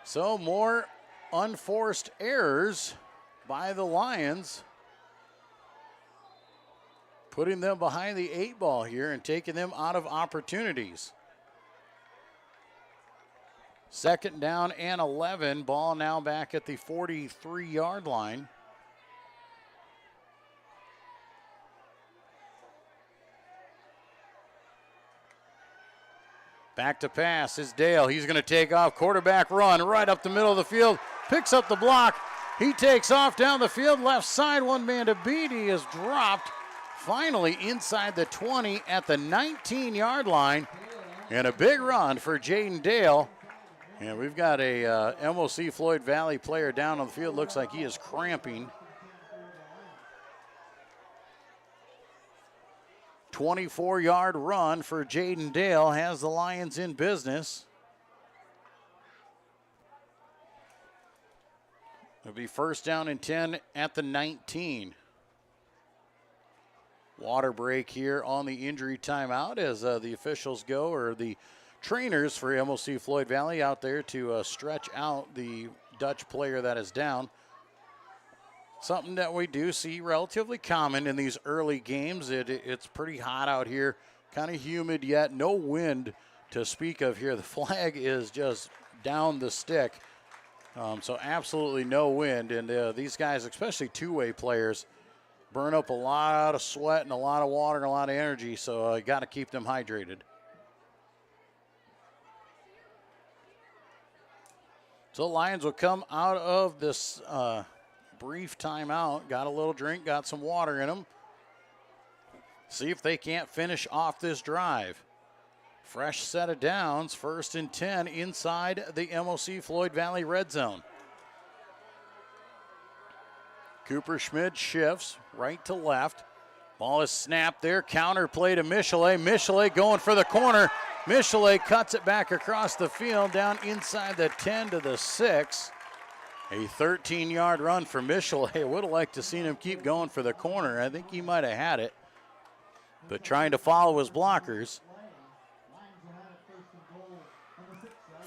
[SPEAKER 1] So more unforced errors by the Lions, putting them behind the 8 ball here and taking them out of opportunities. 2nd down and 11. Ball now back at the 43-yard line. Back to pass is Dale. He's going to take off. Quarterback run right up the middle of the field. Picks up the block. He takes off down the field. Left side, one man to beat. He is dropped. Finally inside the 20 at the 19-yard line. And a big run for Jaden Dale. And we've got a MOC-Floyd Valley player down on the field. Looks like he is cramping. 24-yard run for Jaden Dale has the Lions in business. It'll be 1st down and 10 at the 19. Water break here on the injury timeout as the officials go, or the trainers for MOC-Floyd Valley out there to stretch out the Dutch player that is down. Something that we do see relatively common in these early games. It's pretty hot out here, kind of humid yet, no wind to speak of here. The flag is just down the stick, so absolutely no wind. And these guys, especially two-way players, burn up a lot of sweat and a lot of water and a lot of energy, so you got to keep them hydrated. So Lions will come out of this brief timeout, got a little drink, got some water in them. See if they can't finish off this drive. Fresh set of downs, 1st and 10 inside the MOC-Floyd Valley red zone. Cooper Schmid shifts right to left. Ball is snapped there. Counter play to Michelet. Michelet going for the corner. Michelet cuts it back across the field down inside the 10 to the 6. A 13-yard run for Michelet. Would have liked to seen him keep going for the corner. I think he might have had it, but trying to follow his blockers.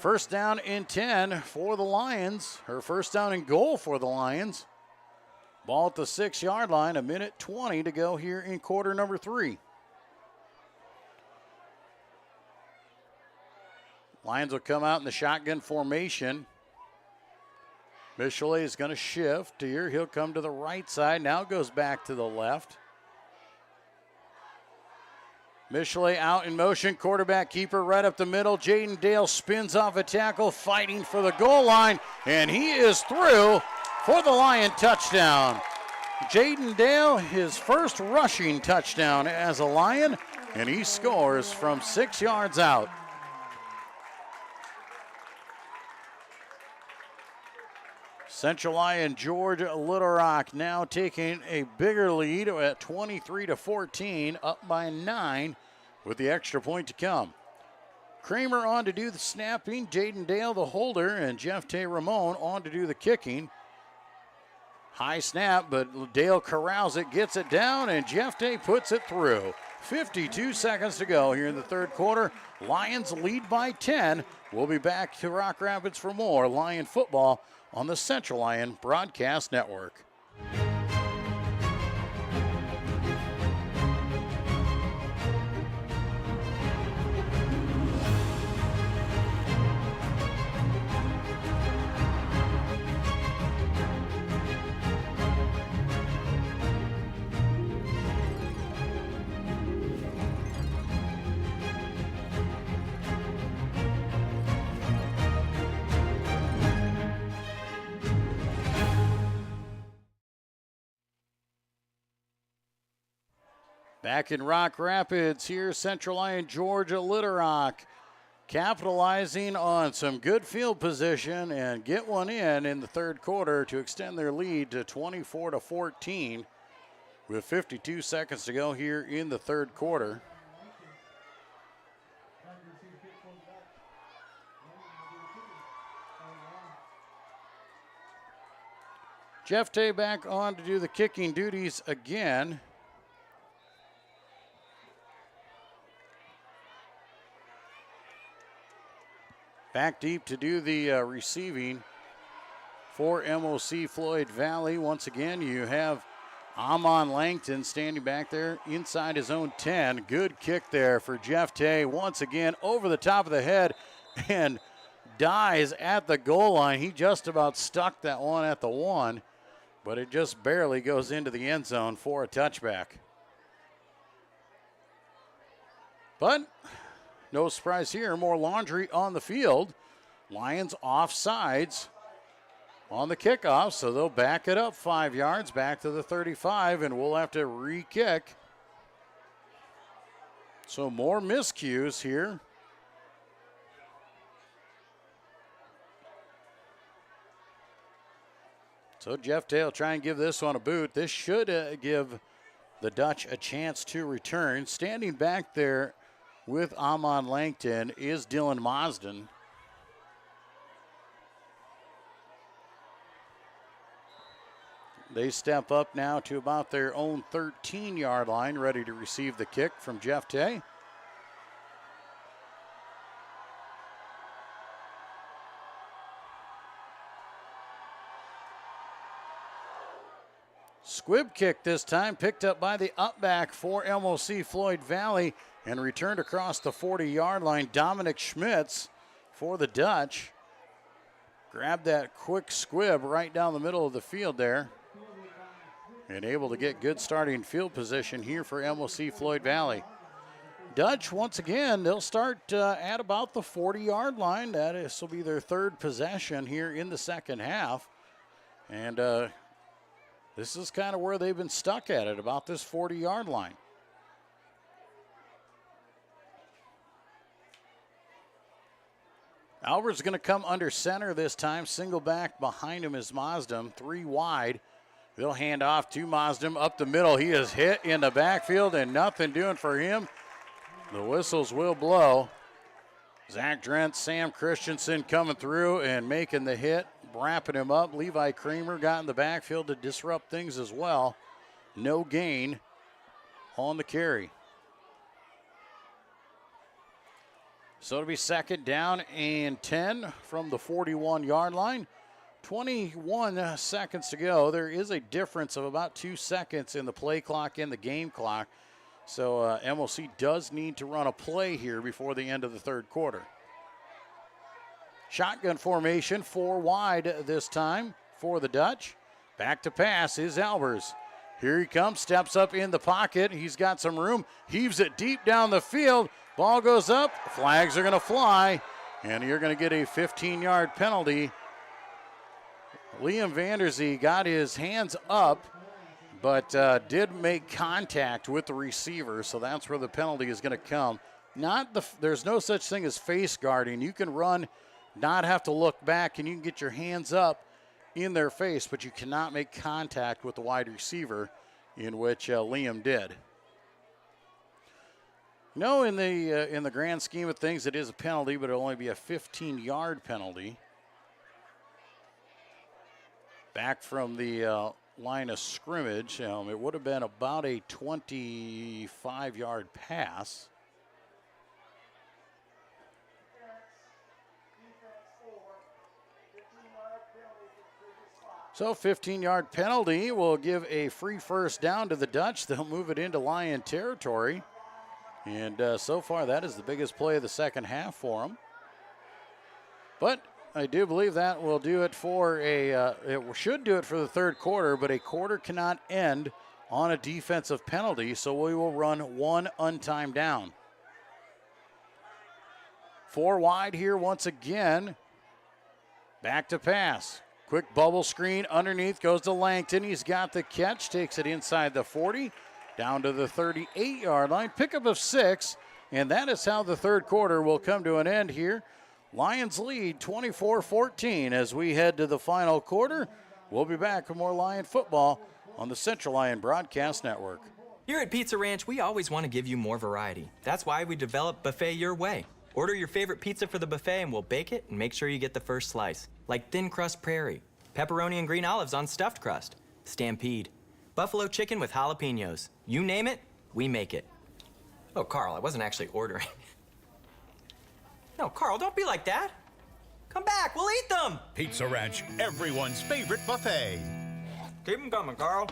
[SPEAKER 1] 1st down and 10 for the Lions, or 1st down and goal for the Lions. Ball at the 6-yard line, 1:20 to go here in quarter number 3. Lions will come out in the shotgun formation. Michelet is going to shift here. He'll come to the right side. Now goes back to the left. Michelet out in motion. Quarterback keeper right up the middle. Jaden Dale spins off a tackle, fighting for the goal line, and he is through for the Lion touchdown. Jaden Dale, his first rushing touchdown as a Lion, and he scores from 6 yards out. Central Lyon George Little Rock now taking a bigger lead at 23-14, up by 9 with the extra point to come. Kramer on to do the snapping, Jaden Dale the holder, and Jeff Tay Ramon on to do the kicking. High snap, but Dale corrals it, gets it down, and Jeff Tay puts it through. 52 seconds to go here in the 3rd quarter. Lions lead by 10. We'll be back to Rock Rapids for more Lion football on the Central Lyon Broadcast Network. Back in Rock Rapids, here's Central Lyon Georgia Little Rock, capitalizing on some good field position and get one in the 3rd quarter to extend their lead to 24-14 with 52 seconds to go here in the 3rd quarter. Jeff Tay back on to do the kicking duties again. Back deep to do the receiving for MOC-Floyd Valley. Once again, you have Amon Langton standing back there inside his own 10. Good kick there for Jeff Tay. Once again, over the top of the head and dies at the goal line. He just about stuck that one at the 1, but it just barely goes into the end zone for a touchback. But no surprise here, more laundry on the field. Lions offsides on the kickoff, so they'll back it up 5 yards back to the 35, and we'll have to re-kick. So more miscues here. So Jeff Tay will try and give this one a boot. This should give the Dutch a chance to return. Standing back there with Amon Langton is Dylan Mosden. They step up now to about their own 13-yard line, ready to receive the kick from Jeff Tay. Squib kick this time, picked up by the upback for MOC-Floyd Valley and returned across the 40-yard line. Dominic Schmitz for the Dutch. Grabbed that quick squib right down the middle of the field there. And able to get good starting field position here for MOC-Floyd Valley. Dutch, once again, they'll start at about the 40-yard line. This will be their third possession here in the second half. And this is kind of where they've been stuck at it, about this 40-yard line. Albert's going to come under center this time. Single back behind him is Mosdem, 3 wide. They'll hand off to Mosdem up the middle. He is hit in the backfield and nothing doing for him. The whistles will blow. Zach Drent, Sam Christensen coming through and making the hit, wrapping him up. Levi Kramer got in the backfield to disrupt things as well. No gain on the carry. So it'll be second down and 10 from the 41-yard line. 21 seconds to go. There is a difference of about 2 seconds in the play clock and the game clock. So MOC does need to run a play here before the end of the third quarter. Shotgun formation, 4 wide this time for the Dutch. Back to pass is Albers. Here he comes, steps up in the pocket. He's got some room, heaves it deep down the field. Ball goes up, flags are going to fly, and you're going to get a 15-yard penalty. Liam Vanderzee got his hands up, but did make contact with the receiver, so that's where the penalty is going to come. There's no such thing as face guarding. You can run, not have to look back, and you can get your hands up in their face, but you cannot make contact with the wide receiver, in which Liam did. No, in the grand scheme of things, it is a penalty, but it'll only be a 15-yard penalty. Back from the line of scrimmage, it would have been about a 25-yard pass. So 15-yard penalty will give a free first down to the Dutch. They'll move it into Lyon territory. And so far, that is the biggest play of the second half for them. But I do believe that will do it for it should do it for the third quarter, but a quarter cannot end on a defensive penalty, so we will run 1 untimed down. 4 wide here once again. Back to pass. Quick bubble screen underneath, goes to Langton. He's got the catch, takes it inside the 40, down to the 38-yard line. Pickup of 6, and that is how the third quarter will come to an end here. Lions lead 24-14 as we head to the final quarter. We'll be back with more Lion football on the Central Lyon Broadcast Network.
[SPEAKER 5] Here at Pizza Ranch, we always want to give you more variety. That's why we developed Buffet Your Way. Order your favorite pizza for the buffet and we'll bake it and make sure you get the first slice. Like thin crust prairie, pepperoni and green olives on stuffed crust, stampede, buffalo chicken with jalapenos. You name it, we make it. Oh, Carl, I wasn't actually ordering. No, Carl, don't be like that. Come back, we'll eat them!
[SPEAKER 6] Pizza Ranch, everyone's favorite buffet.
[SPEAKER 5] Keep them coming, Carl.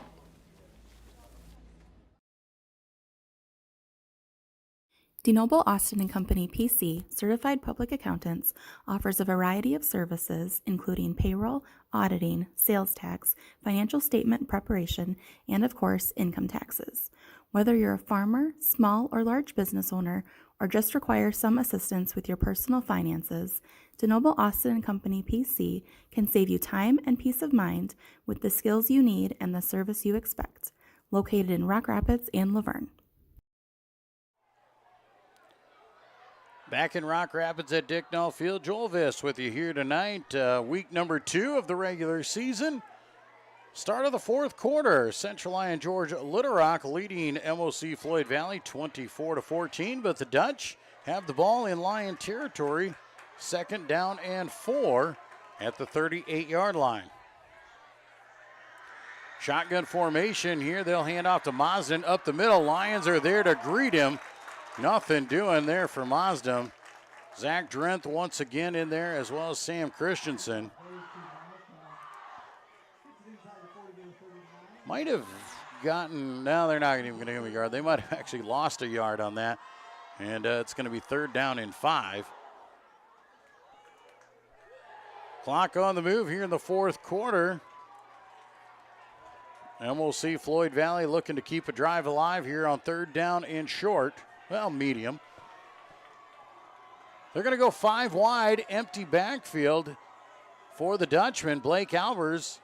[SPEAKER 11] DeNoble Austin & Company PC, certified public accountants, offers a variety of services including payroll, auditing, sales tax, financial statement preparation, and of course, income taxes. Whether you're a farmer, small or large business owner, or just require some assistance with your personal finances, DeNoble Austin & Company PC can save you time and peace of mind with the skills you need and the service you expect. Located in Rock Rapids and Laverne.
[SPEAKER 1] Back in Rock Rapids at Dicknall Field, Joel Viss with you here tonight. Week number 2 of the regular season. Start of the fourth quarter. Central Lyon George Little Rock leading MOC-Floyd Valley 24-14, but the Dutch have the ball in Lyon territory. 2nd down and 4 at the 38-yard line. Shotgun formation here. They'll hand off to Mazden up the middle. Lions are there to greet him. Nothing doing there for Mazda. Zach Drenth once again in there, as well as Sam Christensen. Might have gotten, no, they're not even going to give him a yard. They might have actually lost a yard on that. And it's going to be 3rd down and 5. Clock on the move here in the fourth quarter. MOC-Floyd Valley looking to keep a drive alive here on 3rd down and short. Well, medium. They're going to go 5 wide, empty backfield for the Dutchman. Blake Albers,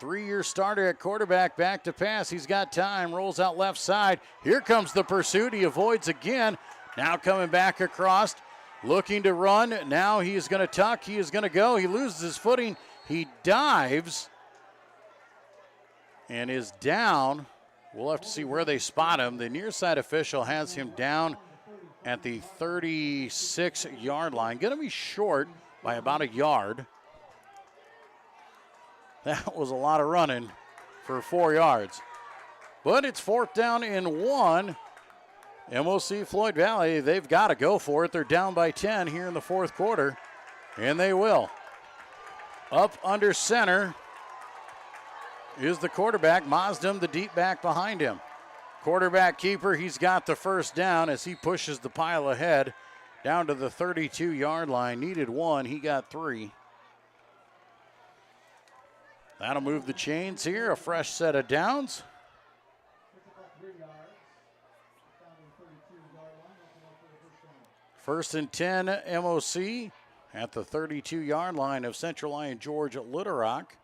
[SPEAKER 1] 3-year starter at quarterback, back to pass. He's got time, rolls out left side. Here comes the pursuit. He avoids again. Now coming back across, looking to run. Now he is going to tuck. He is going to go. He loses his footing. He dives and is down. We'll have to see where they spot him. The near side official has him down at the 36-yard line. Going to be short by about a yard. That was a lot of running for 4 yards. But it's 4th down and 1. MOC-Floyd Valley, they've got to go for it. They're down by 10 here in the fourth quarter, and they will. Up under center is the quarterback, Mazdam, the deep back behind him. Quarterback keeper, he's got the first down as he pushes the pile ahead down to the 32-yard line. Needed 1, he got 3. That'll move the chains here, a fresh set of downs. First and 10, MOC at the 32-yard line of Central Lyon George at Little Rock.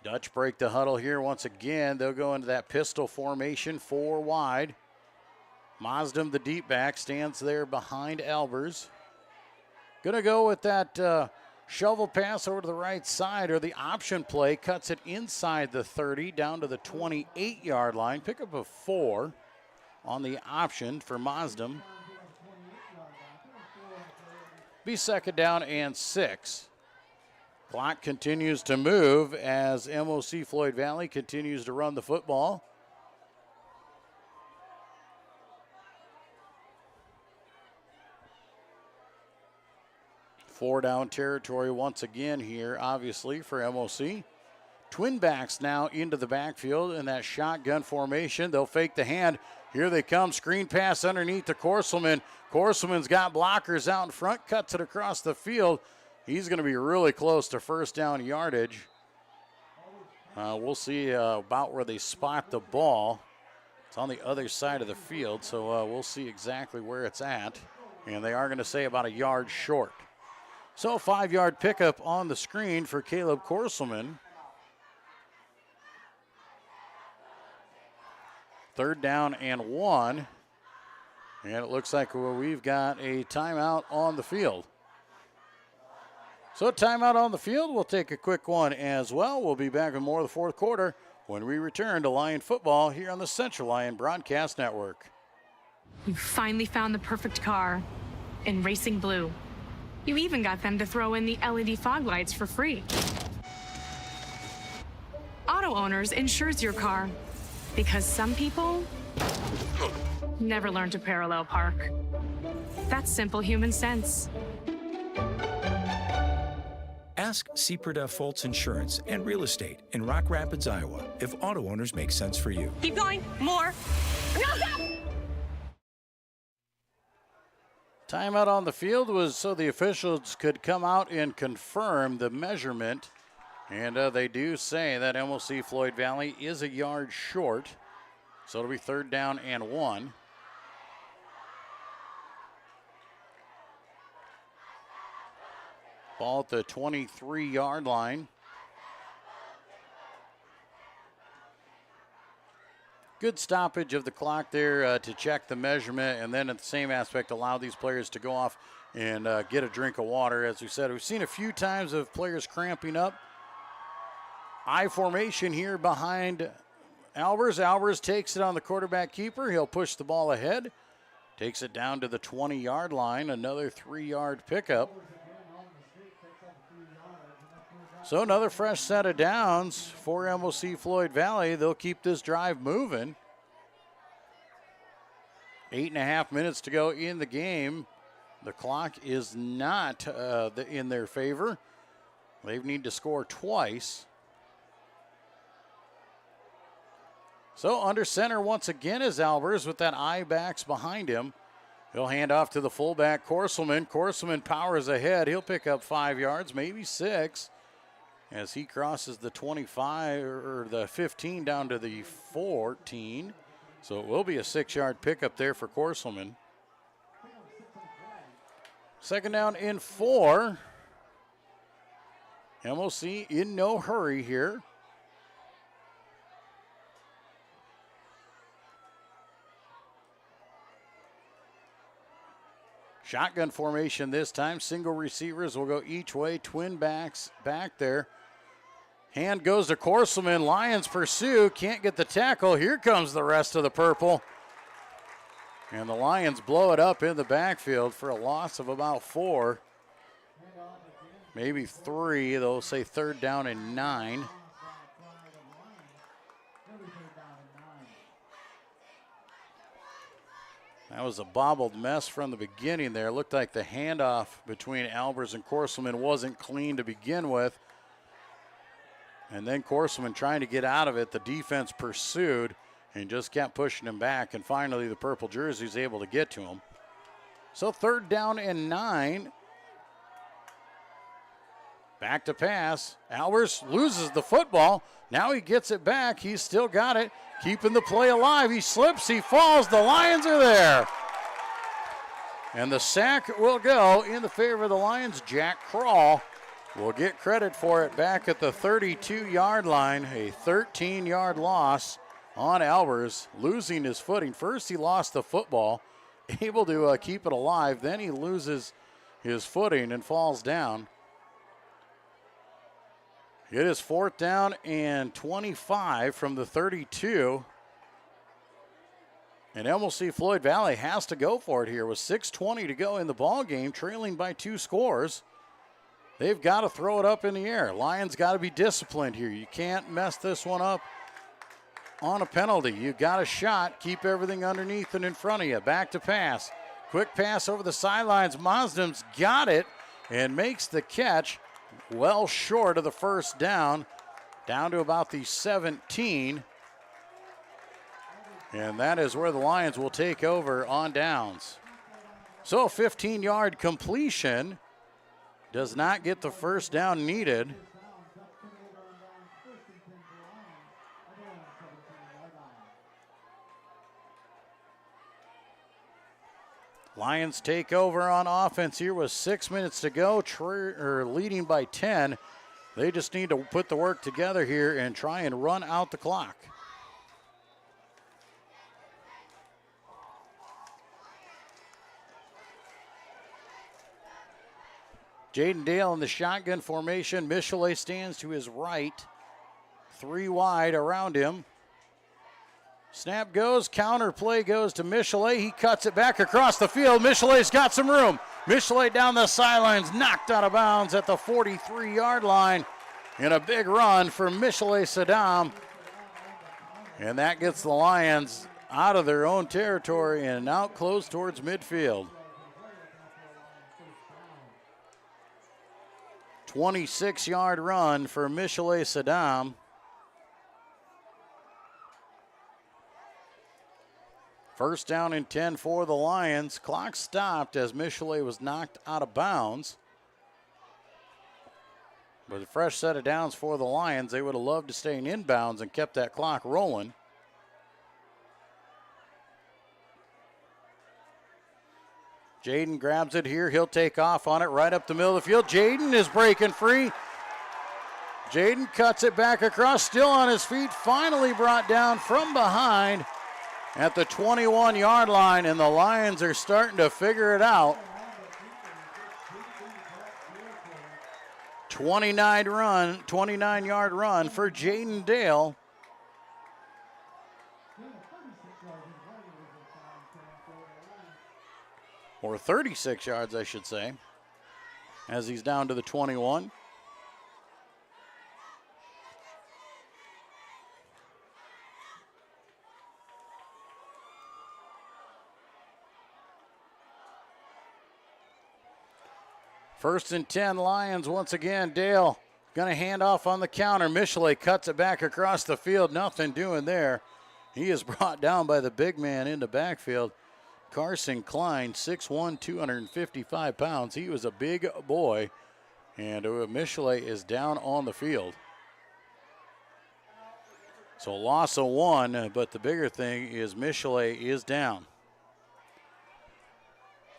[SPEAKER 1] Dutch break the huddle here once again. They'll go into that pistol formation, 4 wide. Mazdam, the deep back, stands there behind Albers. Gonna go with that shovel pass over to the right side, or the option play, cuts it inside the 30 down to the 28-yard line. Pick up a 4 on the option for Mazdam. Be 2nd down and 6. Clock continues to move as MOC-Floyd Valley continues to run the football. Four down territory once again here, obviously, for MOC. Twin backs now into the backfield in that shotgun formation. They'll fake the hand. Here they come. Screen pass underneath to Korselman. Korselman's got blockers out in front, cuts it across the field. He's going to be really close to first down yardage. We'll see about where they spot the ball. It's on the other side of the field, so we'll see exactly where it's at. And they are going to say about a yard short. So 5-yard pickup on the screen for Caleb Korselman. 3rd down and 1. And it looks like we've got a timeout on the field. So timeout on the field. We'll take a quick one as well. We'll be back with more of the fourth quarter when we return to Lyon football here on the Central Lyon Broadcast Network.
[SPEAKER 15] You finally found the perfect car in racing blue. You even got them to throw in the LED fog lights for free. Auto Owners insures your car Because some people never learn to parallel park. That's simple human sense.
[SPEAKER 18] Ask Seaperda Foltz Insurance and Real Estate in Rock Rapids, Iowa, if auto owners make sense for you.
[SPEAKER 15] Keep going. More.
[SPEAKER 1] Timeout on the field was so the officials could come out and confirm the measurement. And they do say that MOC-Floyd Valley is a yard short. So it'll be 3rd down and 1. Ball at the 23-yard line. Good stoppage of the clock there to check the measurement, and then at the same aspect allow these players to go off and get a drink of water. As we said, we've seen a few times of players cramping up. I formation here behind Albers. Albers takes it on the quarterback keeper. He'll push the ball ahead. Takes it down to the 20-yard line. Another 3-yard pickup. So another fresh set of downs for MOC-Floyd Valley. They'll keep this drive moving. 8.5 minutes to go in the game. The clock is not in their favor. They need to score twice. So under center once again is Albers with that eye backs behind him. He'll hand off to the fullback, Corselman. Corselman powers ahead. He'll pick up 5 yards, maybe 6, as he crosses the 25 or the 15 down to the 14. So it will be a 6-yard pickup there for Corselman. 2nd down and 4. MOC in no hurry here. Shotgun formation this time. Single receivers will go each way. Twin backs back there. Hand goes to Corselman. Lions pursue. Can't get the tackle. Here comes the rest of the purple. And the Lions blow it up in the backfield for a loss of about 4. Maybe 3. They'll say 3rd down and 9. That was a bobbled mess from the beginning there. Looked like the handoff between Albers and Corselman wasn't clean to begin with. And then Corselman trying to get out of it. The defense pursued and just kept pushing him back. And finally the purple jersey's able to get to him. So 3rd down and 9. Back to pass. Albers loses the football. Now he gets it back. He's still got it. Keeping the play alive. He slips. He falls. The Lions are there. And the sack will go in the favor of the Lions. Jack Crawl will get credit for it back at the 32-yard line. A 13-yard loss on Albers, losing his footing. First he lost the football, able to keep it alive. Then he loses his footing and falls down. It is 4th down and 25 from the 32. And MOC-Floyd Valley has to go for it here with 6:20 to go in the ball game, trailing by 2 scores. They've got to throw it up in the air. Lions got to be disciplined here. You can't mess this one up on a penalty. You got a shot. Keep everything underneath and in front of you. Back to pass. Quick pass over the sidelines. Mazdam's got it and makes the catch. Well short of the 1st down to about the 17. And that is where the Lions will take over on downs. So a 15-yard completion does not get the 1st down needed. Lions take over on offense here with 6 minutes to go, leading by 10. They just need to put the work together here and try and run out the clock. Jaden Dale in the shotgun formation. Michelet stands to his right. 3 wide around him. Snap goes, counter play goes to Michelet. He cuts it back across the field. Michelet's got some room. Michelet down the sidelines, knocked out of bounds at the 43-yard line. And a big run for Michelet Saddam. And that gets the Lions out of their own territory and out close towards midfield. 26-yard run for Michelet Saddam. First down and 10 for the Lions. Clock stopped as Michelet was knocked out of bounds. But a fresh set of downs for the Lions. They would have loved to stay in inbounds and kept that clock rolling. Jaden grabs it here. He'll take off on it right up the middle of the field. Jaden is breaking free. Jaden cuts it back across, still on his feet, finally brought down from behind at the 21-yard line, and the Lions are starting to figure it out. 29-yard run for Jaden Dale. Or 36 yards, I should say, as he's down to the 21. First and 10, Lions once again. Dale going to hand off on the counter. Michelet cuts it back across the field. Nothing doing there. He is brought down by the big man in the backfield. Carson Klein, 6'1", 255 pounds. He was a big boy. And Michelet is down on the field. So loss of 1, but the bigger thing is Michelet is down.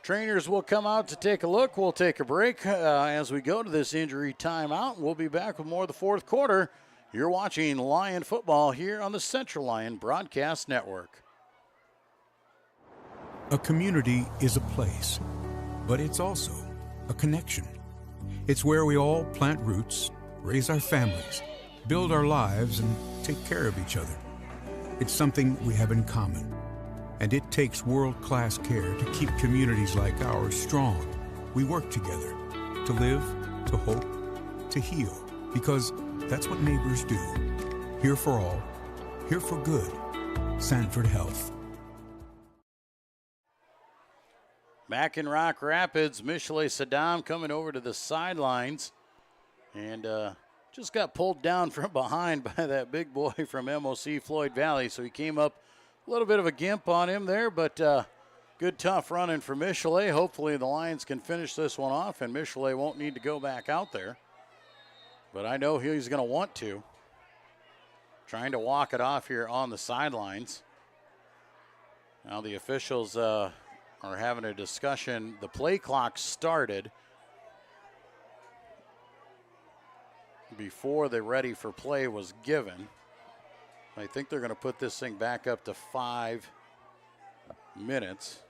[SPEAKER 1] Trainers will come out to take a look. We'll take a break as we go to this injury timeout. We'll be back with more of the fourth quarter. You're watching Lion football here on the Central Lyon Broadcast Network.
[SPEAKER 16] A community is a place, but it's also a connection. It's where we all plant roots, raise our families, build our lives, and take care of each other. It's something we have in common. And it takes world-class care to keep communities like ours strong. We work together to live, to hope, to heal, because that's what neighbors do. Here for all, here for good. Sanford Health.
[SPEAKER 1] Back in Rock Rapids, Michelet Saddam coming over to the sidelines and just got pulled down from behind by that big boy from MOC-Floyd Valley. So he came up a little bit of a gimp on him there, but good tough running for Michelet. Hopefully the Lions can finish this one off and Michelet won't need to go back out there. But I know he's going to want to. Trying to walk it off here on the sidelines. Now the officials are having a discussion. The play clock started before the ready for play was given. I think they're going to put this thing back up to 5 minutes.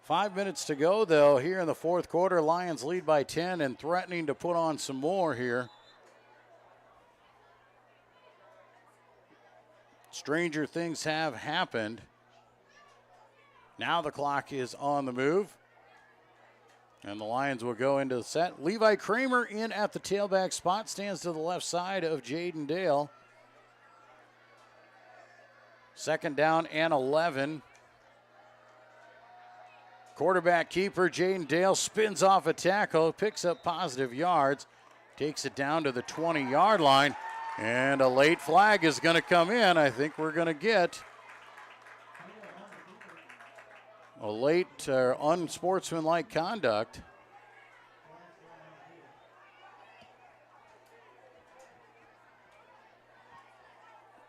[SPEAKER 1] Five minutes to go, though, here in the fourth quarter. Lions lead by 10 and threatening to put on some more here. Stranger things have happened. Now the clock is on the move. And the Lions will go into the set. Levi Kramer in at the tailback spot. Stands to the left side of Jaden Dale. Second down and 11. Quarterback keeper Jaden Dale spins off a tackle. Picks up positive yards. Takes it down to the 20-yard line. And a late flag is going to come in. I think we're going to get a late unsportsmanlike conduct.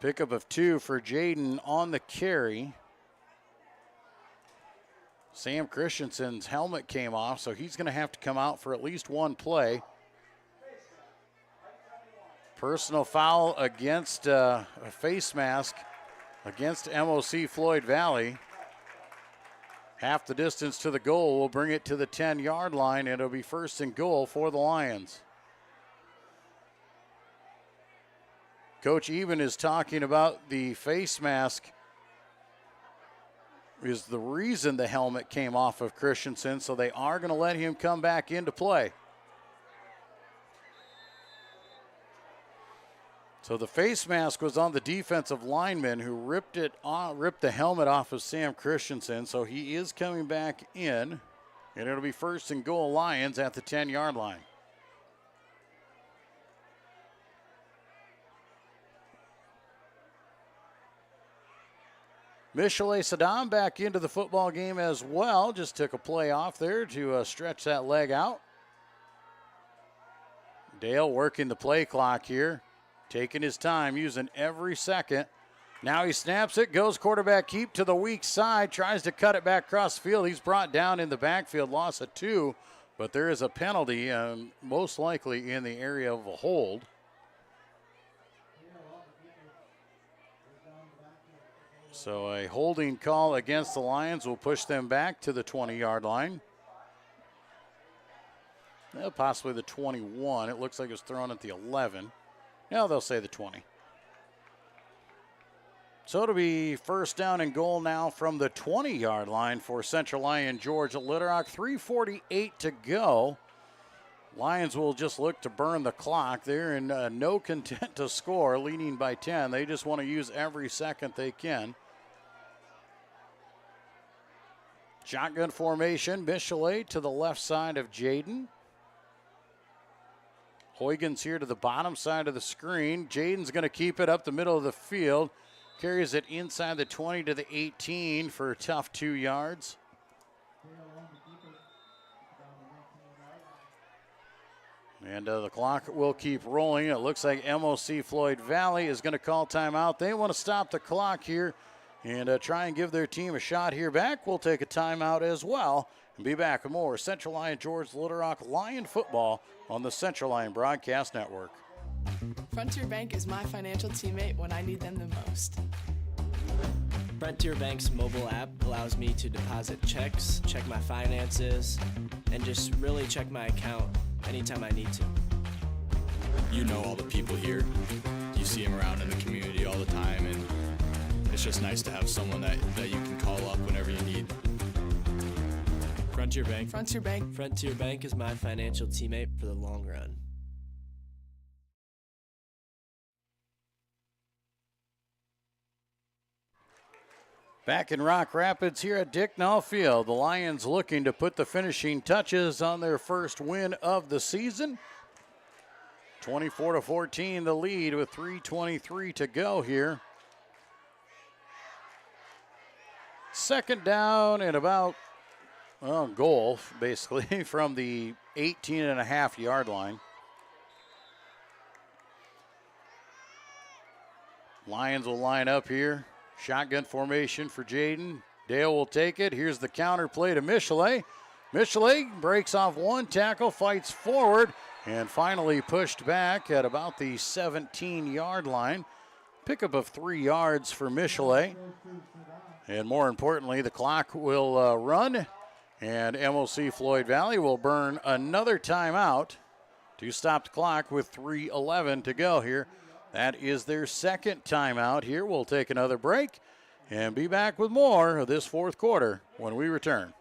[SPEAKER 1] Pickup of 2 for Jaden on the carry. Sam Christensen's helmet came off, so he's going to have to come out for at least one play. Personal foul against a face mask against MOC-Floyd Valley. Half the distance to the goal will bring it to the 10-yard line, and it'll be first and goal for the Lions. Coach Eben is talking about the face mask is the reason the helmet came off of Christensen, so they are going to let him come back into play. So the face mask was on the defensive lineman who ripped the helmet off of Sam Christensen. So he is coming back in, and it'll be 1st and goal Lions at the 10-yard line. Michelet Saddam back into the football game as well. Just took a play off there to stretch that leg out. Dale working the play clock here. Taking his time, using every second. Now he snaps it, goes quarterback keep to the weak side, tries to cut it back across the field. He's brought down in the backfield, loss of 2, but there is a penalty, most likely in the area of a hold. So a holding call against the Lions will push them back to the 20-yard line. Possibly the 21. It looks like it was thrown at the 11. Now they'll say the 20. So it'll be 1st down and goal now from the 20-yard line for Central Lyon George Littlerock. 3:48 to go. Lions will just look to burn the clock. They're in no content to score, leading by 10. They just want to use every second they can. Shotgun formation. Michelet to the left side of Jaden. Huygens here to the bottom side of the screen. Jaden's going to keep it up the middle of the field. Carries it inside the 20 to the 18 for a tough 2 yards. And the clock will keep rolling. It looks like MOC-Floyd Valley is going to call timeout. They want to stop the clock here and try and give their team a shot here back. We'll take a timeout as well and be back with more Central Lyon George Little Rock Lion football on the Central Lyon Broadcast Network.
[SPEAKER 2] Frontier Bank is my financial teammate when I need them the most.
[SPEAKER 3] Frontier Bank's mobile app allows me to deposit checks, check my finances, and just really check my account anytime I need to.
[SPEAKER 4] You know all the people here. You see them around in the community all the time, and it's just nice to have someone that you can call up whenever you need. Frontier Bank.
[SPEAKER 2] Frontier Bank.
[SPEAKER 3] Frontier Bank is my financial teammate for the long run.
[SPEAKER 1] Back in Rock Rapids here at Dicknall Field, the Lions looking to put the finishing touches on their first win of the season. 24-14 the lead with 3:23 to go here. 2nd down and about goal, basically, from the 18.5-yard line. Lions will line up here. Shotgun formation for Jaden. Dale will take it. Here's the counter play to Michelet. Michelet breaks off 1 tackle, fights forward, and finally pushed back at about the 17-yard line. Pickup of 3 yards for Michelet. And more importantly, the clock will run, and MOC-Floyd Valley will burn another timeout to stop the clock with 3:11 to go here. That is their 2nd timeout here. We'll take another break and be back with more of this 4th quarter when we return.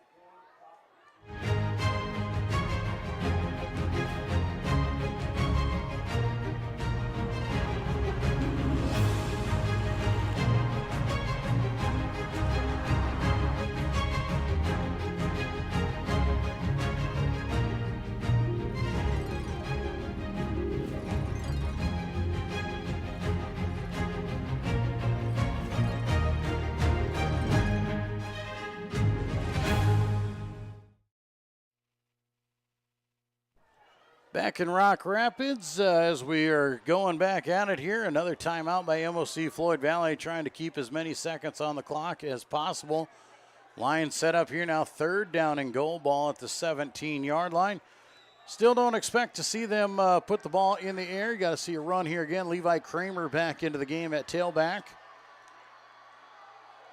[SPEAKER 1] Back in Rock Rapids as we are going back at it here. Another timeout by MOC-Floyd Valley, trying to keep as many seconds on the clock as possible. Lions set up here now, 3rd down and goal, ball at the 17-yard line. Still don't expect to see them put the ball in the air. You got to see a run here again. Levi Kramer back into the game at tailback.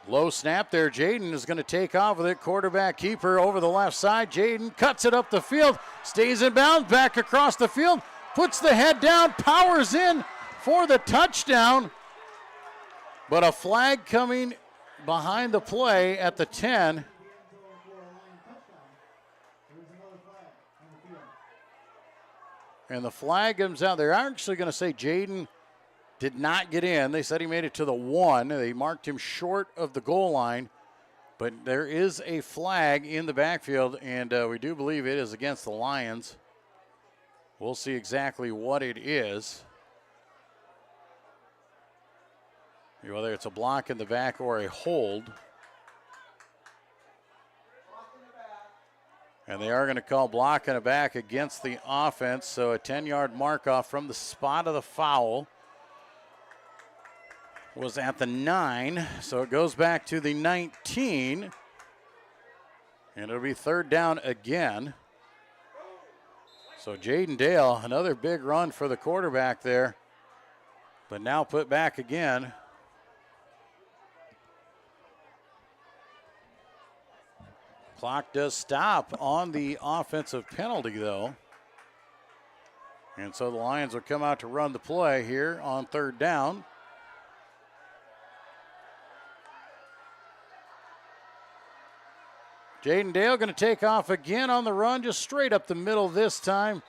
[SPEAKER 1] Low snap there. Jaden is going to take off with it. Quarterback keeper over the left side. Jaden cuts it up the field, stays in bounds, back across the field, puts the head down, powers in for the touchdown. But a flag coming behind the play at the 10. And the flag comes out. They're actually going to say Jaden did not get in. They said he made it to the 1. They marked him short of the goal line. But there is a flag in the backfield, and we do believe it is against the Lions. We'll see exactly what it is. Whether it's a block in the back or a hold. And they are going to call block in the back against the offense. So a 10-yard mark off from the spot of the foul was at the 9. So it goes back to the 19. And it'll be third down again. So Jaden Dale, another big run for the quarterback there. But now put back again. Clock does stop on the offensive penalty, though. And so the Lions will come out to run the play here on third down. Jaden Dale going to take off again on the run, just straight up the middle this time.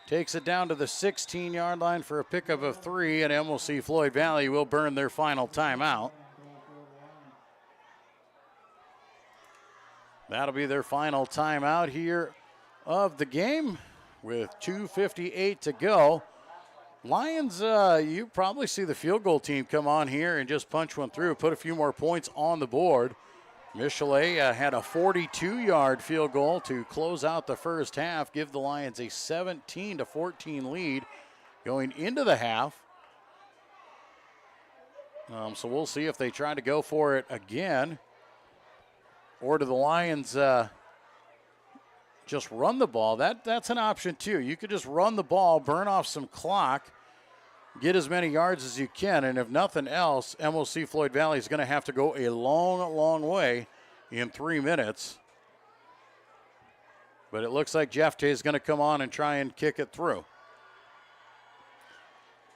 [SPEAKER 1] Takes it down to the 16-yard line for a pickup of 3, and MOC-Floyd Valley will burn their final timeout. That'll be their final timeout here of the game with 2:58 to go. Lions, you probably see the field goal team come on here and just punch one through, put a few more points on the board. Michelet had a 42-yard field goal to close out the first half, give the Lions a 17-14 lead going into the half. So we'll see if they try to go for it again. Or do the Lions just run the ball? That's an option too. You could just run the ball, burn off some clock, get as many yards as you can, and if nothing else, MOC-Floyd Valley is going to have to go a long, long way in 3 minutes. But it looks like Jeff Tay is going to come on and try and kick it through.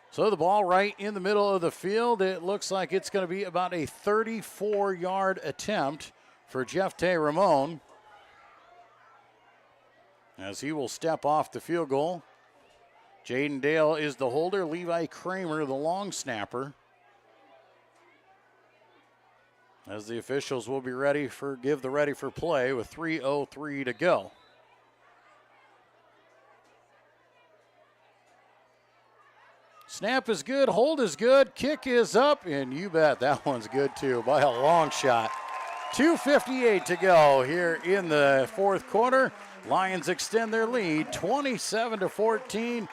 [SPEAKER 1] So the ball right in the middle of the field. It looks like it's going to be about a 34-yard attempt for Jeff Tay Ramon, as he will step off the field goal. Jaden Dale is the holder. Levi Kramer, the long snapper. As the officials will be ready for play with 3:03 to go. Snap is good, hold is good, kick is up, and you bet that one's good too by a long shot. 2:58 to go here in the fourth quarter. Lions extend their lead 27-14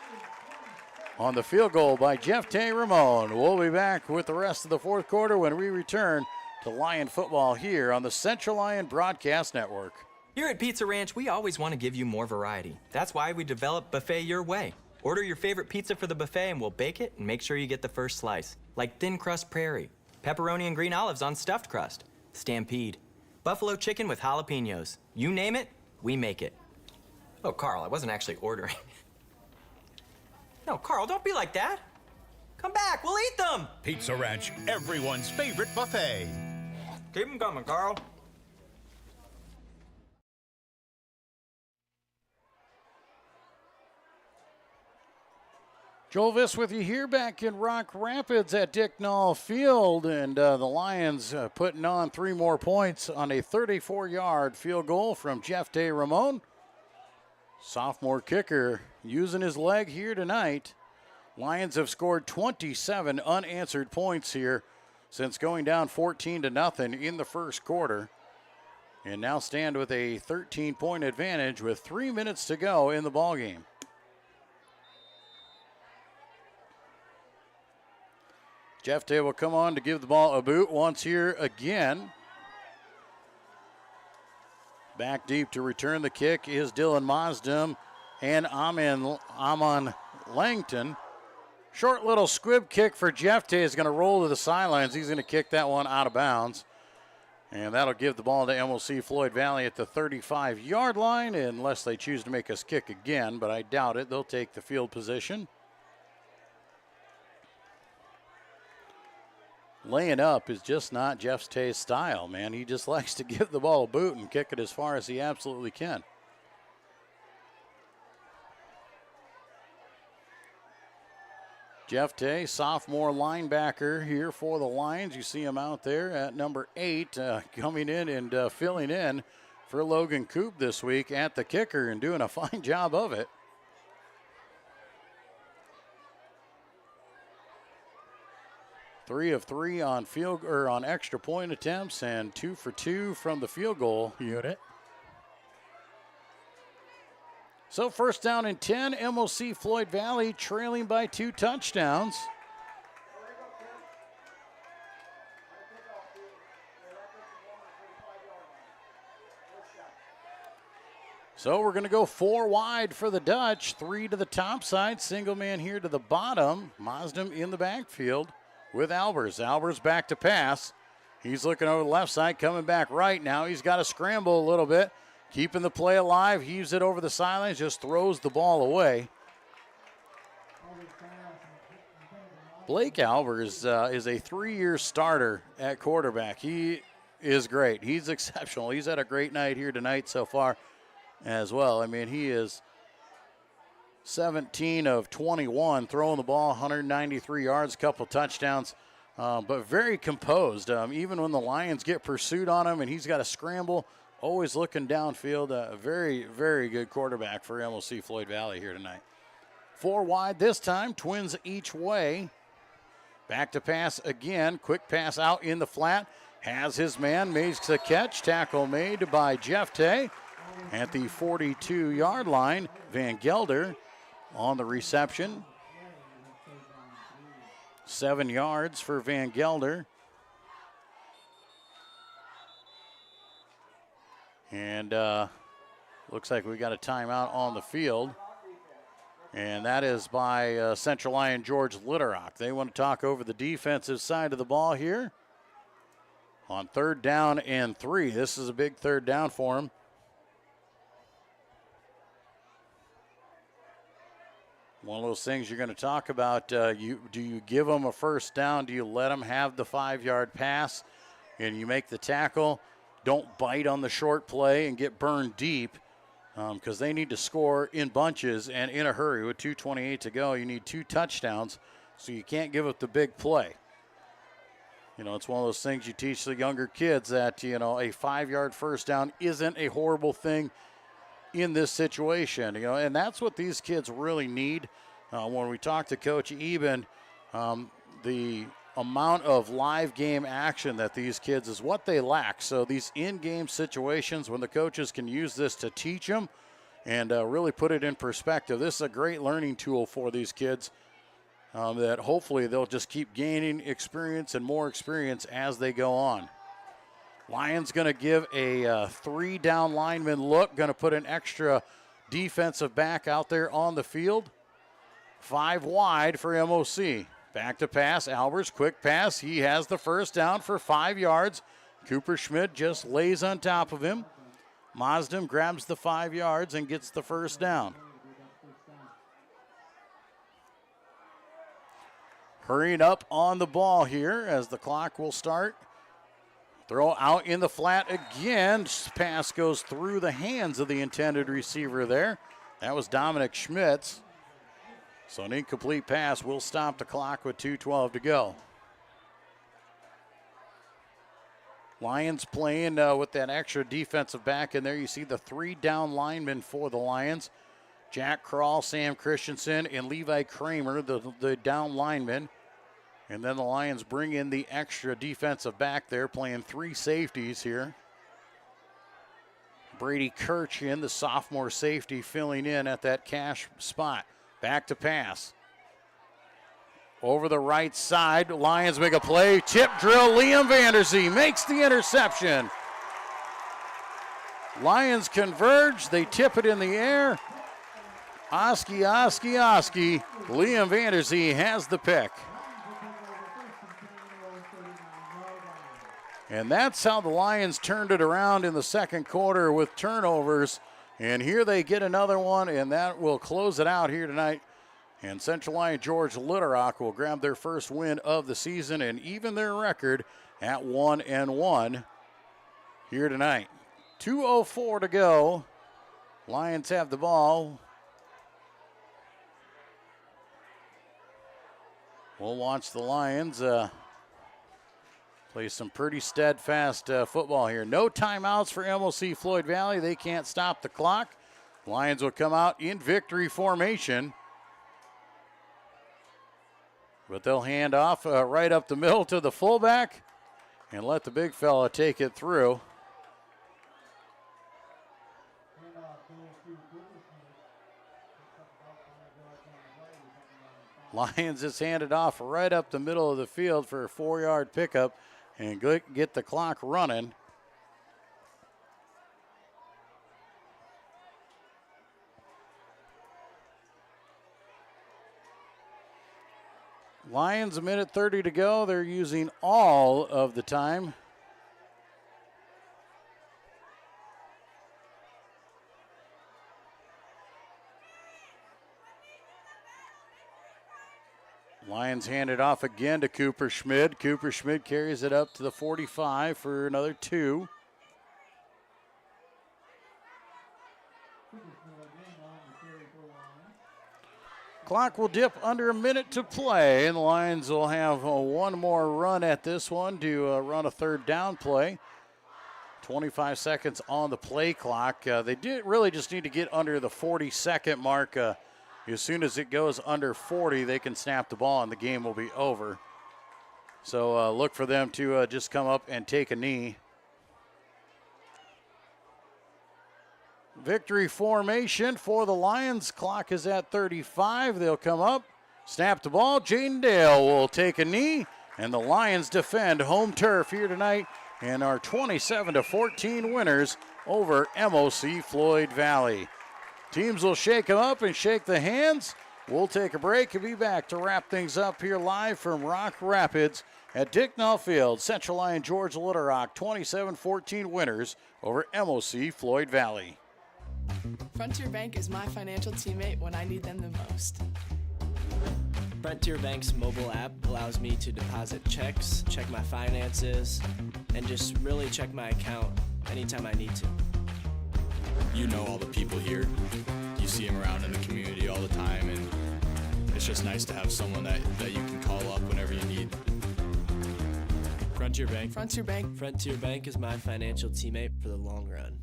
[SPEAKER 1] on the field goal by Jeff Tay Ramon. We'll be back with the rest of the fourth quarter when we return to Lion football here on the Central Lyon Broadcast Network.
[SPEAKER 5] Here at Pizza Ranch, we always want to give you more variety. That's why we developed Buffet Your Way. Order your favorite pizza for the buffet and we'll bake it and make sure you get the first slice. Like thin crust prairie, pepperoni and green olives on stuffed crust, Stampede, buffalo chicken with jalapenos. You name it, we make it. Oh, Carl, I wasn't actually ordering. No, Carl, don't be like that. Come back, we'll eat them.
[SPEAKER 6] Pizza Ranch, everyone's favorite buffet.
[SPEAKER 5] Keep them coming, Carl.
[SPEAKER 1] Joel Viss with you here back in Rock Rapids at Dick Knoll Field, and the Lions putting on 3 more points on a 34-yard field goal from Jeff Tay Ramon. Sophomore kicker using his leg here tonight. Lions have scored 27 unanswered points here since going down 14-0 in the first quarter, and now stand with a 13-point advantage with 3 minutes to go in the ballgame. Jeff Tay will come on to give the ball a boot once here again. Back deep to return the kick is Dylan Mosdem and Amon Langton. Short little squib kick for Jeff Tay is going to roll to the sidelines. He's going to kick that one out of bounds. And that'll give the ball to MOC-Floyd Valley at the 35-yard line, unless they choose to make us kick again, but I doubt it. They'll take the field position. Laying up is just not Jeff Tay's style, man. He just likes to give the ball a boot and kick it as far as he absolutely can. Jeff Tay, sophomore linebacker here for the Lions. You see him out there at number 8, coming in and filling in for Logan Coop this week at the kicker and doing a fine job of it. Three of 3 on on extra point attempts and 2 for 2 from the field goal unit. So first down and 10, MOC-Floyd Valley trailing by 2 touchdowns. So we're going to go 4 wide for the Dutch, 3 to the top side, single man here to the bottom. Mazdam in the backfield with Albers. Albers back to pass. He's looking over the left side, coming back right now. He's got to scramble a little bit. Keeping the play alive, heaves it over the sidelines, just throws the ball away. Blake Albers is a 3-year starter at quarterback. He is great. He's exceptional. He's had a great night here tonight so far as well. I mean, he is 17 of 21, throwing the ball, 193 yards, couple touchdowns, but very composed. Even when the Lions get pursuit on him and he's got to scramble, always looking downfield. A very, very good quarterback for MOC-Floyd Valley here tonight. 4 wide this time, twins each way. Back to pass again. Quick pass out in the flat. Has his man, makes a catch. Tackle made by Jeff Tay at the 42-yard line. Van Gelder on the reception. 7 yards for Van Gelder. And looks like we got a timeout on the field. And that is by Central Lyon George Litterock. They want to talk over the defensive side of the ball here. On 3rd down and 3. This is a big 3rd down for them. One of those things you're going to talk about. Do you give them a 1st down? Do you let them have the 5-yard pass and you make the tackle? Don't bite on the short play and get burned deep, because they need to score in bunches and in a hurry. With 2:28 to go, you need 2 touchdowns, so you can't give up the big play. You know, it's one of those things you teach the younger kids that, you know, a 5-yard 1st down isn't a horrible thing in this situation. You know, and that's what these kids really need. When we talk to Coach Eben, the amount of live game action that these kids is what they lack. So these in-game situations when the coaches can use this to teach them and really put it in perspective, this is a great learning tool for these kids that hopefully they'll just keep gaining experience and more experience as they go on. Lions going to give a 3-down lineman look, going to put an extra defensive back out there on the field. 5 wide for MOC. Back to pass, Albers, quick pass. He has the 1st down for 5 yards. Cooper Schmidt just lays on top of him. Mazdam grabs the 5 yards and gets the 1st down. Hurrying up on the ball here as the clock will start. Throw out in the flat again. Pass goes through the hands of the intended receiver there. That was Dominic Schmitz. So an incomplete pass will stop the clock with 2:12 to go. Lions playing with that extra defensive back in there. You see the 3-down linemen for the Lions. Jack Krall, Sam Christensen, and Levi Kramer, the down linemen. And then the Lions bring in the extra defensive back there, playing 3 safeties here. Brady Kirchin, the sophomore safety, filling in at that cash spot. Back to pass. Over the right side, Lions make a play. Tip drill, Liam Vanderzee makes the interception. Lions converge, they tip it in the air. Oski. Liam Vanderzee has the pick. And that's how the Lions turned it around in the 2nd quarter with turnovers. And here they get another one, and that will close it out here tonight. And Central Lyon George Litterock will grab their 1st win of the season and even their record at 1-1 here tonight. 2:04 to go. Lions have the ball. We'll watch the Lions play some pretty steadfast football here. No timeouts for MOC-Floyd Valley. They can't stop the clock. Lions will come out in victory formation. But they'll hand off right up the middle to the fullback and let the big fella take it through. Lions is handed off right up the middle of the field for a 4-yard pickup and get the clock running. Lions, a minute 30 to go. They're using all of the time. Lions hand it off again to Cooper Schmid. Cooper Schmid carries it up to the 45 for another 2. Clock will dip under a minute to play, and the Lions will have one more run at this one to run a third down play. 25 seconds on the play clock. They really just need to get under the 40-second mark. As soon as it goes under 40, they can snap the ball and the game will be over. So look for them to just come up and take a knee. Victory formation for the Lions. Clock is at 35. They'll come up, snap the ball. Jaden Dale will take a knee, and the Lions defend home turf here tonight and are 27-14 winners over MOC-Floyd Valley. Teams will shake them up and shake the hands. We'll take a break and be back to wrap things up here live from Rock Rapids at Dicknall Field. Central Lyon George Little Rock 27-14 winners over MOC-Floyd Valley.
[SPEAKER 2] Frontier Bank is my financial teammate when I need them the most.
[SPEAKER 3] Frontier Bank's mobile app allows me to deposit checks, check my finances, and just really check my account anytime I need to.
[SPEAKER 4] You know all the people here. You see them around in the community all the time, and it's just nice to have someone that you can call up whenever you need. Frontier Bank.
[SPEAKER 2] Frontier Bank.
[SPEAKER 3] Frontier Bank is my financial teammate for the long run.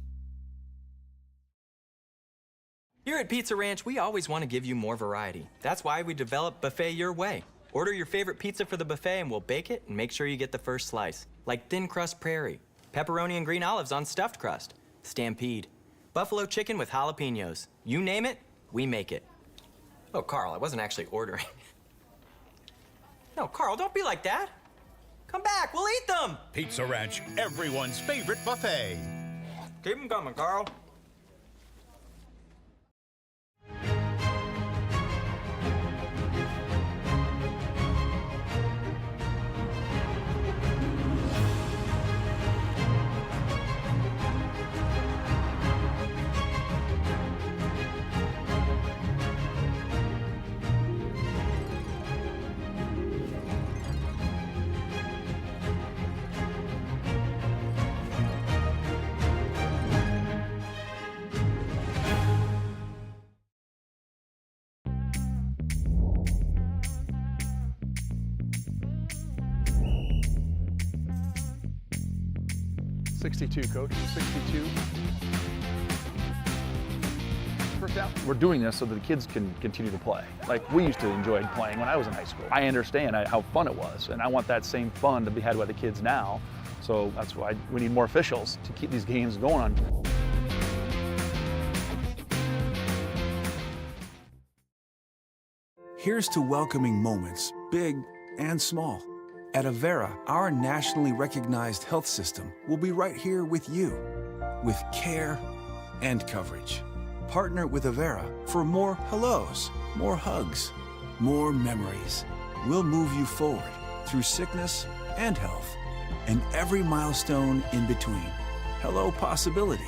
[SPEAKER 5] Here at Pizza Ranch, we always want to give you more variety. That's why we developed Buffet Your Way. Order your favorite pizza for the buffet and we'll bake it and make sure you get the first slice. Like thin crust prairie, pepperoni and green olives on stuffed crust, stampede, buffalo chicken with jalapenos. You name it, we make it. Oh, Carl, I wasn't actually ordering. No, Carl, don't be like that. Come back, we'll eat them.
[SPEAKER 6] Pizza Ranch, everyone's favorite buffet.
[SPEAKER 5] Keep them coming, Carl.
[SPEAKER 10] Coach, 62. First down. We're doing this so that the kids can continue to play. Like we used to enjoy playing when I was in high school. I understand how fun it was, and I want that same fun to be had by the kids now. So that's why we need more officials to keep these games going on.
[SPEAKER 7] Here's to welcoming moments, big and small. At Avera, our nationally recognized health system will be right here with you, with care and coverage. Partner with Avera for more hellos, more hugs, more memories. We'll move you forward through sickness and health, and every milestone in between. Hello possibility,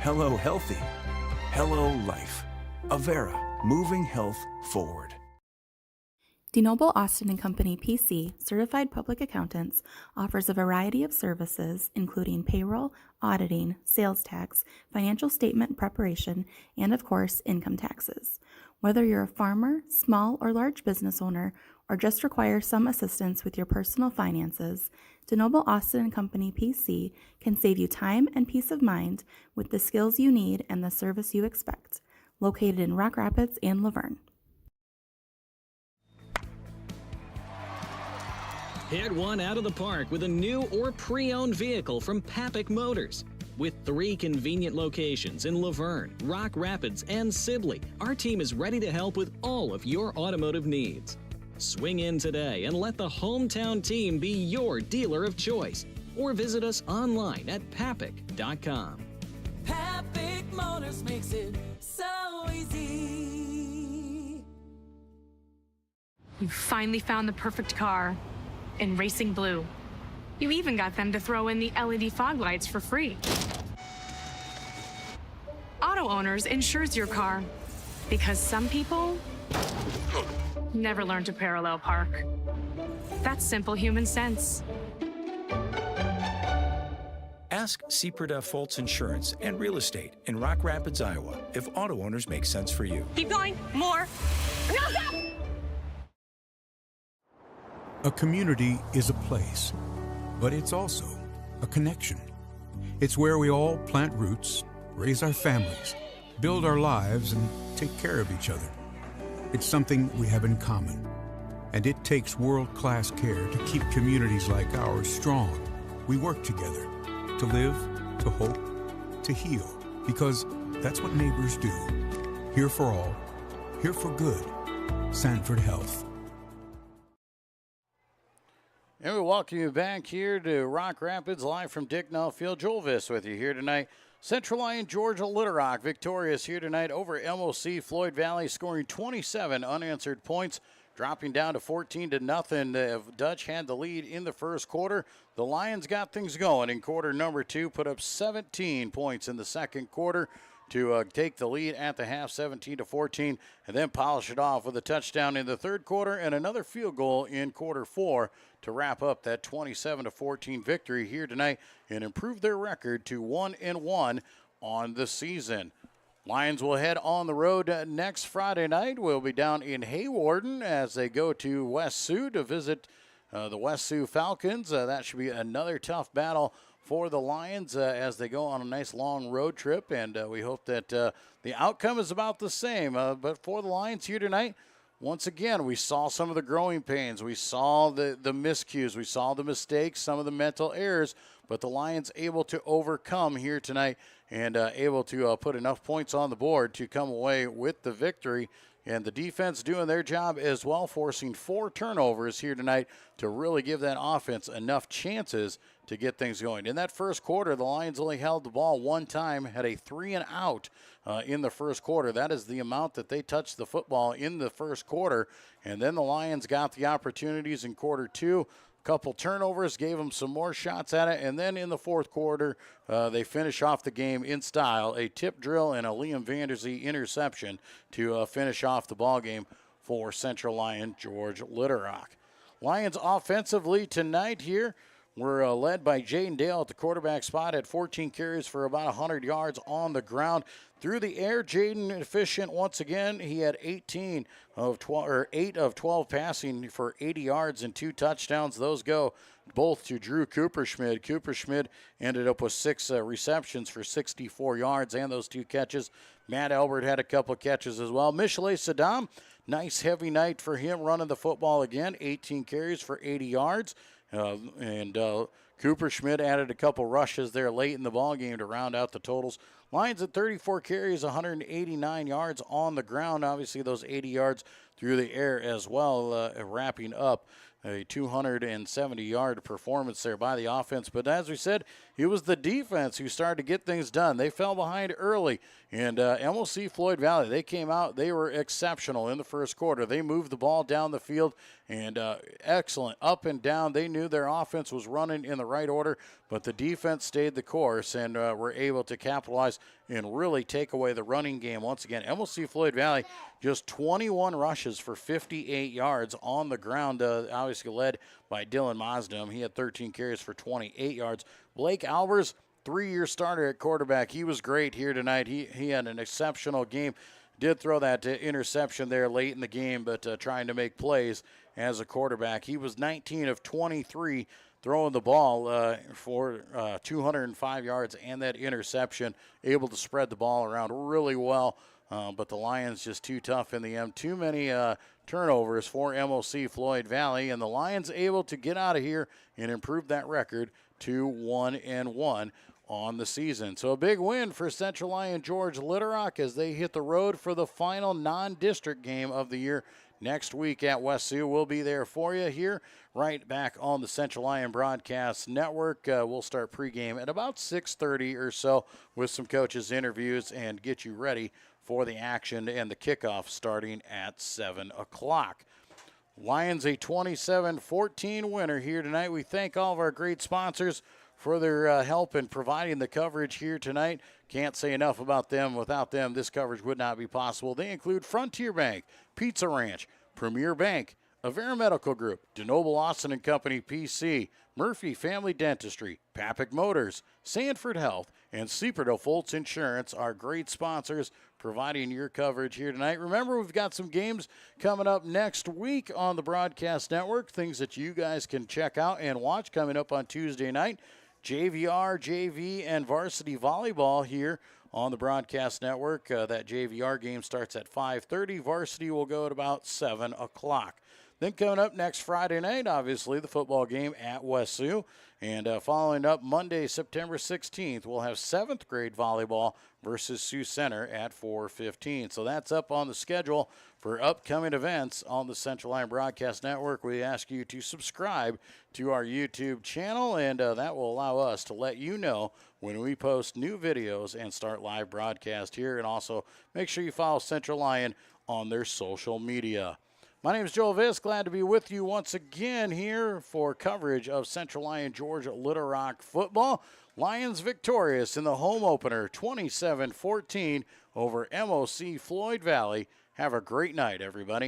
[SPEAKER 7] hello healthy, hello life. Avera, moving health forward.
[SPEAKER 11] DeNoble Austin & Company PC, certified public accountants, offers a variety of services including payroll, auditing, sales tax, financial statement preparation, and of course, income taxes. Whether you're a farmer, small or large business owner, or just require some assistance with your personal finances, DeNoble Austin & Company PC can save you time and peace of mind with the skills you need and the service you expect. Located in Rock Rapids and Laverne.
[SPEAKER 13] Hit one out of the park with a new or pre-owned vehicle from Papik Motors. With 3 convenient locations in Laverne, Rock Rapids, and Sibley, our team is ready to help with all of your automotive needs. Swing in today and let the hometown team be your dealer of choice, or visit us online at papik.com.
[SPEAKER 14] Papik Motors makes it so easy.
[SPEAKER 15] You finally found the perfect car in racing blue. You even got them to throw in the LED fog lights for free. Auto Owners insures your car because some people never learn to parallel park. That's simple human sense.
[SPEAKER 18] Ask Seaperda Foltz Insurance and Real Estate in Rock Rapids, Iowa, if auto owners make sense for you.
[SPEAKER 15] Keep going, more. No, stop!
[SPEAKER 16] A community is a place, but it's also a connection. It's where we all plant roots, raise our families, build our lives, and take care of each other. It's something we have in common, and it takes world-class care to keep communities like ours strong. We work together to live, to hope, to heal, because that's what neighbors do. Here for all, here for good. Sanford Health.
[SPEAKER 1] And we welcome you back here to Rock Rapids, live from Dicknall Field. Joel Viss with you here tonight. Central Lyon, Georgia Little Rock victorious here tonight over MOC-Floyd Valley, scoring 27 unanswered points, dropping down to 14-0. Dutch had the lead in the first quarter. The Lions got things going in quarter number 2, put up 17 points in the second quarter to take the lead at the half, 17-14, and then polish it off with a touchdown in the third quarter and another field goal in quarter 4 to wrap up that 27-14 victory here tonight and improve their record to 1-1 on the season. Lions will head on the road next Friday night. We'll be down in Haywarden as they go to West Sioux to visit the West Sioux Falcons. That should be another tough battle for the Lions as they go on a nice long road trip, and we hope that the outcome is about the same. But for the Lions here tonight, once again, we saw some of the growing pains. We saw the miscues. We saw the mistakes, some of the mental errors, but the Lions able to overcome here tonight and able to put enough points on the board to come away with the victory. And the defense doing their job as well, forcing 4 turnovers here tonight to really give that offense enough chances to get things going. In that first quarter, the Lions only held the ball one time, had a 3-and-out in the first quarter. That is the amount that they touched the football in the first quarter. And then the Lions got the opportunities in quarter 2. Couple turnovers, gave them some more shots at it, and then in the fourth quarter, they finish off the game in style, a tip drill and a Liam Vanderzee interception to finish off the ball game for Central Lyon George Little Rock. Lions offensively tonight here were led by Jaden Dale at the quarterback spot at 14 carries for about 100 yards on the ground. Through the air, Jaden efficient once again. He had 8 of 12 passing for 80 yards and 2 touchdowns. Those go both to Drew Cooperschmidt. Cooperschmidt ended up with 6 receptions for 64 yards and those 2 catches. Matt Albert had a couple catches as well. Michelet Saddam, nice heavy night for him running the football again. 18 carries for 80 yards. Cooperschmidt added a couple rushes there late in the ballgame to round out the totals. Lions at 34 carries, 189 yards on the ground. Obviously, those 80 yards through the air as well, wrapping up a 270-yard performance there by the offense. But as we said, it was the defense who started to get things done. They fell behind early, and MOC-Floyd Valley, they came out. They were exceptional in the first quarter. They moved the ball down the field, and excellent up and down. They knew their offense was running in the right order, but the defense stayed the course and were able to capitalize and really take away the running game once again. MOC-Floyd Valley just 21 rushes for 58 yards on the ground, obviously led by Dylan Mosdem. He had 13 carries for 28 yards. Blake Albers, 3-year starter at quarterback. He was great here tonight. He had an exceptional game. Did throw that interception there late in the game, but trying to make plays as a quarterback. He was 19 of 23 throwing the ball for 205 yards and that interception, able to spread the ball around really well. But the Lions just too tough in the end. Too many turnovers for MOC-Floyd Valley, and the Lions able to get out of here and improve that record to 1-1 on the season. So a big win for Central Lyon George Little Rock as they hit the road for the final non-district game of the year next week at West Sioux. We'll be there for you here right back on the Central Lyon Broadcast Network. We'll start pregame at about 6:30 or so with some coaches' interviews and get you ready for the action and the kickoff starting at 7 o'clock. Lions a 27-14 winner here tonight. We thank all of our great sponsors for their help in providing the coverage here tonight. Can't say enough about them. Without them, this coverage would not be possible. They include Frontier Bank, Pizza Ranch, Premier Bank, Avera Medical Group, DeNoble Austin & Company PC, Murphy Family Dentistry, Papick Motors, Sanford Health, and Seaperdo Foltz Insurance are great sponsors providing your coverage here tonight. Remember, we've got some games coming up next week on the Broadcast Network, things that you guys can check out and watch coming up on Tuesday night. JVR, JV, and varsity volleyball here on the Broadcast Network. That JVR game starts at 5:30. Varsity will go at about 7 o'clock. Then coming up next Friday night, obviously, the football game at West Sioux. And following up Monday, September 16th, we'll have 7th grade volleyball versus Sioux Center at 4:15. So that's up on the schedule for upcoming events on the Central Lyon Broadcast Network. We ask you to subscribe to our YouTube channel, and that will allow us to let you know when we post new videos and start live broadcast here. And also make sure you follow Central Lyon on their social media. My name is Joel Viss. Glad to be with you once again here for coverage of Central Lyon Georgia Little Rock football. Lions victorious in the home opener, 27-14 over MOC-Floyd Valley. Have a great night, everybody.